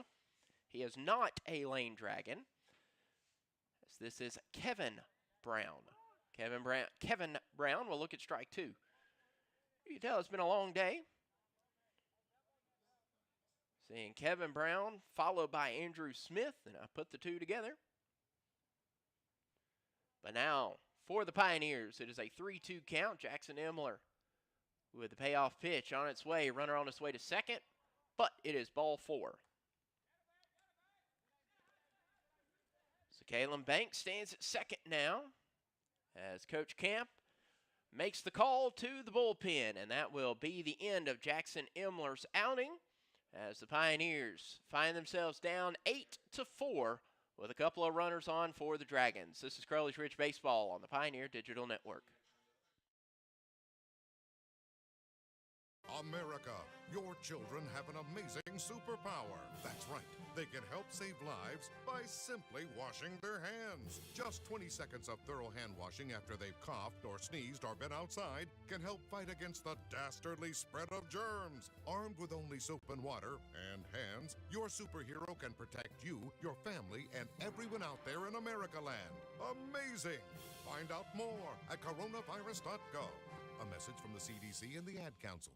He is not a lane dragon. This is Kevin Brown. Kevin Brown will look at strike two. You can tell it's been a long day. Seeing Kevin Brown followed by Andrew Smith, and I put the two together. But now, for the Pioneers, it is a 3-2 count. Jackson Imler with the payoff pitch on its way. Runner on its way to second, but it is ball four. So Kalen Banks stands at second now as Coach Camp makes the call to the bullpen, and that will be the end of Jackson Imler's outing as the Pioneers find themselves down 8-4 with a couple of runners on for the Dragons. This is Crowley's Ridge Baseball on the Pioneer Digital Network.
America, your children have an amazing superpower. That's right. They can help save lives by simply washing their hands. Just 20 seconds of thorough hand washing after they've coughed or sneezed or been outside can help fight against the dastardly spread of germs. Armed with only soap and water and hands, your superhero can protect you, your family, and everyone out there in America land. Amazing! Find out more at coronavirus.gov. A message from the CDC and the Ad Council.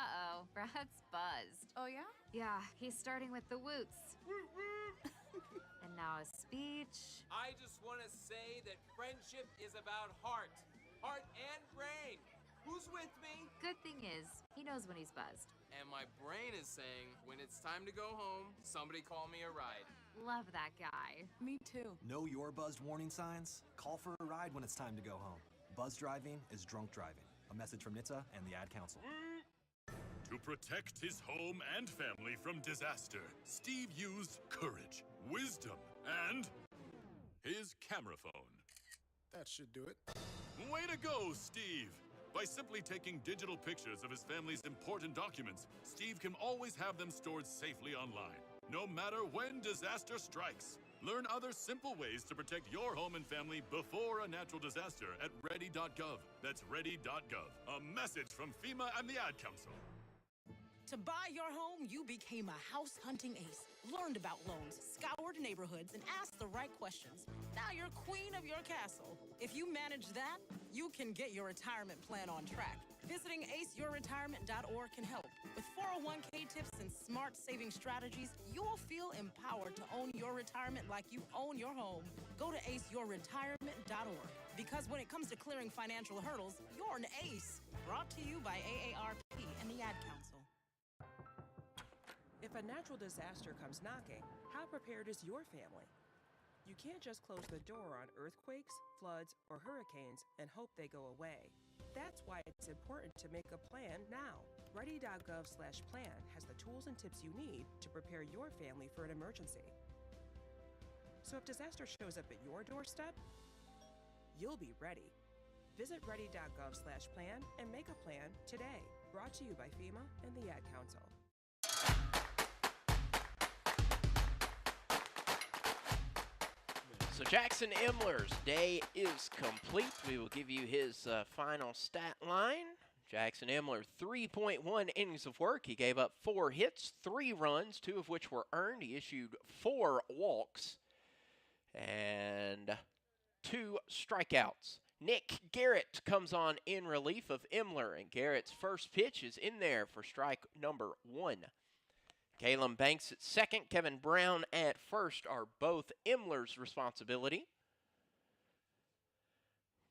Uh-oh, Brad's buzzed.
Oh, yeah?
Yeah, he's starting with the woots. And now a speech.
I just want to say that friendship is about heart and brain. Who's with me?
Good thing is, he knows when he's buzzed.
And my brain is saying, when it's time to go home, somebody call me a ride.
Love that guy.
Me too.
Know your buzzed warning signs? Call for a ride when it's time to go home. Buzz driving is drunk driving. A message from NHTSA and the Ad Council.
To protect his home and family from disaster, Steve used courage, wisdom, and his camera phone.
That should do it.
Way to go, Steve! By simply taking digital pictures of his family's important documents, Steve can always have them stored safely online, no matter when disaster strikes. Learn other simple ways to protect your home and family before a natural disaster at ready.gov. That's ready.gov. A message from FEMA and the Ad Council.
To buy your home, you became a house hunting ace, learned about loans, scoured neighborhoods, and asked the right questions. Now you're queen of your castle. If you manage that, you can get your retirement plan on track. Visiting aceyourretirement.org can help. With 401k tips and smart saving strategies, you'll feel empowered to own your retirement like you own your home. Go to aceyourretirement.org. Because when it comes to clearing financial hurdles, you're an ace. Brought to you by AARP and the Ad Council.
If a natural disaster comes knocking, how prepared is your family? You can't just close the door on earthquakes, floods, or hurricanes and hope they go away. That's why it's important to make a plan now. Ready.gov/plan has the tools and tips you need to prepare your family for an emergency. So if disaster shows up at your doorstep, you'll be ready. Visit ready.gov/plan and make a plan today. Brought to you by FEMA and the Ad Council.
So Jackson Imler's day is complete. We will give you his final stat line. Jackson Imler, 3.1 innings of work. He gave up 4 hits, 3 runs, 2 of which were earned. He issued 4 walks and 2 strikeouts. Nick Garrett comes on in relief of Imler, and Garrett's first pitch is in there for strike number 1. Kalen Banks at second, Kevin Brown at first are both Imler's responsibility.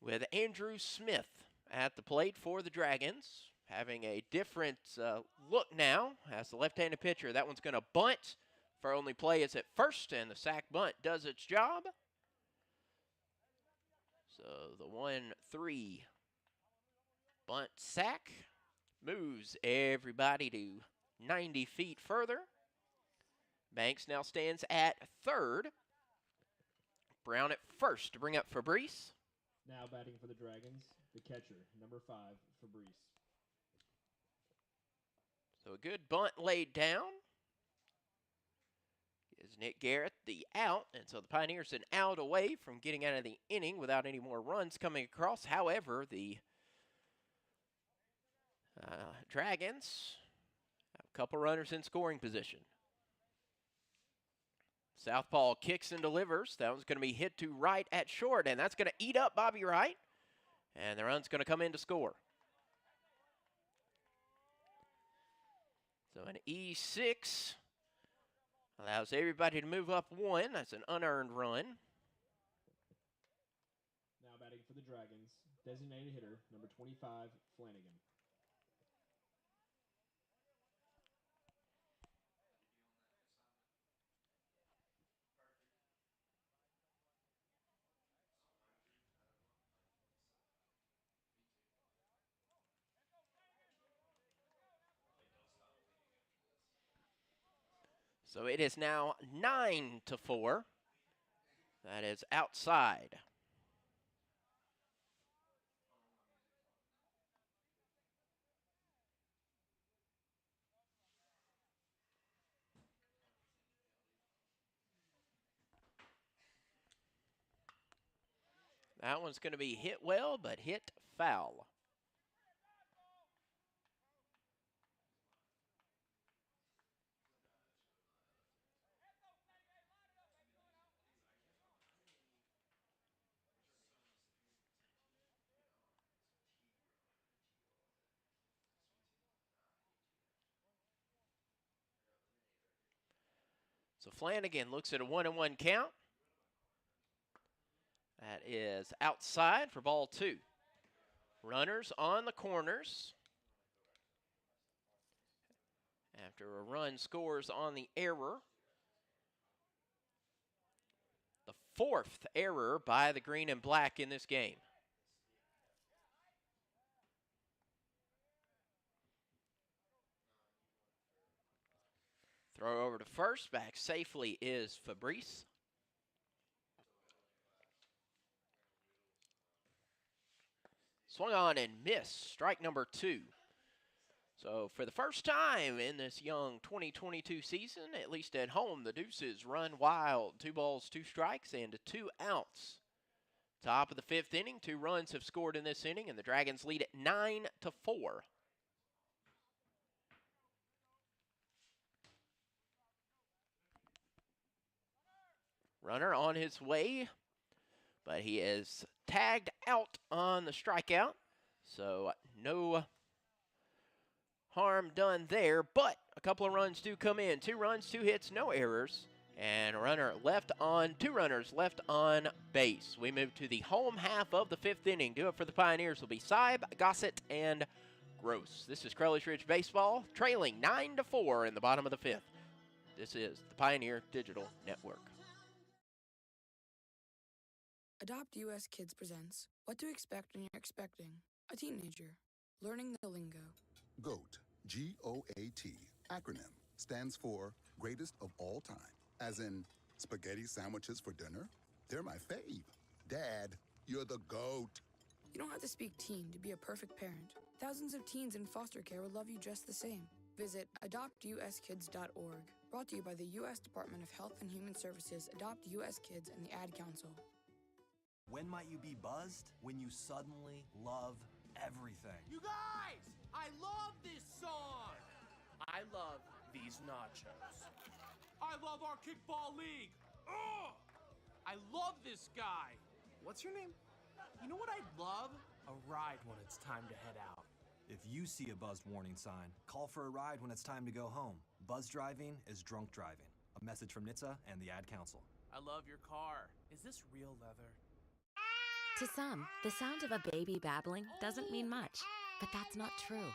With Andrew Smith at the plate for the Dragons, having a different look now as the left-handed pitcher. That one's going to bunt. For only play is at first, and the sack bunt does its job. So the 1-3 bunt sack moves everybody to 90 feet further. Banks now stands at third. Brown at first to bring up Fabrice.
Now batting for the Dragons, the catcher, number 5, Fabrice.
So a good bunt laid down. Gives Nick Garrett the out, and so the Pioneers an out away from getting out of the inning without any more runs coming across. However, the Dragons have a couple runners in scoring position. Southpaw kicks and delivers. That one's going to be hit to right at short, and that's going to eat up Bobby Wright. And the run's going to come in to score. So an E6 allows everybody to move up one. That's an unearned run.
Now batting for the Dragons, designated hitter, number 25, Flanagan.
So it is now 9-4. That is outside. That one's going to be hit well, but hit foul. So Flanagan looks at a 1-1 count. That is outside for ball 2. Runners on the corners. After a run scores on the error. The 4th error by the green and black in this game. Throw over to first. Back safely is Fabrice. Swung on and missed. Strike number 2. So for the first time in this young 2022 season, at least at home, the Deuces run wild. 2 balls, 2 strikes, and 2 outs. Top of the 5th inning. 2 runs have scored in this inning, and the Dragons lead at 9-4. Runner on his way, but he is tagged out on the strikeout. So no harm done there, but a couple of runs do come in. 2 runs, 2 hits, no errors, and a runner left on, 2 runners left on base. We move to the home half of the 5th inning. Do it for the Pioneers will be Seib, Gossett, and Gross. This is Crowley's Ridge Baseball, trailing 9-4 in the bottom of the 5th. This is the Pioneer Digital Network.
Adopt US Kids presents What to Expect When You're Expecting a Teenager. Learning the lingo.
GOAT, G-O-A-T, acronym, stands for Greatest of All Time. As in, spaghetti sandwiches for dinner? They're my fave. Dad, you're the GOAT.
You don't have to speak teen to be a perfect parent. Thousands of teens in foster care would love you just the same. Visit adoptuskids.org. Brought to you by the U.S. Department of Health and Human Services, Adopt U.S. Kids, and the Ad Council.
When might you be buzzed? When you suddenly love everything.
You guys! I love this song! I love these nachos. I love our kickball league! Ugh! I love this guy! What's your name? You know what I'd love? A ride when it's time to head out.
If you see a buzzed warning sign, call for a ride when it's time to go home. Buzz driving is drunk driving. A message from NHTSA and the Ad Council.
I love your car. Is this real leather?
To some, the sound of a baby babbling doesn't mean much, but that's not true.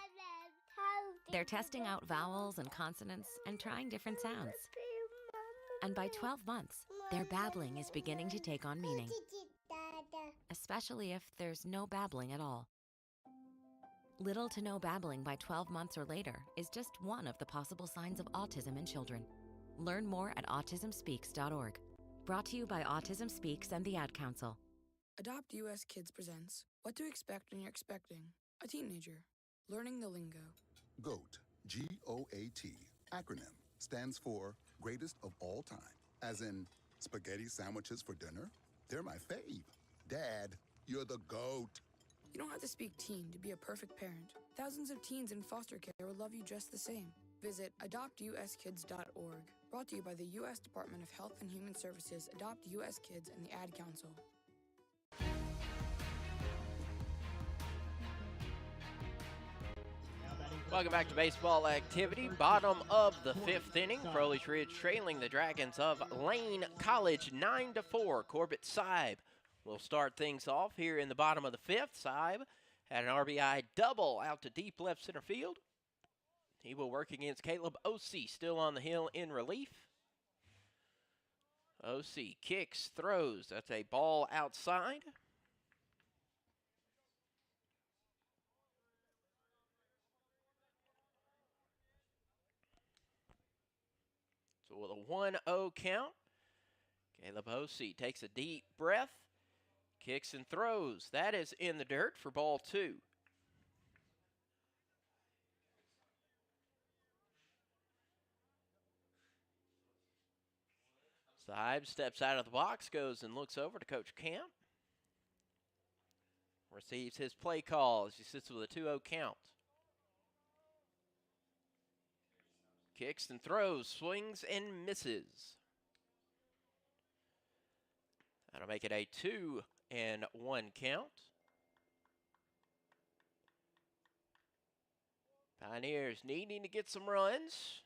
They're testing out vowels and consonants and trying different sounds. And by 12 months, their babbling is beginning to take on meaning, especially if there's no babbling at all. Little to no babbling by 12 months or later is just one of the possible signs of autism in children. Learn more at autismspeaks.org. Brought to you by Autism Speaks and the Ad Council.
Adopt US Kids presents What to Expect When You're Expecting a Teenager. Learning the lingo.
GOAT, G-O-A-T, acronym, stands for Greatest of All Time. As in, spaghetti sandwiches for dinner? They're my fave. Dad, you're the GOAT.
You don't have to speak teen to be a perfect parent. Thousands of teens in foster care will love you just the same. Visit adoptuskids.org. Brought to you by the U.S. Department of Health and Human Services, Adopt U.S. Kids, and the Ad Council.
Welcome back to baseball activity. Bottom of the 5th inning. Crowley's Ridge trailing the Dragons of Lane College 9-4. Corbett Seib will start things off here in the bottom of the 5th. Seib had an RBI double out to deep left center field. He will work against Caleb Osee, still on the hill in relief. Osee kicks, throws. That's a ball outside. So with a 1-0 count, Caleb Osee takes a deep breath, kicks and throws. That is in the dirt for ball 2. Seib steps out of the box, goes and looks over to Coach Camp. Receives his play call as he sits with a 2-0 count. Kicks and throws, swings and misses. That'll make it a 2-1 count. Pioneers needing to get some runs.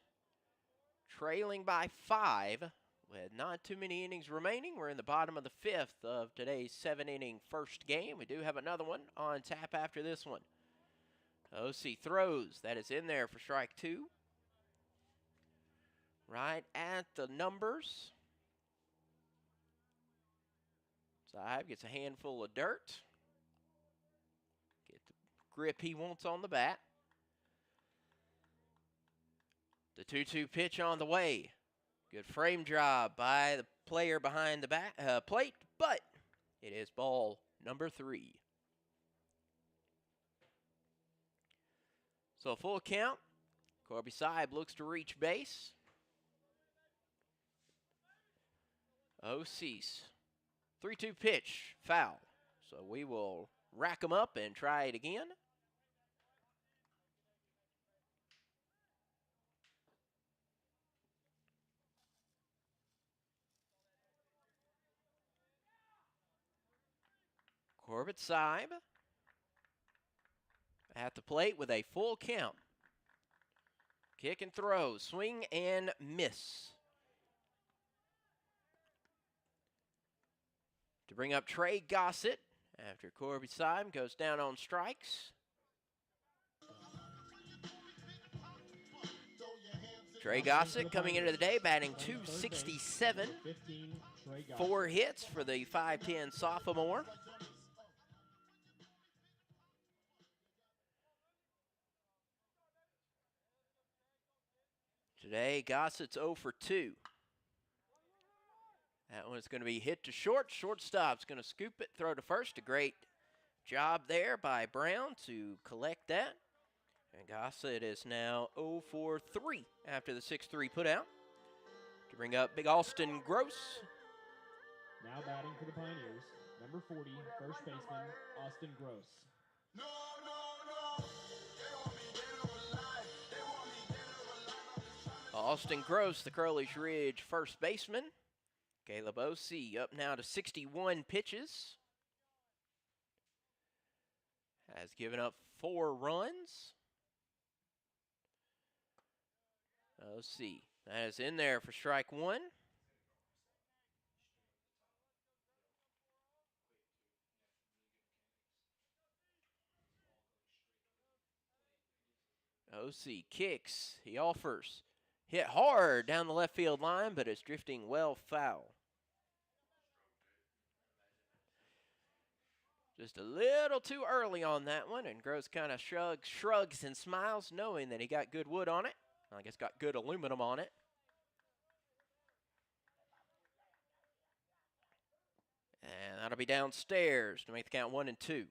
Trailing by 5 with not too many innings remaining. We're in the bottom of the 5th of today's 7-inning first game. We do have another one on tap after this one. Osee throws. That is in there for strike 2. Right at the numbers. Seib gets a handful of dirt. Get the grip he wants on the bat. The 2-2 pitch on the way. Good frame job by the player behind the plate, but it is ball number 3. So a full count. Corby Seib looks to reach base. Osee's 3-2 pitch, foul. So we will rack them up and try it again. Corbett Seib at the plate with a full count. Kick and throw, swing and miss. To bring up Trey Gossett after Corby Seib goes down on strikes. Trey Gossett coming into the day batting .267. 4 hits for the 5'10 sophomore. Today, Gossett's 0 for 2. That one's going to be hit to short. Shortstop's going to scoop it, throw to first. A great job there by Brown to collect that. And Gossett is now 0 for 3 after the 6-3 putout. To bring up Big Austin Gross.
Now batting for the Pioneers, number 40, first baseman, Austin Gross.
Austin Gross, the Crowley's Ridge first baseman. Caleb Osee up now to 61 pitches. Has given up 4 runs. Osee, that is in there for strike 1. Osee kicks, he offers. Hit hard down the left field line, but it's drifting well foul. Just a little too early on that one, and Gross kind of shrugs and smiles, knowing that he got good wood on it. I guess got good aluminum on it. And that'll be downstairs to make the count 1-2.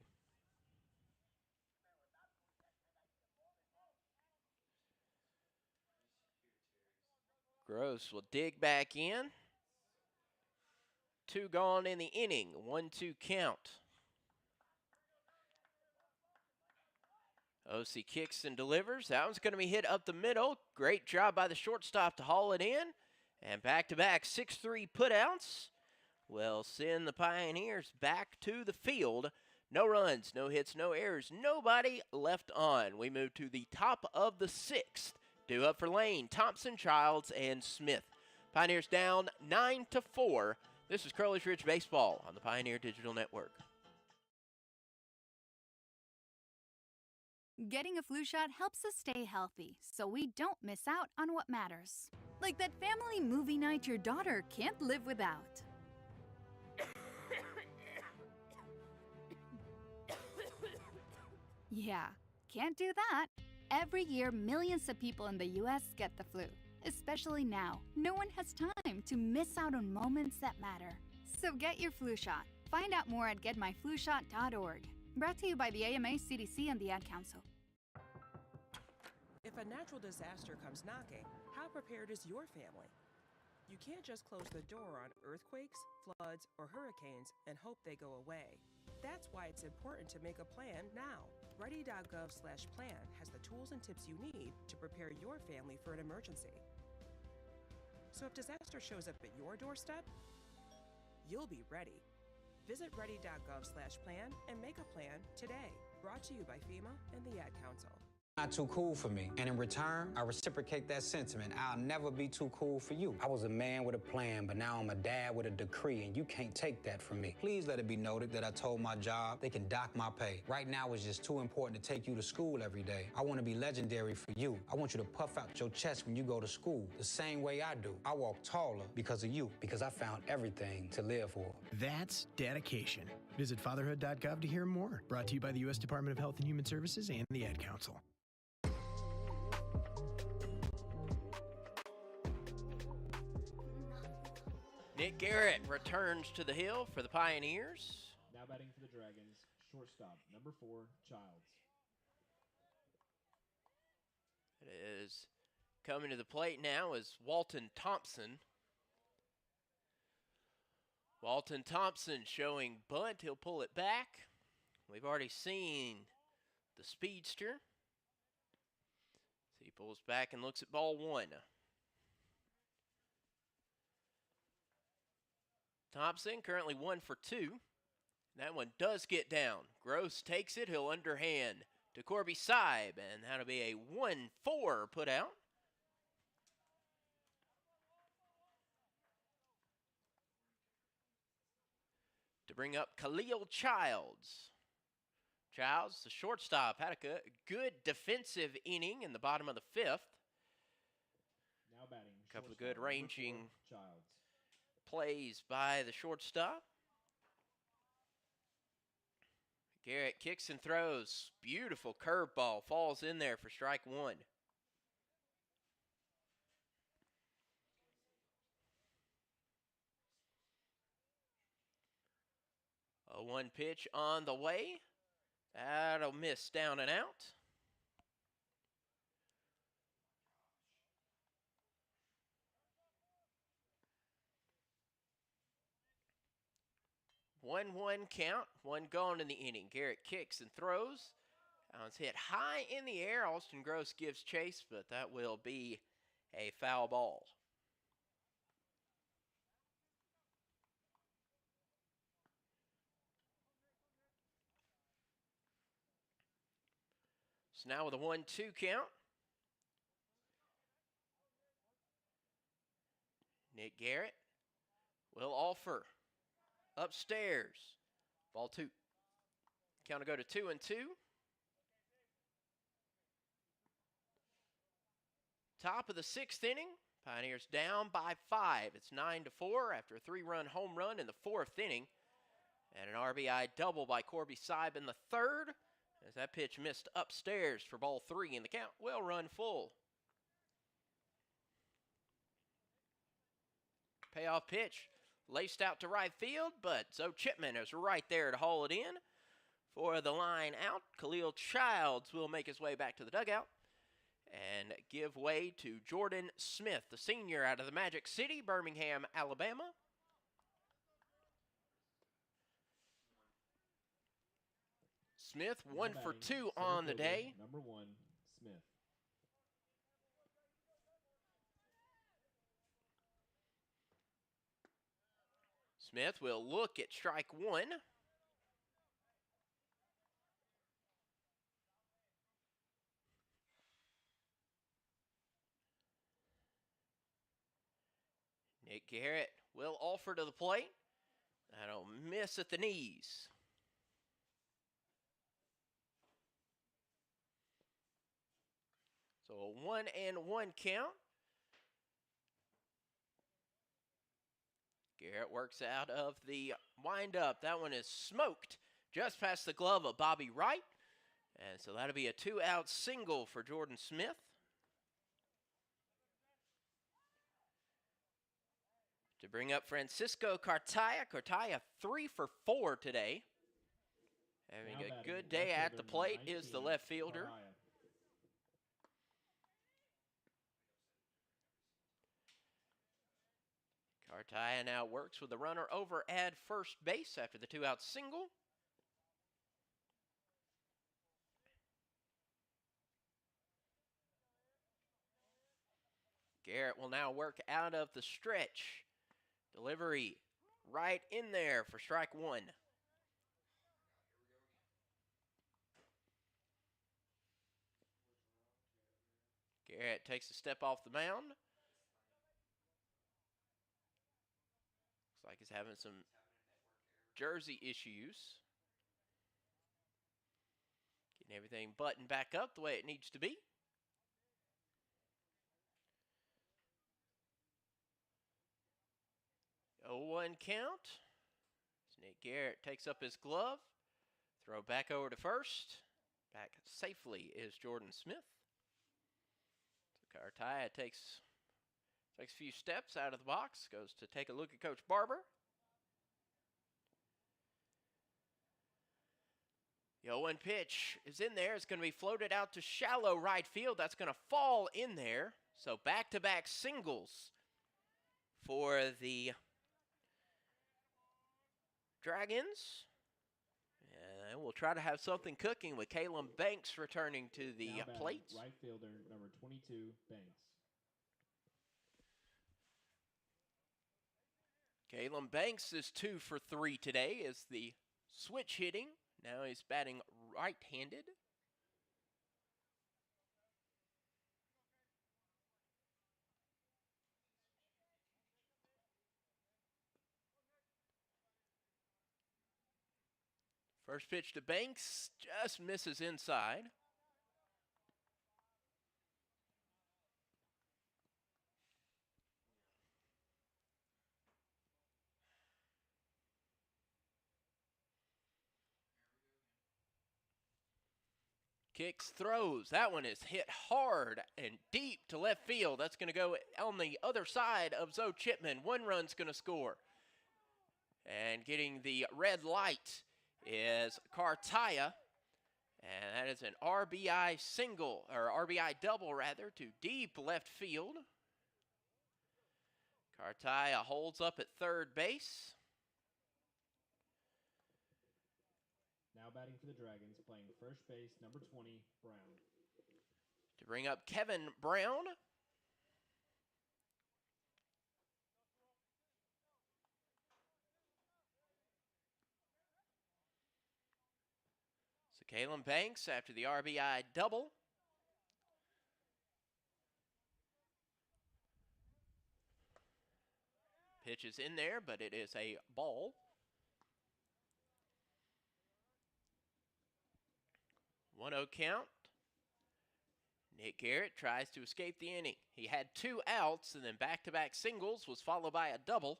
Gross will dig back in. 2 gone in the inning. 1-2 count. OC kicks and delivers. That one's going to be hit up the middle. Great job by the shortstop to haul it in. And back-to-back 6-3 putouts will send the Pioneers back to the field. No runs, no hits, no errors, nobody left on. We move to the top of the sixth. Due up for Lane, Thompson, Childs, and Smith. Pioneers down 9-4. This is Crowley's Ridge Baseball on the Pioneer Digital Network.
Getting a flu shot helps us stay healthy, so we don't miss out on what matters. Like that family movie night your daughter can't live without. Yeah, can't do that. Every year, millions of people in the U.S. get the flu. Especially now, no one has time to miss out on moments that matter. So get your flu shot. Find out more at getmyflushot.org. Brought to you by the AMA, CDC, and the Ad Council.
If a natural disaster comes knocking, how prepared is your family? You can't just close the door on earthquakes, floods, or hurricanes and hope they go away. That's why it's important to make a plan now. Ready.gov/plan has the tools and tips you need to prepare your family for an emergency. So if disaster shows up at your doorstep, you'll be ready. Visit ready.gov/plan and make a plan today. Brought to you by FEMA and the Ad Council.
Not too cool for me. And in return, I reciprocate that sentiment. I'll never be too cool for you. I was a man with a plan, but now I'm a dad with a decree, and you can't take that from me. Please let it be noted that I told my job they can dock my pay. Right now, it's just too important to take you to school every day. I want to be legendary for you. I want you to puff out your chest when you go to school, the same way I do. I walk taller because of you, because I found everything to live for.
That's dedication. Visit fatherhood.gov to hear more. Brought to you by the U.S. Department of Health and Human Services and the Ad Council.
Nick Garrett returns to the hill for the Pioneers.
Now batting for the Dragons, shortstop, number 4, Childs.
It is coming to the plate now is Walton Thompson. Walton Thompson showing bunt. He'll pull it back. We've already seen the speedster. So he pulls back and looks at ball 1. Thompson currently 1 for 2. That one does get down. Gross takes it. He'll underhand to Corby Seib, and that'll be a 1-4 put out. To bring up Khalil Childs. Childs, the shortstop, had a good defensive inning in the bottom of the 5th.
Now batting,
a couple of good ranging
4, Childs.
Plays by the shortstop. Garrett kicks and throws. Beautiful curveball. Falls in there for strike 1. A 1 pitch on the way. That'll miss down and out. One count, 1 gone in the inning. Garrett kicks and throws. That one's hit high in the air. Austin Gross gives chase, but that will be a foul ball. So now with a 1-2 count. Nick Garrett will offer. Upstairs. Ball 2. Count will go to 2-2. Top of the 6th inning. Pioneers down by 5. It's 9-4 after a 3-run home run in the 4th inning. And an RBI double by Corby Seib in the 3rd. As that pitch missed upstairs for ball 3 and the count will run full. Payoff pitch. Laced out to right field, but Zoe Chipman is right there to haul it in. For the line out, Khalil Childs will make his way back to the dugout and give way to Jordan Smith, the senior out of the Magic City, Birmingham, Alabama. Smith,
Now
1 for
batting,
2
center
on the
fielder,
day.
Number 1, Smith.
Smith will look at strike 1. Nick Garrett will offer to the plate. That'll miss at the knees. So a 1-1 count. Garrett works out of the windup. That one is smoked just past the glove of Bobby Wright. And so that'll be a 2-out single for Jordan Smith. To bring up Francisco Cartaya. Cartaya 3 for 4 today. Having
Now
a
batting,
good day
left
at the
fielder,
plate
number
is the
19,
left fielder.
Caraya.
Cartaya now works with the runner over at first base after the 2-out single. Garrett will now work out of the stretch. Delivery right in there for strike 1. Garrett takes a step off the mound. Looks like he's having some jersey issues. Getting everything buttoned back up the way it needs to be. 0-1 count. As Nick Garrett takes up his glove. Throw back over to first. Back safely is Jordan Smith. So Cartaya takes a few steps out of the box. Goes to take a look at Coach Barber. The 0-1 pitch is in there. It's going to be floated out to shallow right field. That's going to fall in there. So back-to-back singles for the Dragons. And we'll try to have something cooking with Caleb Banks returning to the
Now batting,
plate.
right fielder, number 22, Banks.
Caleb Banks is 2 for 3 today as the switch hitting. Now he's batting right-handed. First pitch to Banks, just misses inside. Kicks, throws. That one is hit hard and deep to left field. That's going to go on the other side of Zoe Chipman. 1 run's going to score. And getting the red light is Cartaya. And that is an RBI single, or RBI double rather, to deep left field. Cartaya holds up at third base.
Now batting for the Dragons, playing first base, number 20, Brown.
To bring up Kevin Brown. So Kalen Banks after the RBI double. Pitch is in there, but it is a ball. 1-0 count. Nick Garrett tries to escape the inning. He had 2 outs, and then back-to-back singles was followed by a double.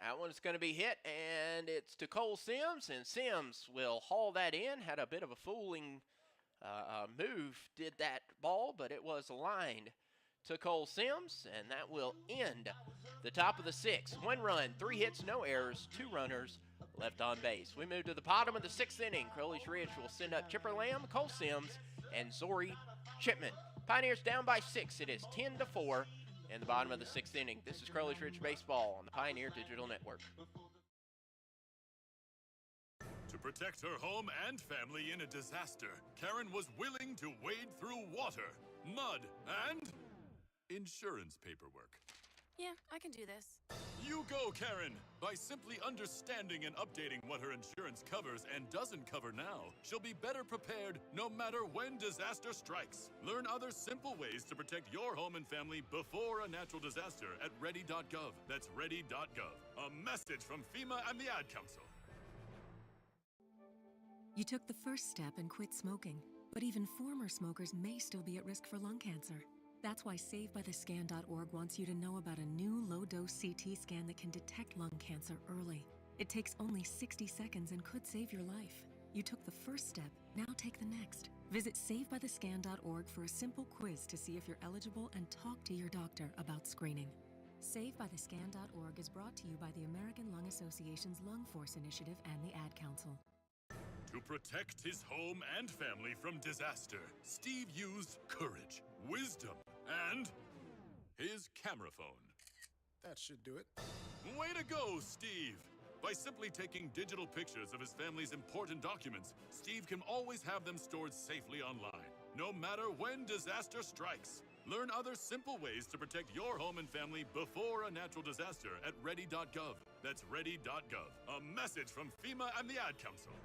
That one's going to be hit, and it's to Cole Sims, and Sims will haul that in. Had a bit of a fooling move, did that ball, but it was aligned to Cole Sims, and that will end the top of the 6th. 1 run, 3 hits, no errors, 2 runners left on base. We move to the bottom of the 6th inning. Crowley's Ridge will send up Chipper Lamb, Cole Sims, and Zori Chipman. Pioneers down by 6. It is 10-4 in the bottom of the 6th inning. This is Crowley's Ridge Baseball on the Pioneer Digital Network.
To protect her home and family in a disaster, Karen was willing to wade through water, mud, and insurance paperwork.
Yeah, I can do this.
You go, Karen! By simply understanding and updating what her insurance covers and doesn't cover now, she'll be better prepared no matter when disaster strikes. Learn other simple ways to protect your home and family before a natural disaster at ready.gov. That's ready.gov. A message from FEMA and the Ad Council.
You took the first step and quit smoking, but even former smokers may still be at risk for lung cancer. That's why SaveByTheScan.org wants you to know about a new low-dose CT scan that can detect lung cancer early. It takes only 60 seconds and could save your life. You took the first step, now take the next. Visit SaveByTheScan.org for a simple quiz to see if you're eligible and talk to your doctor about screening. SaveByTheScan.org is brought to you by the American Lung Association's Lung Force Initiative and the Ad Council.
To protect his home and family from disaster, Steve used courage, wisdom, and his camera phone.
That should do it.
Way to go, Steve! By simply taking digital pictures of his family's important documents, Steve can always have them stored safely online, no matter when disaster strikes. Learn other simple ways to protect your home and family before a natural disaster at ready.gov. That's ready.gov. A message from FEMA and the Ad Council.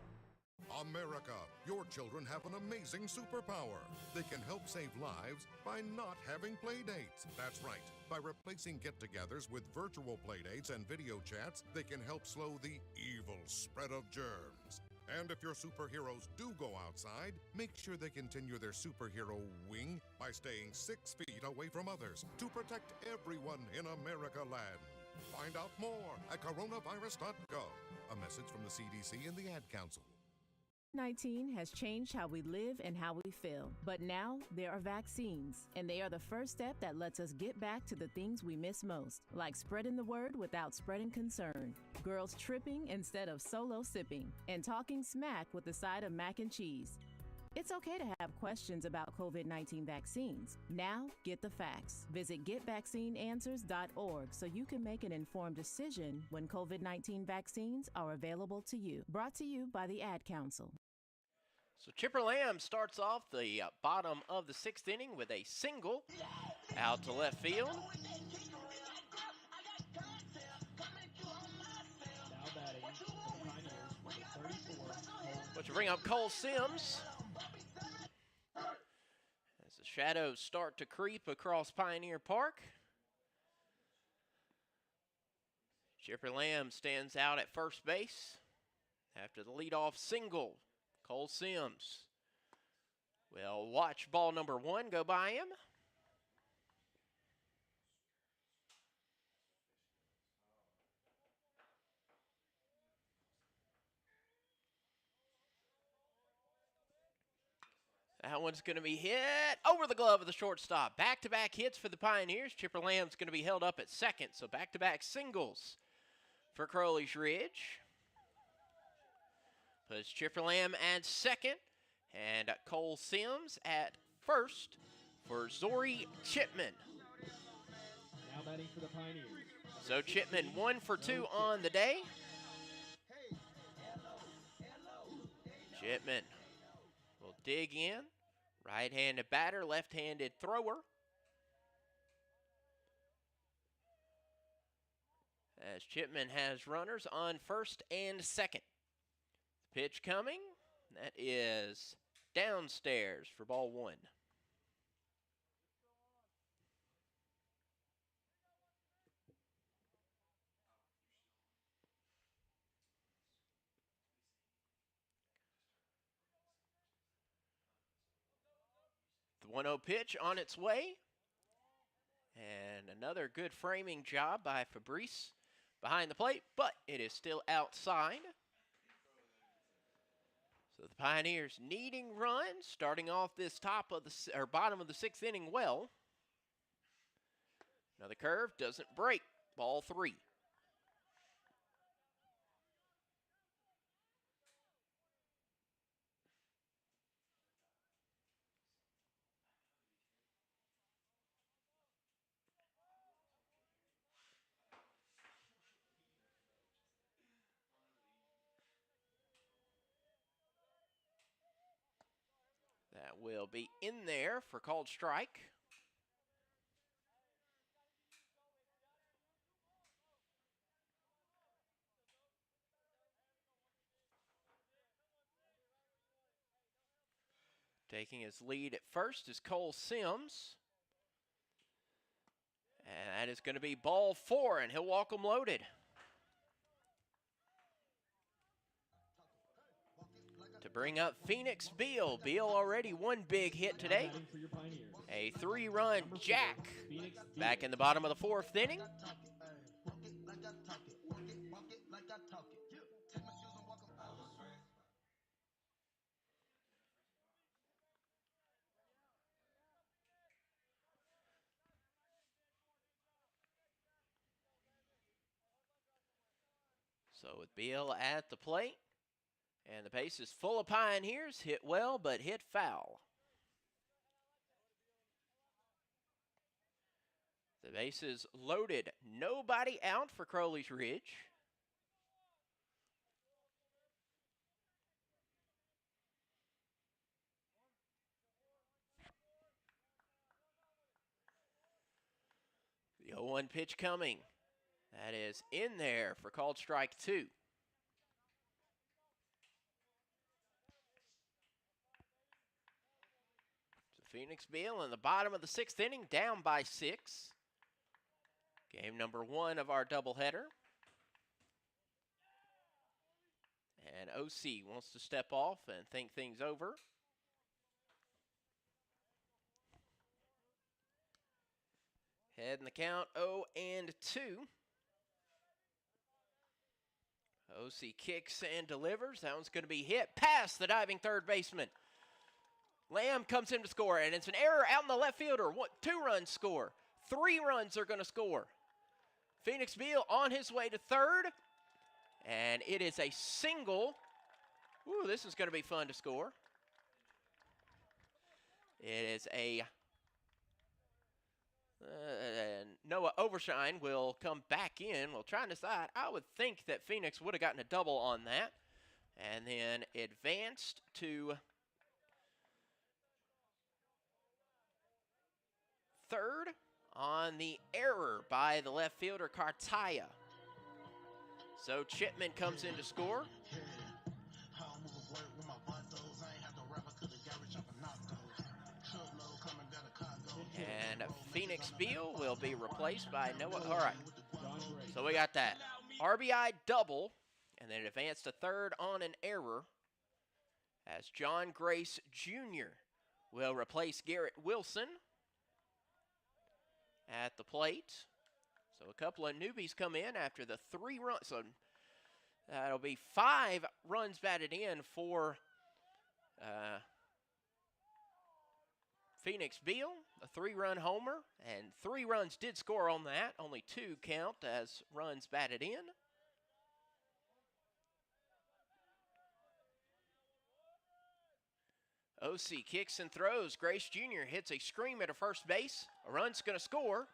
America, your children have an amazing superpower. They can help save lives by not having play dates. That's right. By replacing get-togethers with virtual play dates and video chats, they can help slow the evil spread of germs. And if your superheroes do go outside, make sure they continue their superhero wing by staying 6 feet away from others to protect everyone in America land. Find out more at coronavirus.gov. A message from the CDC and the Ad Council.
COVID-19 has changed how we live and how we feel. But now there are vaccines, and they are the first step that lets us get back to the things we miss most, like spreading the word without spreading concern, girls tripping instead of solo sipping, and talking smack with a side of mac and cheese. It's okay to have questions about COVID-19 vaccines. Now, get the facts. Visit getvaccineanswers.org so you can make an informed decision when COVID-19 vaccines are available to you. Brought to you by the Ad Council.
So Chipper Lamb starts off the bottom of the 6th inning with a single out to left field.
Now batting for the Pioneers, number 34,
Which will bring up Cole Sims. As the shadows start to creep across Pioneer Park. Chipper Lamb stands out at first base after the leadoff single. Cole Sims will watch ball number 1 go by him. That one's going to be hit over the glove of the shortstop. Back-to-back hits for the Pioneers. Chipper Lamb's going to be held up at second, so back-to-back singles for Crowley's Ridge. Puts Chipper Lamb at second, and Cole Sims at first for Zori Chipman.
now batting for the Pioneers.
So Chipman 1 for 2 on the day. Chipman will dig in. Right-handed batter, left-handed thrower. As Chipman has runners on first and second. Pitch coming. That is downstairs for ball 1. The 1-0 pitch on its way. And another good framing job by Fabrice behind the plate, but it is still outside. So the Pioneers needing runs, starting off this bottom of the 6th inning well. Another curve, doesn't break. Ball 3. That will be in there for called strike. Taking his lead at first is Cole Sims. And that is going to be ball 4, and he'll walk them loaded. To bring up Phoenix Beal. Beal already one big hit today. A 3-run jack back in the bottom of the 4th inning. So with Beal at the plate, and the base is full of Pioneers. Hit well, but hit foul. The base is loaded. Nobody out for Crowley's Ridge. The 0-1 pitch coming. That is in there for called strike 2. Phoenix Beal in the bottom of the 6th inning, down by 6. Game number 1 of our doubleheader. And OC wants to step off and think things over. Head in the count 0-2. OC kicks and delivers. That one's going to be hit past the diving third baseman. Lamb comes in to score, and it's an error out in the left fielder. 2-run score. 3 runs are going to score. Phoenix Beal on his way to third, and it is a single. Ooh, this is going to be fun to score. It is a Noah Overshine will come back in. We'll try and decide. I would think that Phoenix would have gotten a double on that, and then advanced to third on the error by the left fielder Cartaya. So Chipman comes in to score. And Phoenix Beal will be replaced by Noah. All right, so we got that RBI double, and then advance to third on an error as John Grace Jr. will replace Garrett Wilson at the plate. So a couple of newbies come in after the 3 runs. So that'll be 5 runs batted in for Phoenix Beal, a 3-run homer, and 3 runs did score on that. Only 2 count as runs batted in. OC kicks and throws. Grace Jr. hits a scream at first base. A run's going to score.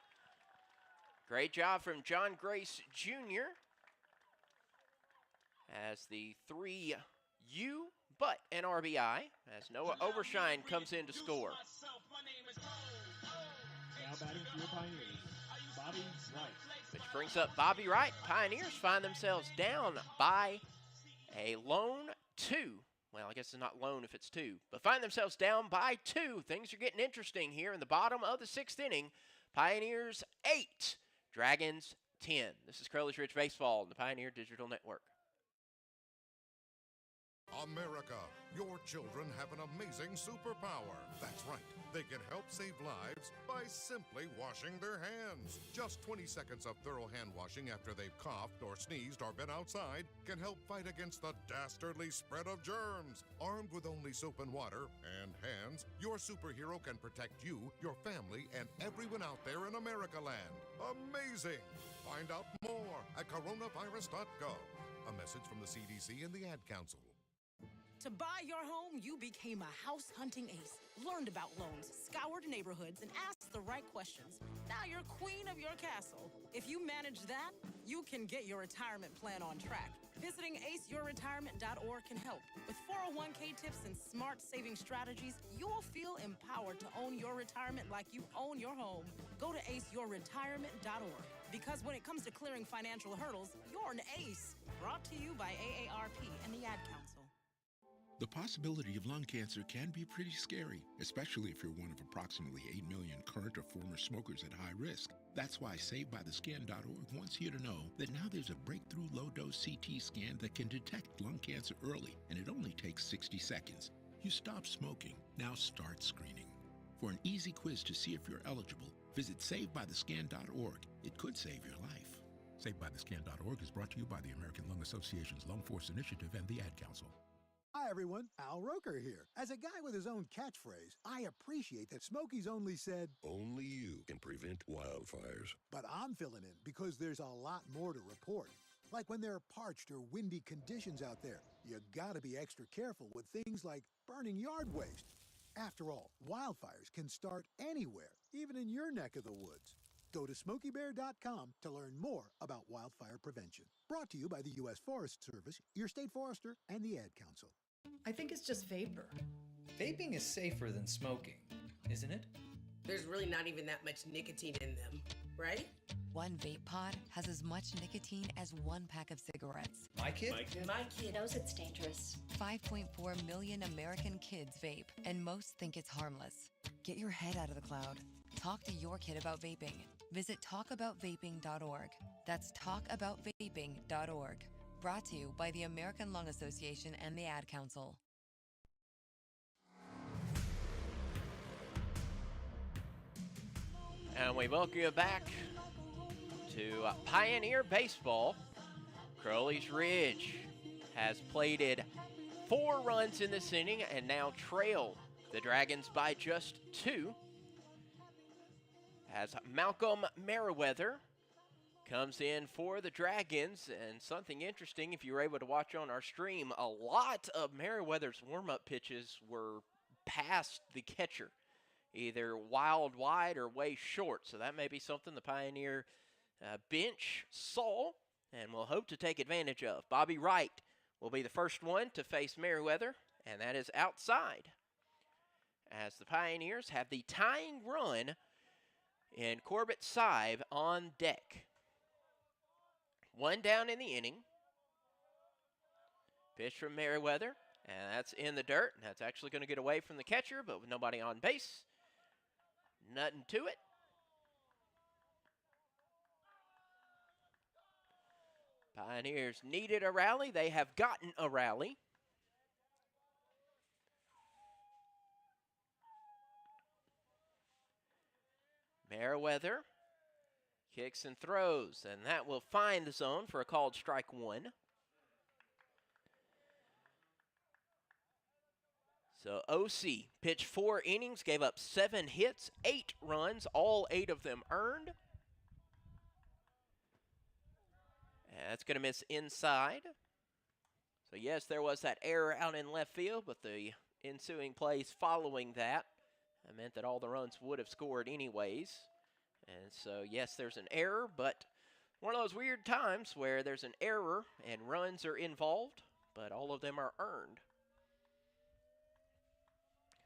Great job from John Grace Jr. as the 3U, but an RBI as Noah Overshine comes in to score.
Now batting for your Pioneers, Bobby Wright.
Which brings up Bobby Wright. Pioneers find themselves down by a lone 2. Well, I guess it's not lone if it's 2, but find themselves down by 2. Things are getting interesting here in the bottom of the 6th inning. Pioneers 8, Dragons 10. This is Crowley's Ridge Baseball on the Pioneer Digital Network.
America, your children have an amazing superpower. That's right. They can help save lives by simply washing their hands. Just 20 seconds of thorough hand washing after they've coughed or sneezed or been outside can help fight against the dastardly spread of germs. Armed with only soap and water and hands, your superhero can protect you, your family, and everyone out there in America land. Amazing! Find out more at coronavirus.gov. A message from the CDC and the Ad Council.
To buy your home, you became a house hunting ace. Learned about loans, scoured neighborhoods, and asked the right questions. Now you're queen of your castle. If you manage that, you can get your retirement plan on track. Visiting aceyourretirement.org can help. With 401k tips and smart saving strategies, you'll feel empowered to own your retirement like you own your home. Go to aceyourretirement.org. Because when it comes to clearing financial hurdles, you're an ace. Brought to you by AARP and the Ad Council.
The possibility of lung cancer can be pretty scary, especially if you're one of approximately 8 million current or former smokers at high risk. That's why SaveByTheScan.org wants you to know that now there's a breakthrough low-dose CT scan that can detect lung cancer early, and it only takes 60 seconds. You stop smoking, now start screening. For an easy quiz to see if you're eligible, visit SaveByTheScan.org. It could save your life. SaveByTheScan.org is brought to you by the American Lung Association's Lung Force Initiative and the Ad Council.
Hi everyone, Al Roker here. As a guy with his own catchphrase, I appreciate that Smokey's only said,
"Only you can prevent wildfires."
but I'm filling in because there's a lot more to report. Like when there are parched or windy conditions out there, you gotta be extra careful with things like burning yard waste. After all, wildfires can start anywhere, even in your neck of the woods. Go to SmokeyBear.com to learn more about wildfire prevention. Brought to you by the U.S. Forest Service, your state forester, and the Ad Council.
I think it's just vapor.
Vaping is safer than smoking, isn't it?
There's really not even that much nicotine in them, right?
One vape pod has as much nicotine as one pack of cigarettes.
My kid?
My kid
knows it's dangerous. 5.4 million American kids vape, and most think it's harmless. Get your head out of the cloud. Talk to your kid about vaping. Visit talkaboutvaping.org. That's talkaboutvaping.org. Brought to you by the American Lung Association and the Ad Council.
And we welcome you back to Pioneer Baseball. Crowley's Ridge has plated 4 runs in this inning and now trailed the Dragons by just 2. As Malcolm Merriweather comes in for the Dragons. And something interesting, if you were able to watch on our stream, a lot of Merriweather's warm-up pitches were past the catcher, either wild wide or way short. So that may be something the Pioneer bench saw and will hope to take advantage of. Bobby Wright will be the first one to face Merriweather, and that is outside, as the Pioneers have the tying run and Corbett Sive on deck. 1 down in the inning. Pitch from Merriweather, and that's in the dirt. And that's actually going to get away from the catcher, but with nobody on base. Nothing to it. Pioneers needed a rally. They have gotten a rally. Merriweather kicks and throws, and that will find the zone for a called strike 1. So OC pitched 4 innings, gave up 7 hits, 8 runs, all 8 of them earned. And that's going to miss inside. So yes, there was that error out in left field, but the ensuing plays following that meant that all the runs would have scored anyways. And so, yes, there's an error, but one of those weird times where there's an error and runs are involved, but all of them are earned.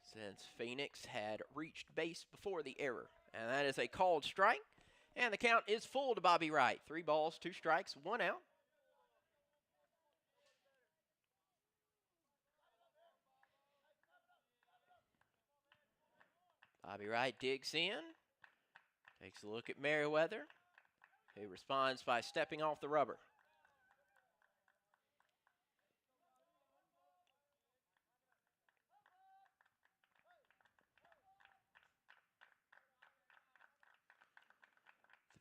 Since Phoenix had reached base before the error. And that is a called strike. And the count is full to Bobby Wright. 3 balls, 2 strikes, 1 out. Bobby Wright digs in, takes a look at Merriweather, who responds by stepping off the rubber.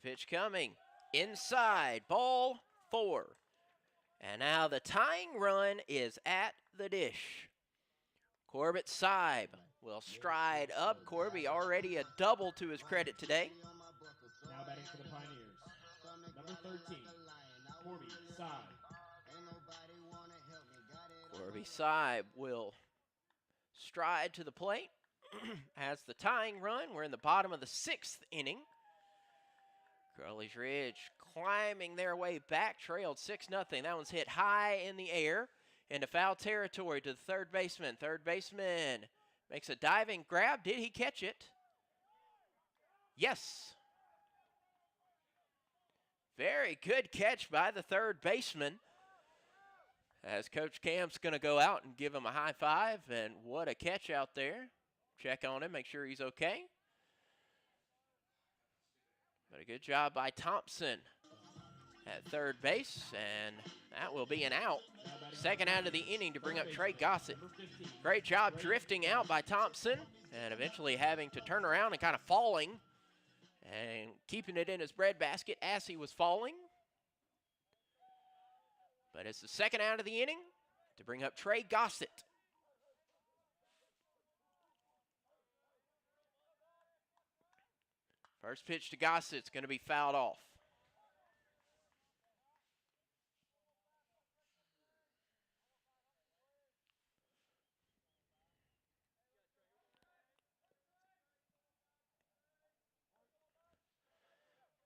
The pitch coming, inside, ball 4. And now the tying run is at the dish. Corbett Sibe will stride up. Corby already a double to his credit today.
Now batting for the Pioneers, number 13, Corby Sibe.
Irby Saib will stride to the plate as the tying run. We're in the bottom of the 6th inning. Crowley's Ridge climbing their way back, trailed 6-0. That one's hit high in the air into foul territory to the third baseman. Third baseman makes a diving grab. Did he catch it? Yes. Very good catch by the third baseman. As Coach Cam's going to go out and give him a high five. And what a catch out there. Check on him, make sure he's okay. But a good job by Thompson at third base. And that will be an out. Second out of the inning to bring up Trey Gossett. Great job drifting out by Thompson. And eventually having to turn around and kind of falling. And keeping it in his breadbasket as he was falling. But it's the second out of the inning to bring up Trey Gossett. First pitch to Gossett's going to be fouled off.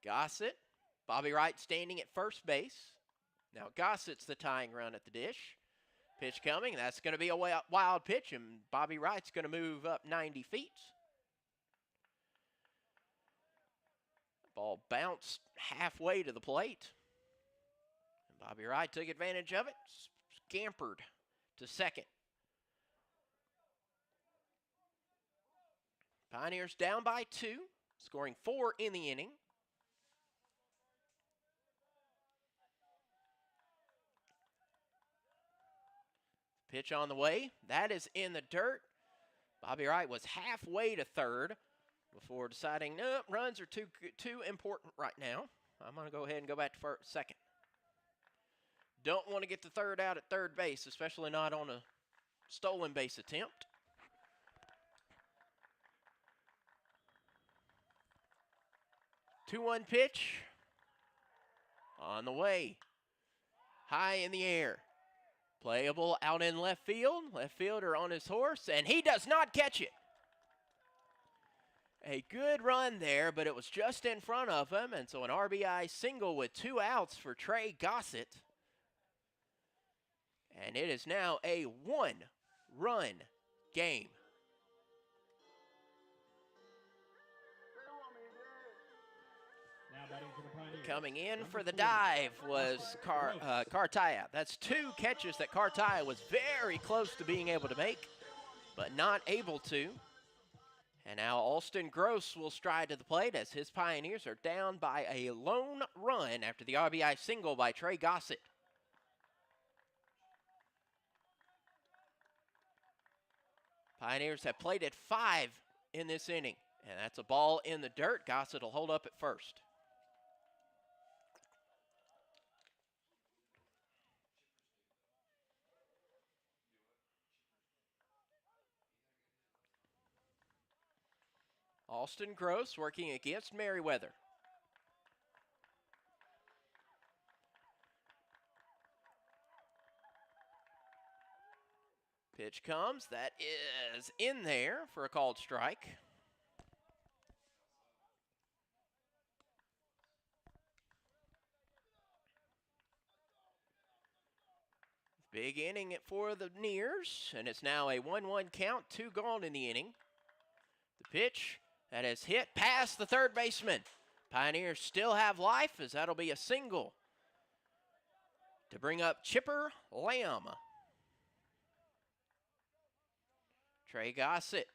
Gossett, Bobby Wright standing at first base. Now Gossett's the tying run at the dish. Pitch coming, that's going to be a wild pitch, and Bobby Wright's going to move up 90 feet. Ball bounced halfway to the plate. And Bobby Wright took advantage of it, scampered to second. Pioneers down by 2, scoring 4 in the inning. Pitch on the way. That is in the dirt. Bobby Wright was halfway to third before deciding, no, runs are too important right now. I'm going to go ahead and go back to second. Don't want to get the third out at third base, especially not on a stolen base attempt. Two-one pitch on the way. High in the air. Playable out in left field. Left fielder on his horse, and he does not catch it. A good run there, but it was just in front of him, and so an RBI single with 2 outs for Trey Gossett. And it is now a 1-run game. Coming in for the dive was Cartaya. That's 2 catches that Cartaya was very close to being able to make, but not able to. And now Alston Gross will stride to the plate as his Pioneers are down by a lone run after the RBI single by Trey Gossett. Pioneers have plated 5 in this inning, and that's a ball in the dirt. Gossett will hold up at first. Alston Gross working against Merriweather. Pitch comes. That is in there for a called strike. Big inning for the Nears, and it's now a 1-1 count, 2 gone in the inning. The pitch that is hit past the third baseman. Pioneers still have life as that'll be a single to bring up Chipper Lamb. Trey Gossett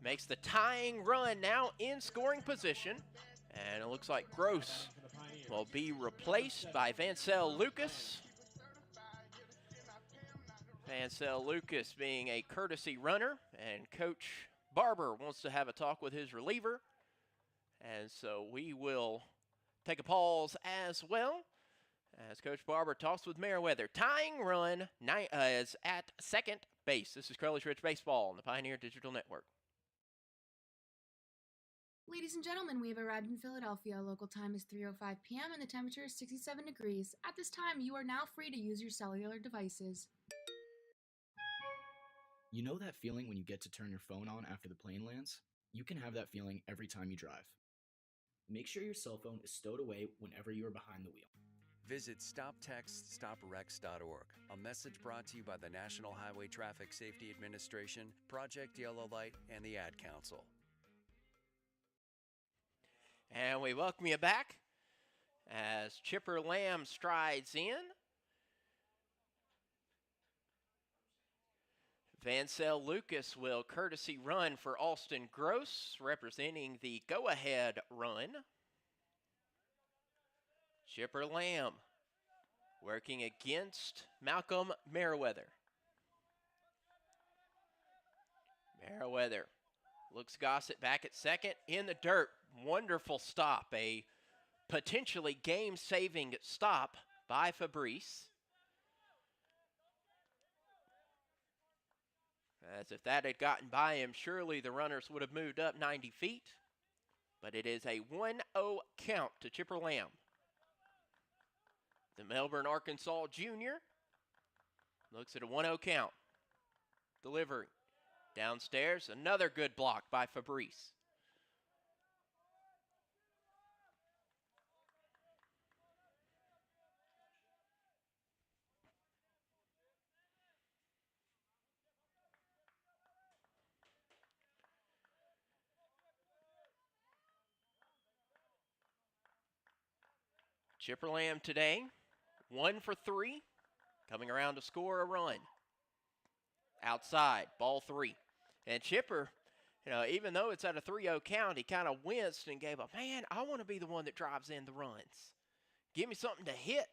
makes the tying run now in scoring position, and it looks like Gross will be replaced by Vancell Lucas. Vancell Lucas being a courtesy runner, and Coach Barber wants to have a talk with his reliever. And so we will take a pause as well as Coach Barber talks with Merriweather. Tying run is at second base. This is Crowley's Ridge Baseball on the Pioneer Digital Network.
Ladies and gentlemen, we have arrived in Philadelphia. Local time is 3:05 p.m. and the temperature is 67 degrees. At this time, you are now free to use your cellular devices.
You know that feeling when you get to turn your phone on after the plane lands? You can have that feeling every time you drive. Make sure your cell phone is stowed away whenever you are behind the wheel.
Visit StopTextStopWrecks.org, a message brought to you by the National Highway Traffic Safety Administration, Project Yellow Light, and the Ad Council.
And we welcome you back as Chipper Lamb strides in. Vancell Lucas will courtesy run for Austin Gross, representing the go-ahead run. Chipper Lamb working against Malcolm Merriweather. Merriweather looks Gossett back at second in the dirt. Wonderful stop, a potentially game-saving stop by Fabrice. As if that had gotten by him, surely the runners would have moved up 90 feet. But it is a 1-0 count to Chipper Lamb. The Melbourne, Arkansas junior looks at a 1-0 count. Delivery. Downstairs, another good block by Fabrice. Chipper Lamb today, 1 for 3, coming around to score a run. Outside, ball 3. And Chipper, even though it's at a 3-0 count, he kind of winced and gave up. Man, I want to be the one that drives in the runs. Give me something to hit.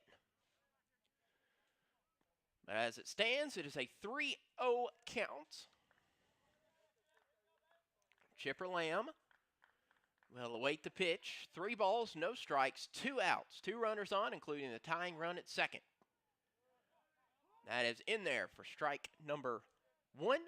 But as it stands, it is a 3-0 count. Chipper Lamb will await the pitch. 3 balls, no strikes, 2 outs. 2 runners on, including the tying run at second. That is in there for strike number 1.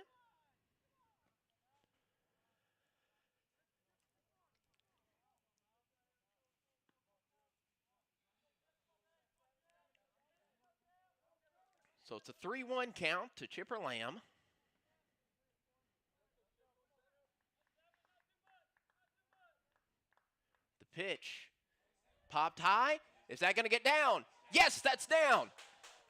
So it's a 3-1 count to Chipper Lamb. The pitch popped high. Is that going to get down? Yes, that's down.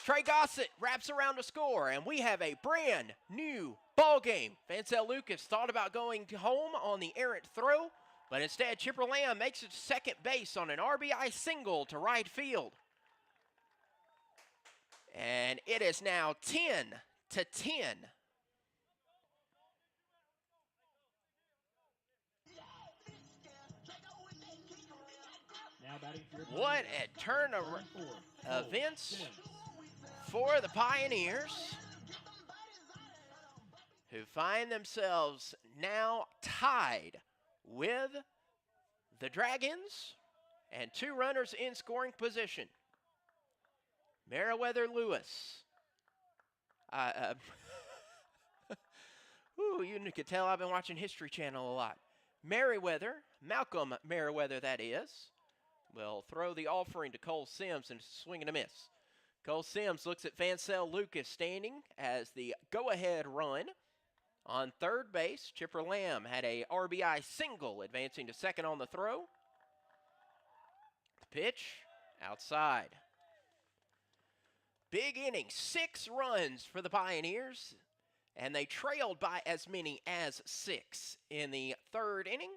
Trey Gossett wraps around to score, and we have a brand new ball game. Vancell Lucas thought about going home on the errant throw, but instead Chipper Lamb makes it to second base on an RBI single to right field. And it is now 10-10. What a turn of events for the Pioneers, who find themselves now tied with the Dragons and 2 runners in scoring position. Merriweather Lewis. You can tell I've been watching History Channel a lot. Merriweather, Malcolm Merriweather that is, will throw the offering to Cole Sims and swing and a miss. Cole Sims looks at Vancell Lucas standing as the go-ahead run. On third base, Chipper Lamb had a RBI single, advancing to second on the throw. The pitch, outside. Big inning, 6 runs for the Pioneers, and they trailed by as many as 6 in the third inning.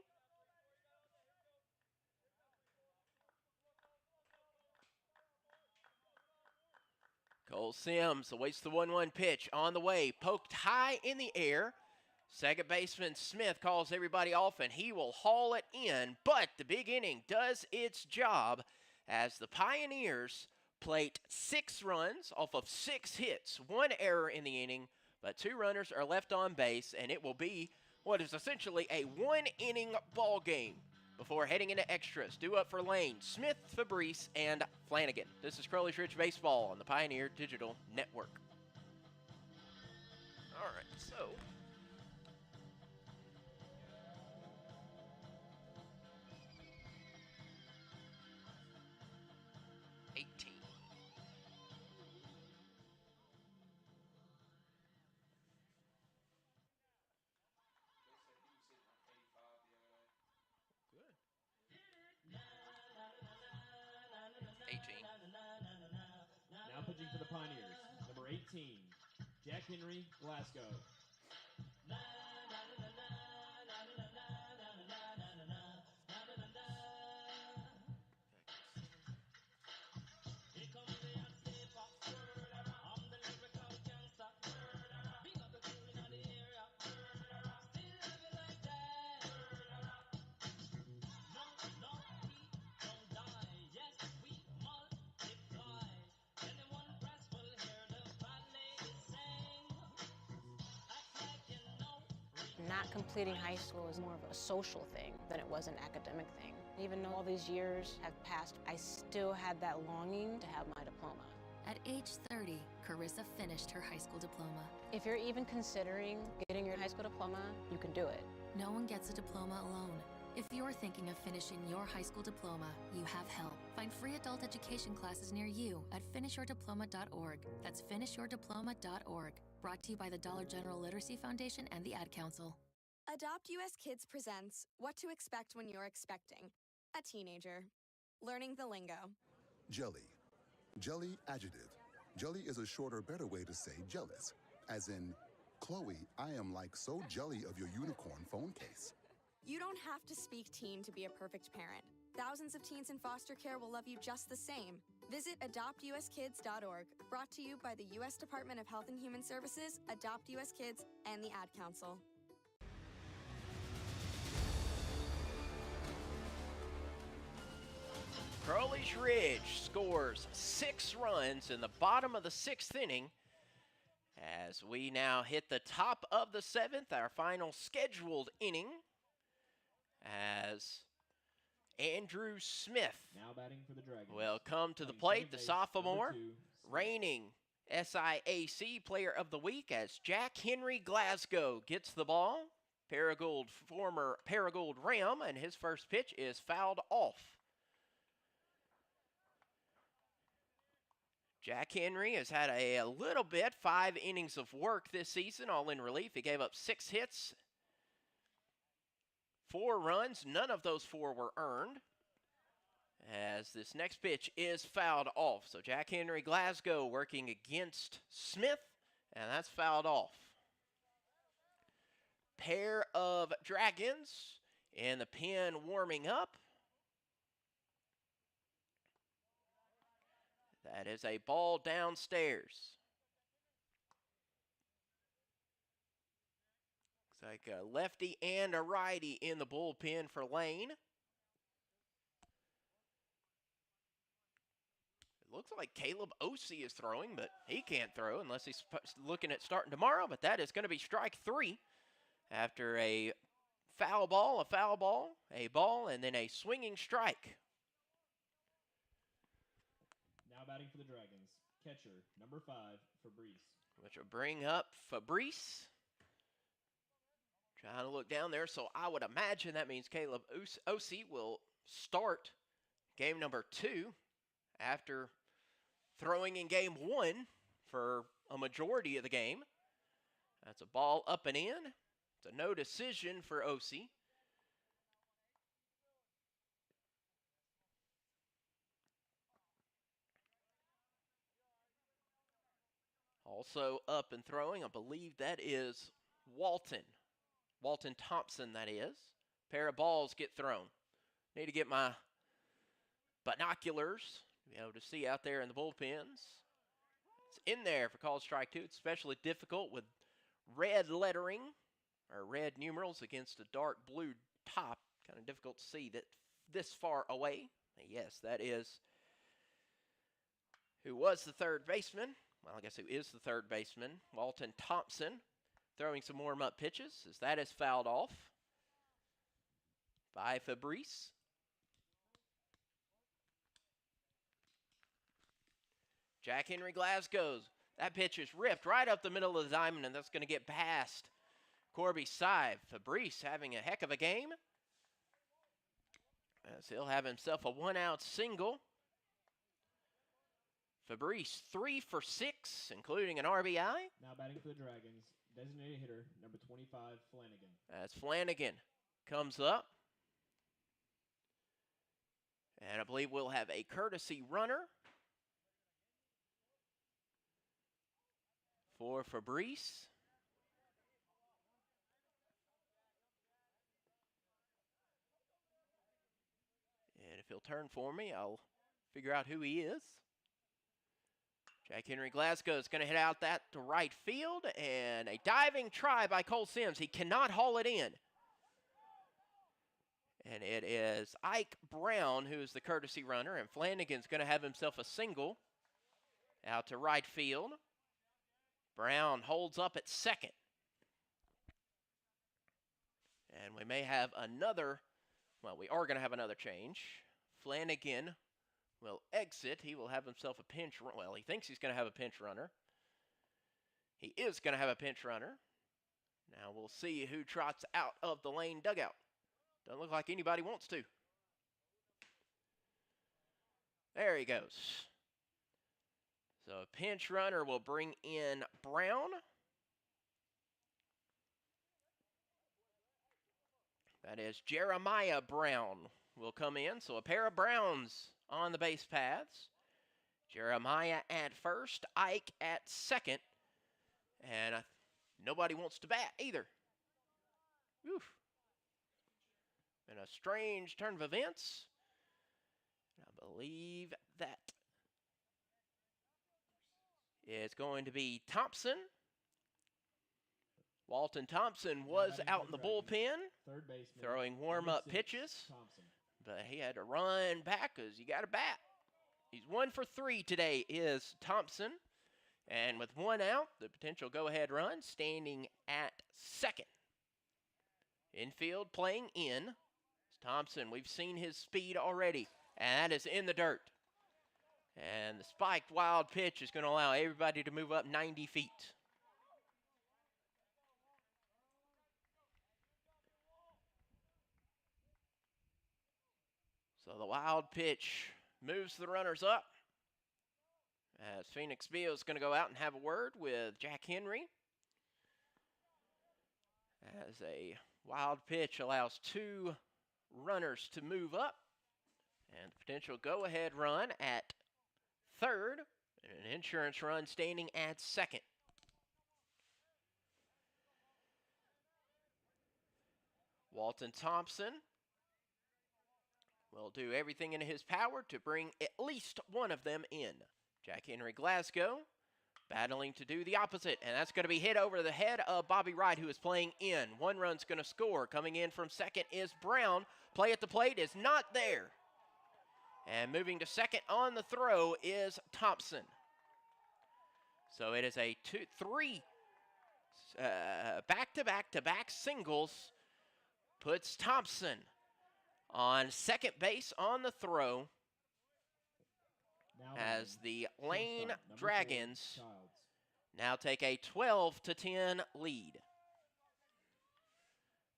Cole Sims awaits the 1-1 pitch on the way, poked high in the air. Second baseman Smith calls everybody off, and he will haul it in, but the big inning does its job as the Pioneers plate 6 runs off of 6 hits, 1 error in the inning, but 2 runners are left on base, and it will be what is essentially a 1-inning ball game before heading into extras. Due up for Lane, Smith, Fabrice, and Flanagan. This is Crowley's Ridge Baseball on the Pioneer Digital Network. All right, so
18, Jack Henry, Glasgow.
Not completing high school is more of a social thing than it was an academic thing. Even though all these years have passed, I still had that longing to have my diploma.
At age 30, Carissa finished her high school diploma.
If you're even considering getting your high school diploma, you can do it.
No one gets a diploma alone. If you're thinking of finishing your high school diploma, you have help. Find free adult education classes near you at finishyourdiploma.org. That's finishyourdiploma.org. Brought to you by the Dollar General Literacy Foundation and the Ad Council.
Adopt US Kids presents What to Expect When You're Expecting a Teenager. Learning the lingo.
Jelly. Jelly adjective. Jelly is a shorter, better way to say jealous. As in, Chloe, I am like so jelly of your unicorn phone case.
You don't have to speak teen to be a perfect parent. Thousands of teens in foster care will love you just the same. Visit adoptuskids.org. Brought to you by the U.S. Department of Health and Human Services, Adopt US Kids, and the Ad Council.
Crowley's Ridge scores 6 runs in the bottom of the 6th inning. As we now hit the top of the 7th, our final scheduled inning, as Andrew Smith
Now batting for the Dragons.
will come to the
Playing
plate,
second
the
base,
sophomore,
number 2,
reigning SIAC Player of the Week, as Jack Henry Glasgow gets the ball. Former Paragould Ram, and his first pitch is fouled off. Jack Henry has had a little bit, 5 innings of work this season, all in relief. He gave up 6 hits, 4 runs. None of those 4 were earned, as this next pitch is fouled off. So Jack Henry Glasgow working against Smith, and that's fouled off. Pair of Dragons in the pen warming up. That is a ball downstairs. Looks like a lefty and a righty in the bullpen for Lane. It looks like Caleb Osee is throwing, but he can't throw unless he's looking at starting tomorrow. But that is going to be strike 3 after a foul ball, a ball, and then a swinging strike.
Now batting for the Dragons, catcher, number 5, Fabrice.
Which will bring up Fabrice. Trying to look down there, so I would imagine that means Caleb Osee will start game number 2 after throwing in game 1 for a majority of the game. That's a ball up and in. It's a no decision for Osee. Also up and throwing, I believe that is Walton. Walton Thompson, that is. Pair of balls get thrown. Need to get my binoculars to be able to see out there in the bullpens. It's in there for called strike 2. It's especially difficult with red lettering or red numerals against a dark blue top. Kind of difficult to see that this far away. Yes, that is who was the third baseman. Well, I guess who is the third baseman, Walton Thompson, throwing some warm-up pitches, as that is fouled off by Fabrice. Jack Henry Glasgow's. That pitch is ripped right up the middle of the diamond, and that's going to get past Corby Sive. Fabrice having a heck of a game, as he'll have himself a 1-out single. Fabrice 3 for 6, including an RBI.
Now batting for the Dragons, designated hitter, number 25, Flanagan.
As Flanagan comes up. And I believe we'll have a courtesy runner. for Fabrice. And if he'll turn for me, I'll figure out who he is. Jack Henry Glasgow is going to hit out that to right field, and a diving try by Cole Sims. He cannot haul it in. And it is Ike Brown who is the courtesy runner, and Flanagan's going to have himself a single out to right field. Brown holds up at second. And we may have another, well, we are going to have another change. Flanagan will exit. He will have himself a pinch run. Well, he thinks he's going to have a pinch runner. He is going to have a pinch runner. Now we'll see who trots out of the lane dugout. Doesn't look like anybody wants to. There he goes. So a pinch runner will bring in Brown. That is Jeremiah Brown will come in. So a pair of Browns on the base paths. Jeremiah at first, Ike at second. And nobody wants to bat either. Oof. And a strange turn of events. I believe that is going to be Thompson. Walton Thompson was out in the bullpen,
Third baseman,
throwing warm-up pitches.
Thompson.
But he had to run back because you got to bat. He's 1 for 3 today is Thompson. And with one out, the potential go-ahead run standing at second. Infield playing in. Thompson, we've seen his speed already, and that is in the dirt. And the spiked wild pitch is going to allow everybody to move up 90 feet. So the wild pitch moves the runners up. As Phoenix Bio is going to go out and have a word with Jack Henry. As a wild pitch allows 2 runners to move up. And the potential go-ahead run at third. And an insurance run standing at second. Walton Thompson will do everything in his power to bring at least one of them in. Jack Henry Glasgow battling to do the opposite, and that's going to be hit over the head of Bobby Wright, who is playing in. 1 run's going to score. Coming in from second is Brown. Play at the plate is not there. And moving to second on the throw is Thompson. So it is a 3 back-to-back-to-back singles. Puts Thompson on second base on the throw as the Lane Dragons now take a 12-10 lead.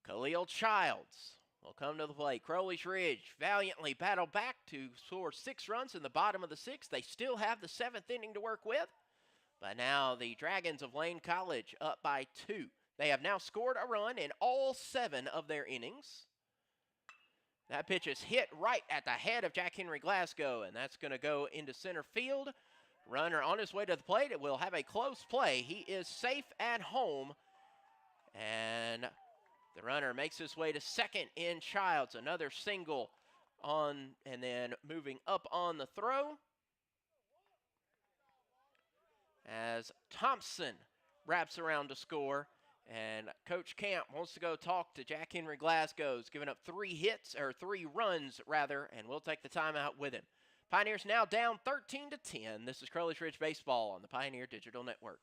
Khalil Childs will come to the plate. Crowley's Ridge valiantly battled back to score 6 runs in the bottom of the 6th. They still have the 7th inning to work with. But now the Dragons of Lane College up by 2. They have now scored a run in all 7 of their innings. That pitch is hit right at the head of Jack Henry Glasgow, and that's going to go into center field. Runner on his way to the plate. It will have a close play. He is safe at home, and the runner makes his way to second in Childs. Another single on, and then moving up on the throw as Thompson wraps around to score. And Coach Camp wants to go talk to Jack Henry Glasgow. He's given up 3 runs, and we'll take the timeout with him. Pioneers now down 13-10. This is Crowley's Ridge Baseball on the Pioneer Digital Network.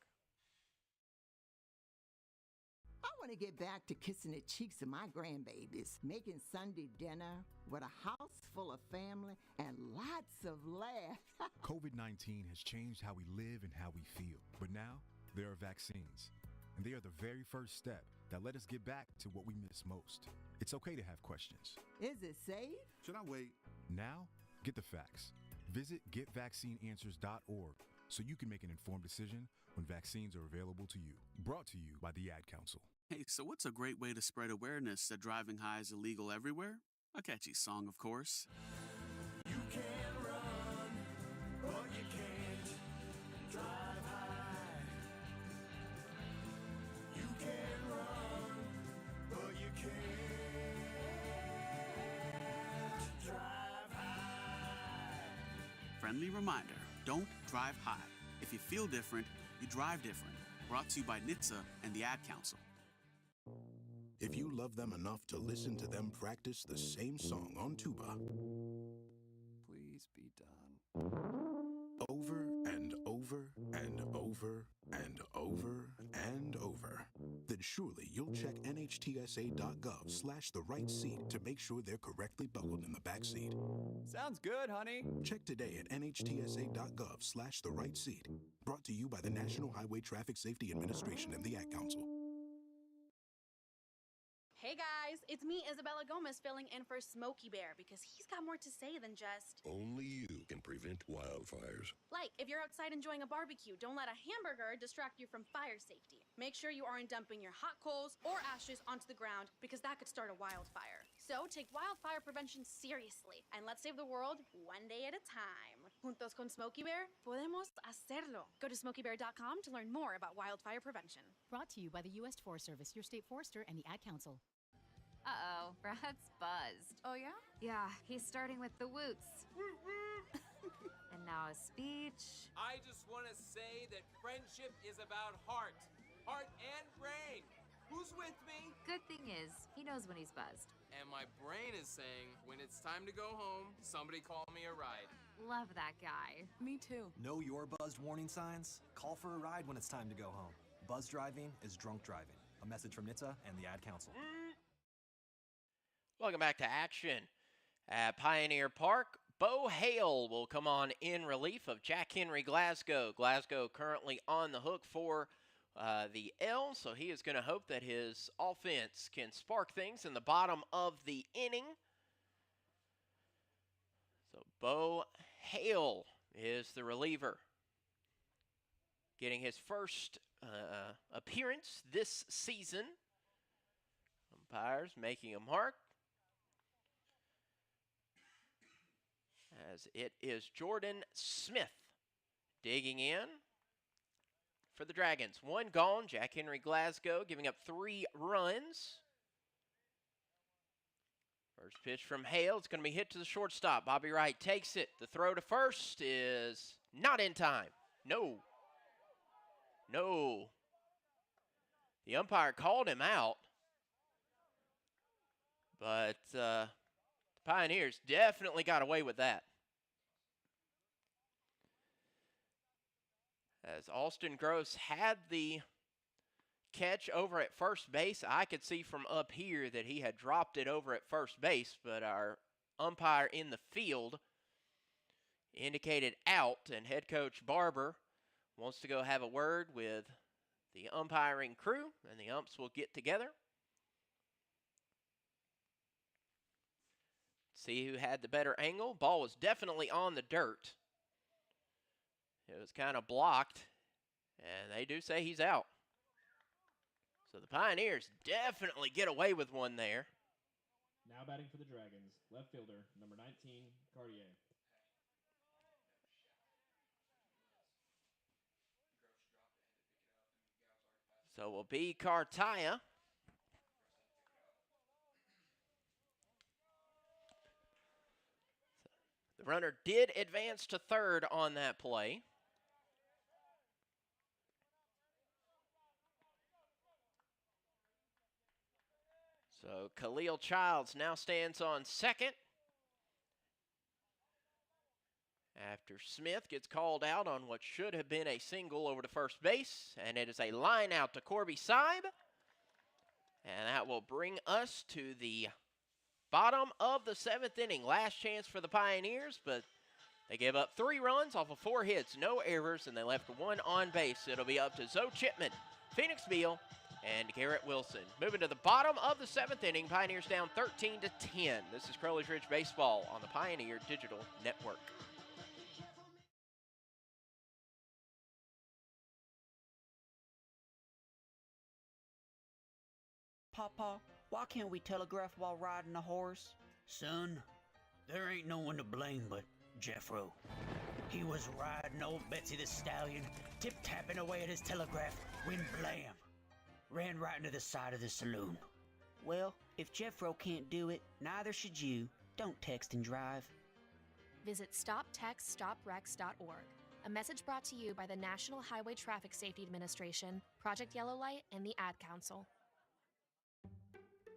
I want to get back to kissing the cheeks of my grandbabies, making Sunday dinner with a house full of family and lots of laughs.
COVID-19 has changed how we live and how we feel. But now, there are vaccines. And they are the very first step that let us get back to what we miss most. It's okay to have questions.
Is it safe?
Should I wait? Now, get the facts. Visit getvaccineanswers.org so you can make an informed decision when vaccines are available to you. Brought to you by the Ad Council.
Hey, so what's a great way to spread awareness that driving high is illegal everywhere? A catchy song, of course.
You can run, but you can't drive high.
friendly reminder, don't drive high. If you feel different, you drive different. Brought to you by NHTSA and the Ad Council.
If you love them enough to listen to them practice the same song on tuba,
Please be done.
over and over and over and over and over, then surely you'll check nhtsa.gov/the right seat to make sure they're correctly buckled in the back seat.
Sounds good, honey.
Check today at nhtsa.gov/the right seat. Brought to you by the National Highway Traffic Safety Administration and the Ad Council.
Hey guys, it's me, Isabella Gomez, filling in for Smokey Bear because he's got more to say than just.
Only you can prevent wildfires.
Like, if you're outside enjoying a barbecue, don't let a hamburger distract you from fire safety. Make sure you aren't dumping your hot coals or ashes onto the ground because that could start a wildfire. So take wildfire prevention seriously and let's save the world one day at a time. Juntos con Smokey Bear, podemos hacerlo. Go to smokeybear.com to learn more about wildfire prevention.
Brought to you by the U.S. Forest Service, your state forester, and the Ad Council.
Uh-oh, Brad's buzzed.
Oh, yeah?
Yeah, he's starting with the woots. And now a speech.
I just want to say that friendship is about heart and brain. Who's with me?
Good thing is, he knows when he's buzzed.
And my brain is saying, when it's time to go home, somebody call me a ride.
Love that guy.
Me too.
Know your buzzed warning signs? Call for a ride when it's time to go home. Buzz driving is drunk driving. A message from NHTSA and the Ad Council.
Welcome back to action at Pioneer Park. Bo Hale will come on in relief of Jack Henry Glasgow. Glasgow currently on the hook for the L, so he is going to hope that his offense can spark things in the bottom of the inning. So Bo Hale is the reliever, getting his first appearance this season. Umpires making a mark. As it is Jordan Smith digging in for the Dragons. One gone, Jack Henry Glasgow giving up 3 runs. First pitch from Hale. It's going to be hit to the shortstop. Bobby Wright takes it. The throw to first is not in time. No. The umpire called him out. But the Pioneers definitely got away with that. As Austin Gross had the catch over at first base, I could see from up here that he had dropped it over at first base, but our umpire in the field indicated out, and head coach Barber wants to go have a word with the umpiring crew, and the umps will get together. See who had the better angle. Ball was definitely on the dirt. It was kind of blocked, and they do say he's out. So the Pioneers definitely get away with one there.
Now batting for the Dragons, left fielder, number 19, Cartier.
So it will be Cartier. The runner did advance to third on that play. So Khalil Childs now stands on second after Smith gets called out on what should have been a single over to first base, and it is a line out to Corby Seib, and that will bring us to the bottom of the 7th inning. Last chance for the Pioneers, but they gave up 3 runs off of 4 hits, no errors, and they left 1 on base. It'll be up to Zoe Chipman, Phoenix Beal, and Garrett Wilson. Moving to the bottom of the 7th inning, Pioneers down 13-10. This is Crowley's Ridge Baseball on the Pioneer Digital Network.
Papa, why can't we telegraph while riding a horse?
Son, there ain't no one to blame but Jeffro. He was riding old Betsy the Stallion, tip-tapping away at his telegraph, when blam! Ran right into the side of the saloon.
Well, if Jeffro can't do it, neither should you. Don't text and drive.
visit stoptextsstopwrecks.org. A message brought to you by the National Highway Traffic Safety Administration, Project Yellow Light, and the Ad Council.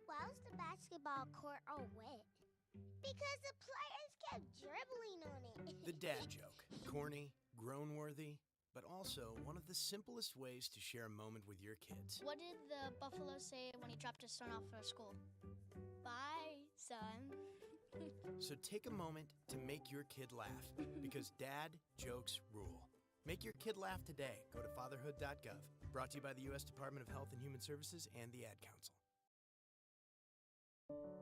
Why was the basketball court all wet? Because the players kept dribbling on it.
The dad joke. Corny, groan-worthy, but also one of the simplest ways to share a moment with your kids.
What did the buffalo say when he dropped his son off for school? Bye, son.
So take a moment to make your kid laugh, because dad jokes rule. Make your kid laugh today. Go to fatherhood.gov. Brought to you by the U.S. Department of Health and Human Services and the Ad Council.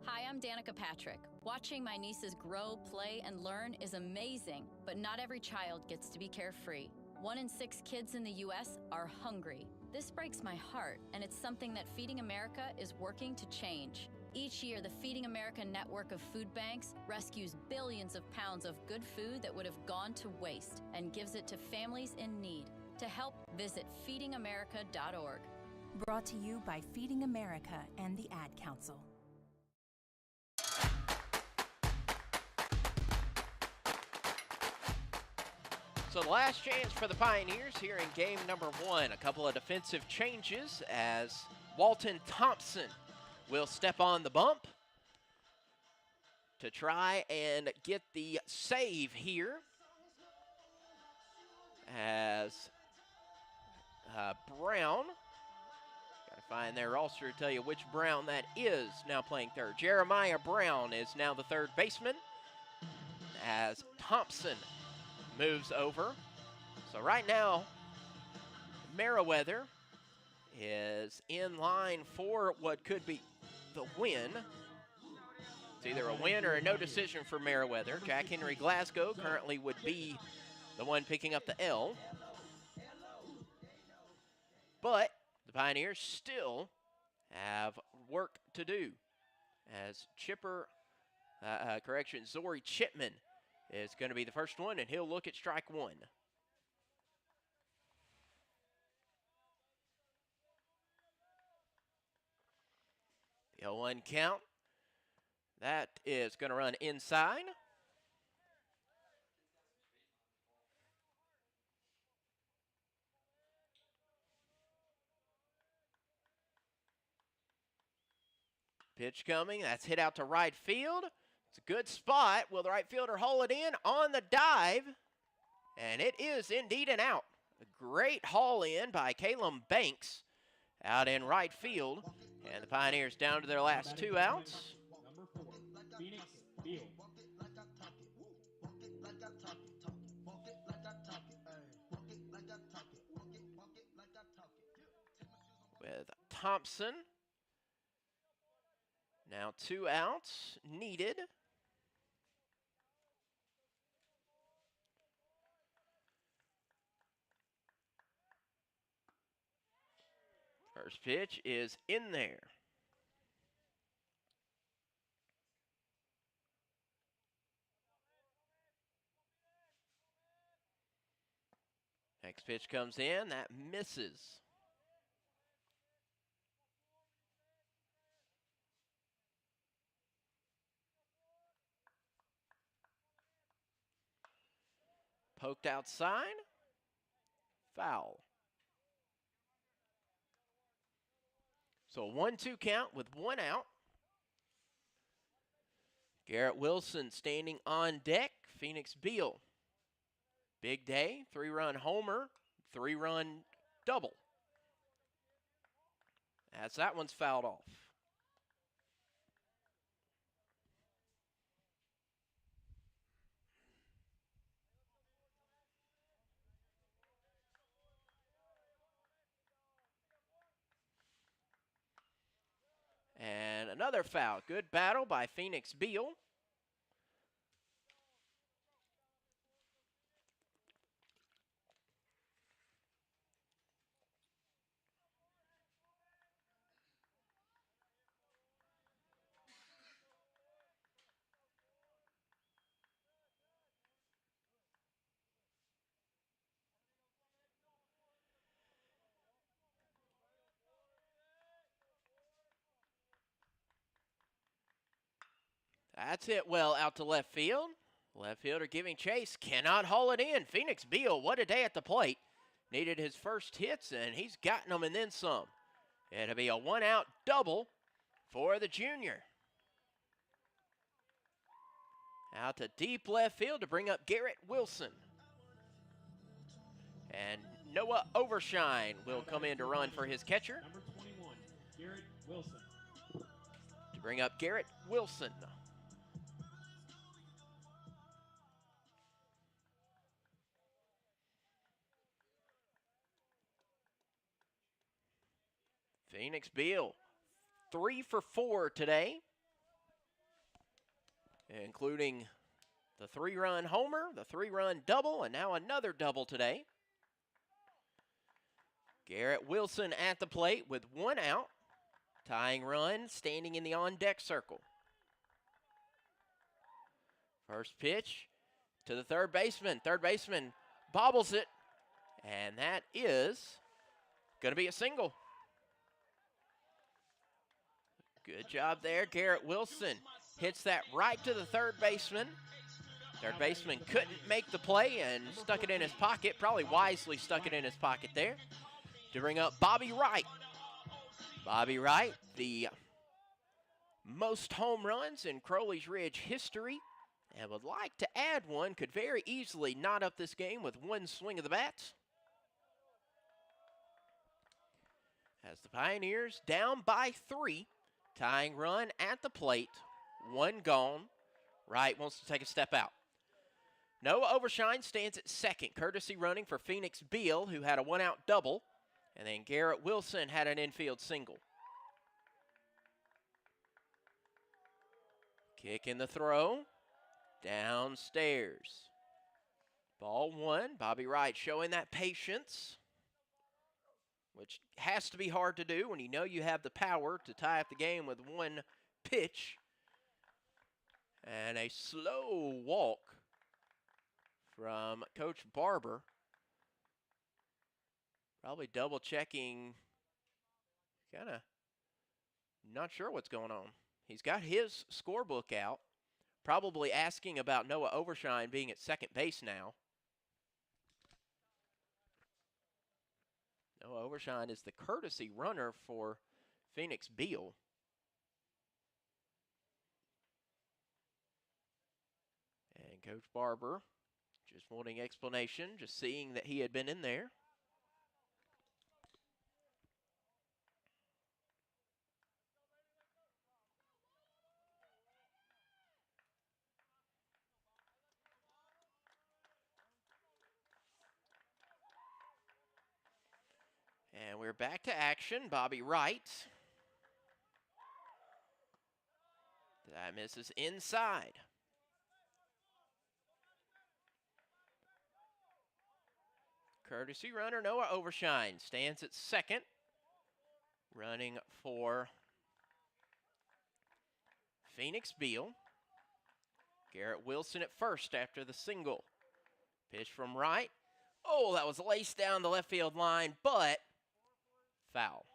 Hi, I'm Danica Patrick. Watching my nieces grow, play, and learn is amazing, but not every child gets to be carefree. 1 in 6 kids in the U.S. are hungry. This breaks my heart, and it's something that Feeding America is working to change. Each year, the Feeding America network of food banks rescues billions of pounds of good food that would have gone to waste and gives it to families in need. To help, visit feedingamerica.org.
Brought to you by Feeding America and the Ad Council.
So the last chance for the Pioneers here in game number 1. A couple of defensive changes as Walton Thompson will step on the bump to try and get the save here as Brown, got to find their roster to tell you which Brown that is, now playing third. Jeremiah Brown is now the third baseman as Thompson moves over. So right now, Meriwether is in line for what could be the win. It's either a win or a no decision for Meriwether. Jack Henry Glasgow currently would be the one picking up the L. But the Pioneers still have work to do as Zori Chipman is going to be the first one, and he'll look at strike 1. The 0-1 count. That is going to run inside. Pitch coming. That's hit out to right field. It's a good spot. Will the right fielder haul it in on the dive? And it is indeed an out. A great haul in by Caleb Banks out in right field. And the Pioneers down to their last 2 outs.
Number 4, Phoenix Field.
With Thompson. Now 2 outs needed. First pitch is in there. Next pitch comes in, that misses. Poked outside, foul. So a 1-2 count with 1 out. Garrett Wilson standing on deck. Phoenix Beal. Big day, 3-run homer, 3-run double. As that one's fouled off. And another foul. Good battle by Phoenix Beal. That's it well out to left field. Left fielder giving chase, cannot haul it in. Phoenix Beal, what a day at the plate. Needed his first hits, and he's gotten them and then some. It'll be a one-out double for the junior. Out to deep left field to bring up Garrett Wilson. And Noah Overshine will come in to run for his catcher.
Number 21, Garrett Wilson.
To bring up Garrett Wilson. Phoenix Beal, 3 for 4 today, including the 3-run homer, the 3-run double, and now another double today. Garrett Wilson at the plate with 1 out. Tying run standing in the on-deck circle. First pitch to the third baseman. Third baseman bobbles it, and that is going to be a single. Good job there. Garrett Wilson hits that right to the third baseman. Third baseman couldn't make the play and stuck it in his pocket. Probably wisely stuck it in his pocket there to bring up Bobby Wright. Bobby Wright, the most home runs in Crowley's Ridge history, and would like to add one. Could very easily knot up this game with 1 swing of the bat. As the Pioneers down by 3. Tying run at the plate, 1 gone. Wright wants to take a step out. Noah Overshine stands at second, courtesy running for Phoenix Beal, who had a 1-out double. And then Garrett Wilson had an infield single. Kick in the throw, downstairs. Ball 1, Bobby Wright showing that patience, which has to be hard to do when you know you have the power to tie up the game with 1 pitch. And a slow walk from Coach Barber. Probably double checking, kind of not sure what's going on. He's got his scorebook out, probably asking about Noah Overshine being at second base now. Noah Overshine is the courtesy runner for Phoenix Beal. And Coach Barber just wanting explanation, just seeing that he had been in there. And we're back to action. Bobby Wright. That misses inside. Courtesy runner Noah Overshine stands at second. Running for Phoenix Beal. Garrett Wilson at first after the single. Pitch from Wright. Oh, that was laced down the left field line, but foul.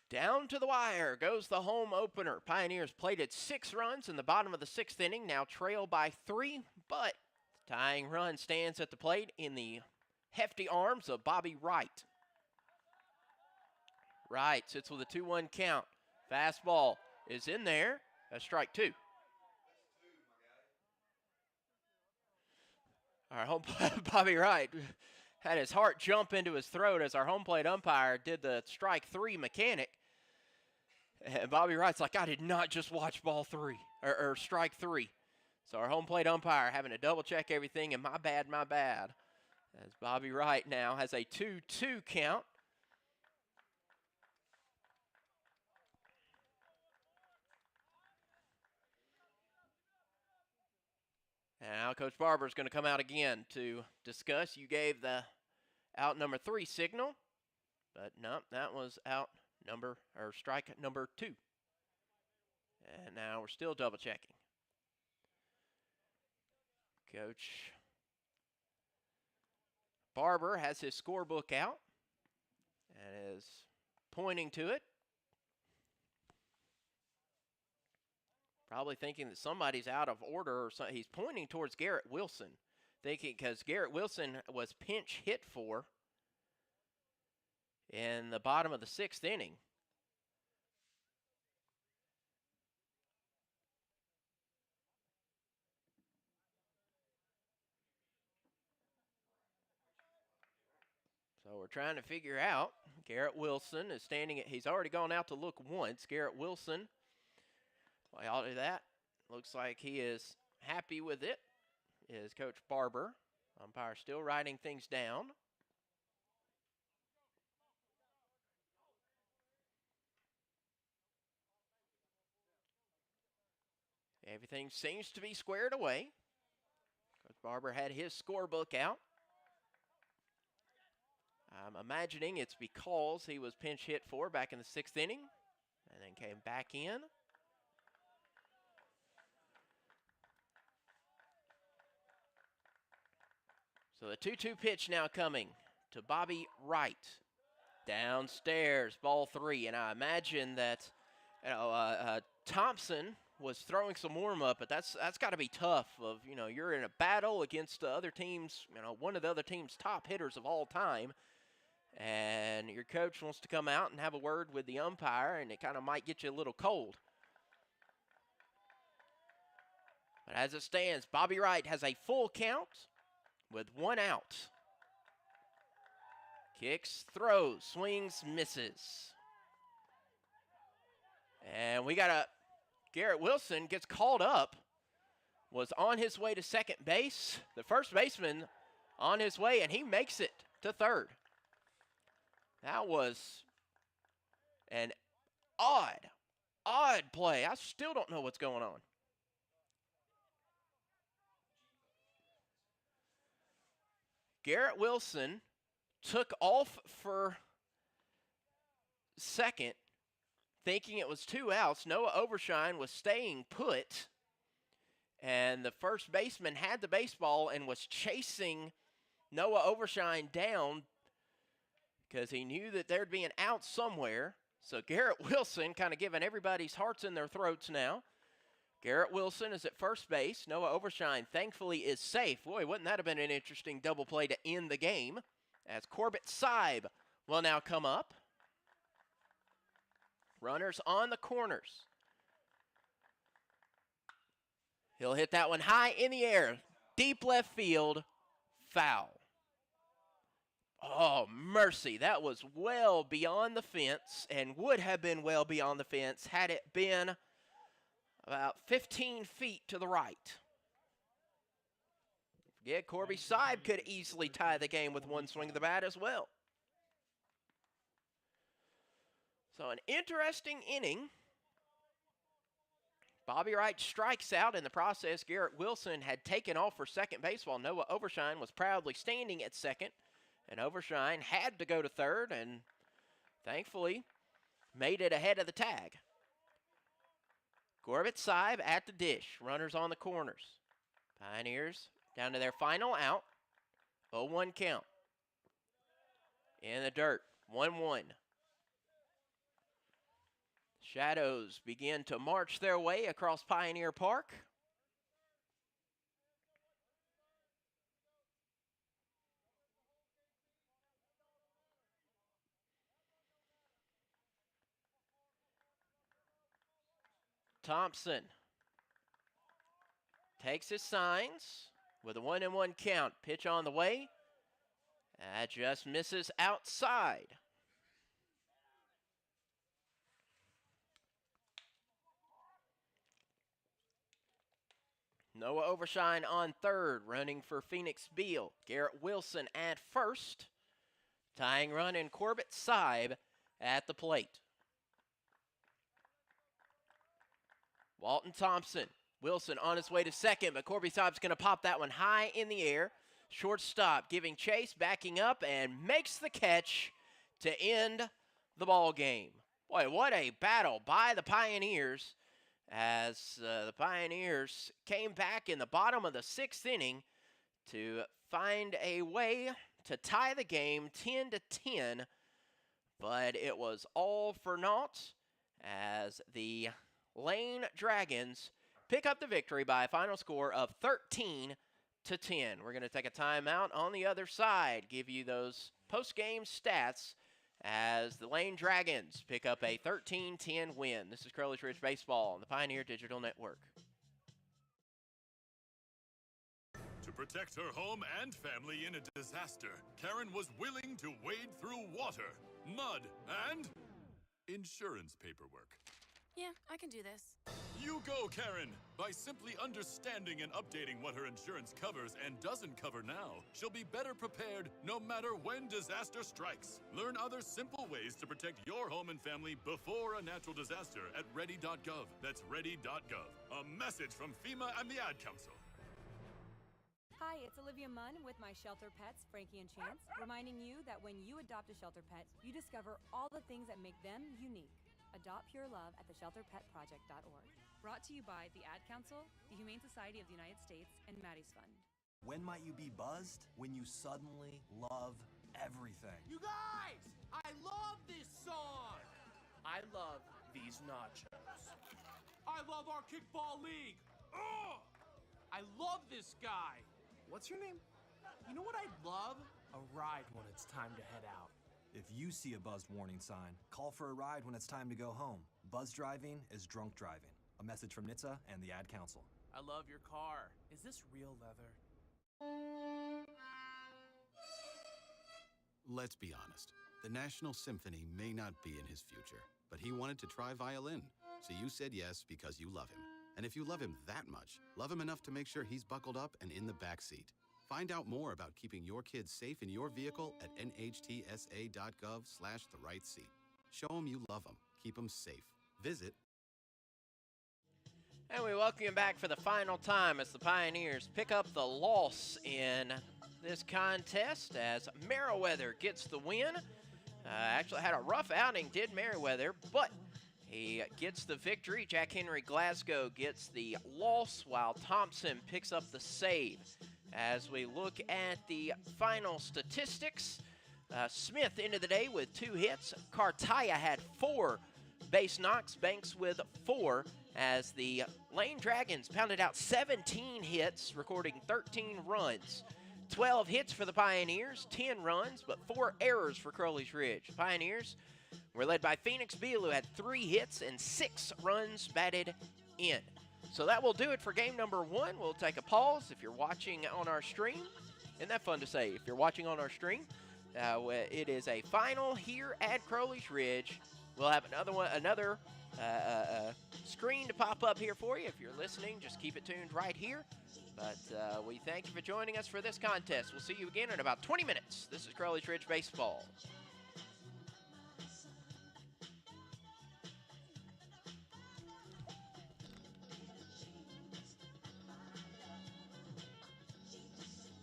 Down to the wire goes the home opener. Pioneers plated 6 runs in the bottom of the 6th inning, now trail by 3, but the tying run stands at the plate in the hefty arms of Bobby Wright. Wright sits with a 2-1 count. Fastball is in there. That's strike 2. Our home Bobby Wright had his heart jump into his throat as our home plate umpire did the strike 3 mechanic. And Bobby Wright's like, I did not just watch ball 3 or strike 3. So our home plate umpire having to double check everything, and my bad. As Bobby Wright now has a 2-2 count. And now Coach Barber is going to come out again to discuss. You gave the out number 3 signal, but no, that was out strike number 2. And now we're still double checking. Coach Barber has his scorebook out and is pointing to it. Probably thinking that somebody's out of order or something. He's pointing towards Garrett Wilson, thinking because Garrett Wilson was pinch hit for in the bottom of the 6th inning. So we're trying to figure out. Garrett Wilson is standing at, he's already gone out to look once. Garrett Wilson, while y'all do that, looks like he is happy with it, is Coach Barber. Umpire still writing things down. Everything seems to be squared away. Coach Barber had his scorebook out. I'm imagining it's because he was pinch hit for back in the 6th inning and then came back in. So the 2-2 pitch now coming to Bobby Wright. Downstairs, ball 3. And I imagine that Thompson was throwing some warm-up, but that's got to be tough. You're in a battle against the other team's, one of the other team's top hitters of all time. And your coach wants to come out and have a word with the umpire, and it kind of might get you a little cold. But as it stands, Bobby Wright has a full count with 1 out. Kicks, throws, swings, misses. And we got Garrett Wilson gets called up, was on his way to second base. The first baseman on his way, and he makes it to third. That was an odd play. I still don't know what's going on. Garrett Wilson took off for second, thinking it was 2 outs. Noah Overshine was staying put, and the first baseman had the baseball and was chasing Noah Overshine down because he knew that there'd be an out somewhere. So Garrett Wilson kind of giving everybody's hearts in their throats now. Garrett Wilson is at first base. Noah Overshine, thankfully, is safe. Boy, wouldn't that have been an interesting double play to end the game, as Corbett Seib will now come up. Runners on the corners. He'll hit that one high in the air. Deep left field. Foul. Oh, mercy. That was well beyond the fence and would have been well beyond the fence had it been about 15 feet to the right. Yeah, Corby Seib could easily tie the game with one swing of the bat as well. So an interesting inning. Bobby Wright strikes out. In the process, Garrett Wilson had taken off for second base while Noah Overshine was proudly standing at second. And Overshine had to go to third and thankfully made it ahead of the tag. Corbett Seib at the dish. Runners on the corners. Pioneers down to their final out. 0-1 count. In the dirt. 1-1. Shadows begin to march their way across Pioneer Park. Thompson takes his signs with a 1-1 count. Pitch on the way. That just misses outside. Noah Overshine on third, running for Phoenix Beal. Garrett Wilson at first. Tying run in Corbett Seib at the plate. Walton Thompson. Wilson on his way to second, but Corby Seib's going to pop that one high in the air. Shortstop giving chase, backing up, and makes the catch to end the ball game. Boy, what a battle by the Pioneers as the Pioneers came back in the bottom of the 6th inning to find a way to tie the game 10-10, but it was all for naught as the Lane Dragons pick up the victory by a final score of 13-10. We're going to take a timeout on the other side, give you those post-game stats as the Lane Dragons pick up a 13-10 win. This is Crowley's Ridge Baseball on the Pioneer Digital Network.
To protect her home and family in a disaster, Karen was willing to wade through water, mud, and insurance paperwork.
Yeah, I can do this.
You go, Karen! By simply understanding and updating what her insurance covers and doesn't cover now, she'll be better prepared no matter when disaster strikes. Learn other simple ways to protect your home and family before a natural disaster at ready.gov. That's ready.gov. A message from FEMA and the Ad Council.
Hi, it's Olivia Munn with my shelter pets, Frankie and Chance, reminding you that when you adopt a shelter pet, you discover all the things that make them unique. Adopt pure love at theshelterpetproject.org. Brought to you by the Ad Council, the Humane Society of the United States, and Maddie's Fund.
When might you be buzzed? When you suddenly love everything.
You guys, I love this song. I love these nachos. I love our kickball league. Ugh! I love this guy. What's your name? You know what I'd love? A ride when it's time to head out.
If you see a buzzed warning sign, call for a ride when it's time to go home. Buzz driving is drunk driving. A message from NHTSA and the Ad Council.
I love your car. Is this real leather?
Let's be honest. The National Symphony may not be in his future, but he wanted to try violin. So you said yes because you love him. And if you love him that much, love him enough to make sure he's buckled up and in the back seat. Find out more about keeping your kids safe in your vehicle at nhtsa.gov/the-right-seat. Show them you love them. Keep them safe. Visit.
And we welcome you back for the final time as the Pioneers pick up the loss in this contest as Merriweather gets the win. Actually had a rough outing, did Merriweather, but he gets the victory. Jack Henry Glasgow gets the loss while Thompson picks up the save. As we look at the final statistics, Smith ended the day with 2 hits. Cartaya had 4 base knocks. Banks with 4 as the Lane Dragons pounded out 17 hits, recording 13 runs. 12 hits for the Pioneers, 10 runs, but 4 errors for Crowley's Ridge. Pioneers were led by Phoenix Beal, who had 3 hits and 6 runs batted in. So that will do it for game number 1. We'll take a pause. If you're watching on our stream, isn't that fun to say? If you're watching on our stream, it is a final here at Crowley's Ridge. We'll have another screen to pop up here for you. If you're listening, just keep it tuned right here. But we thank you for joining us for this contest. We'll see you again in about 20 minutes. This is Crowley's Ridge Baseball.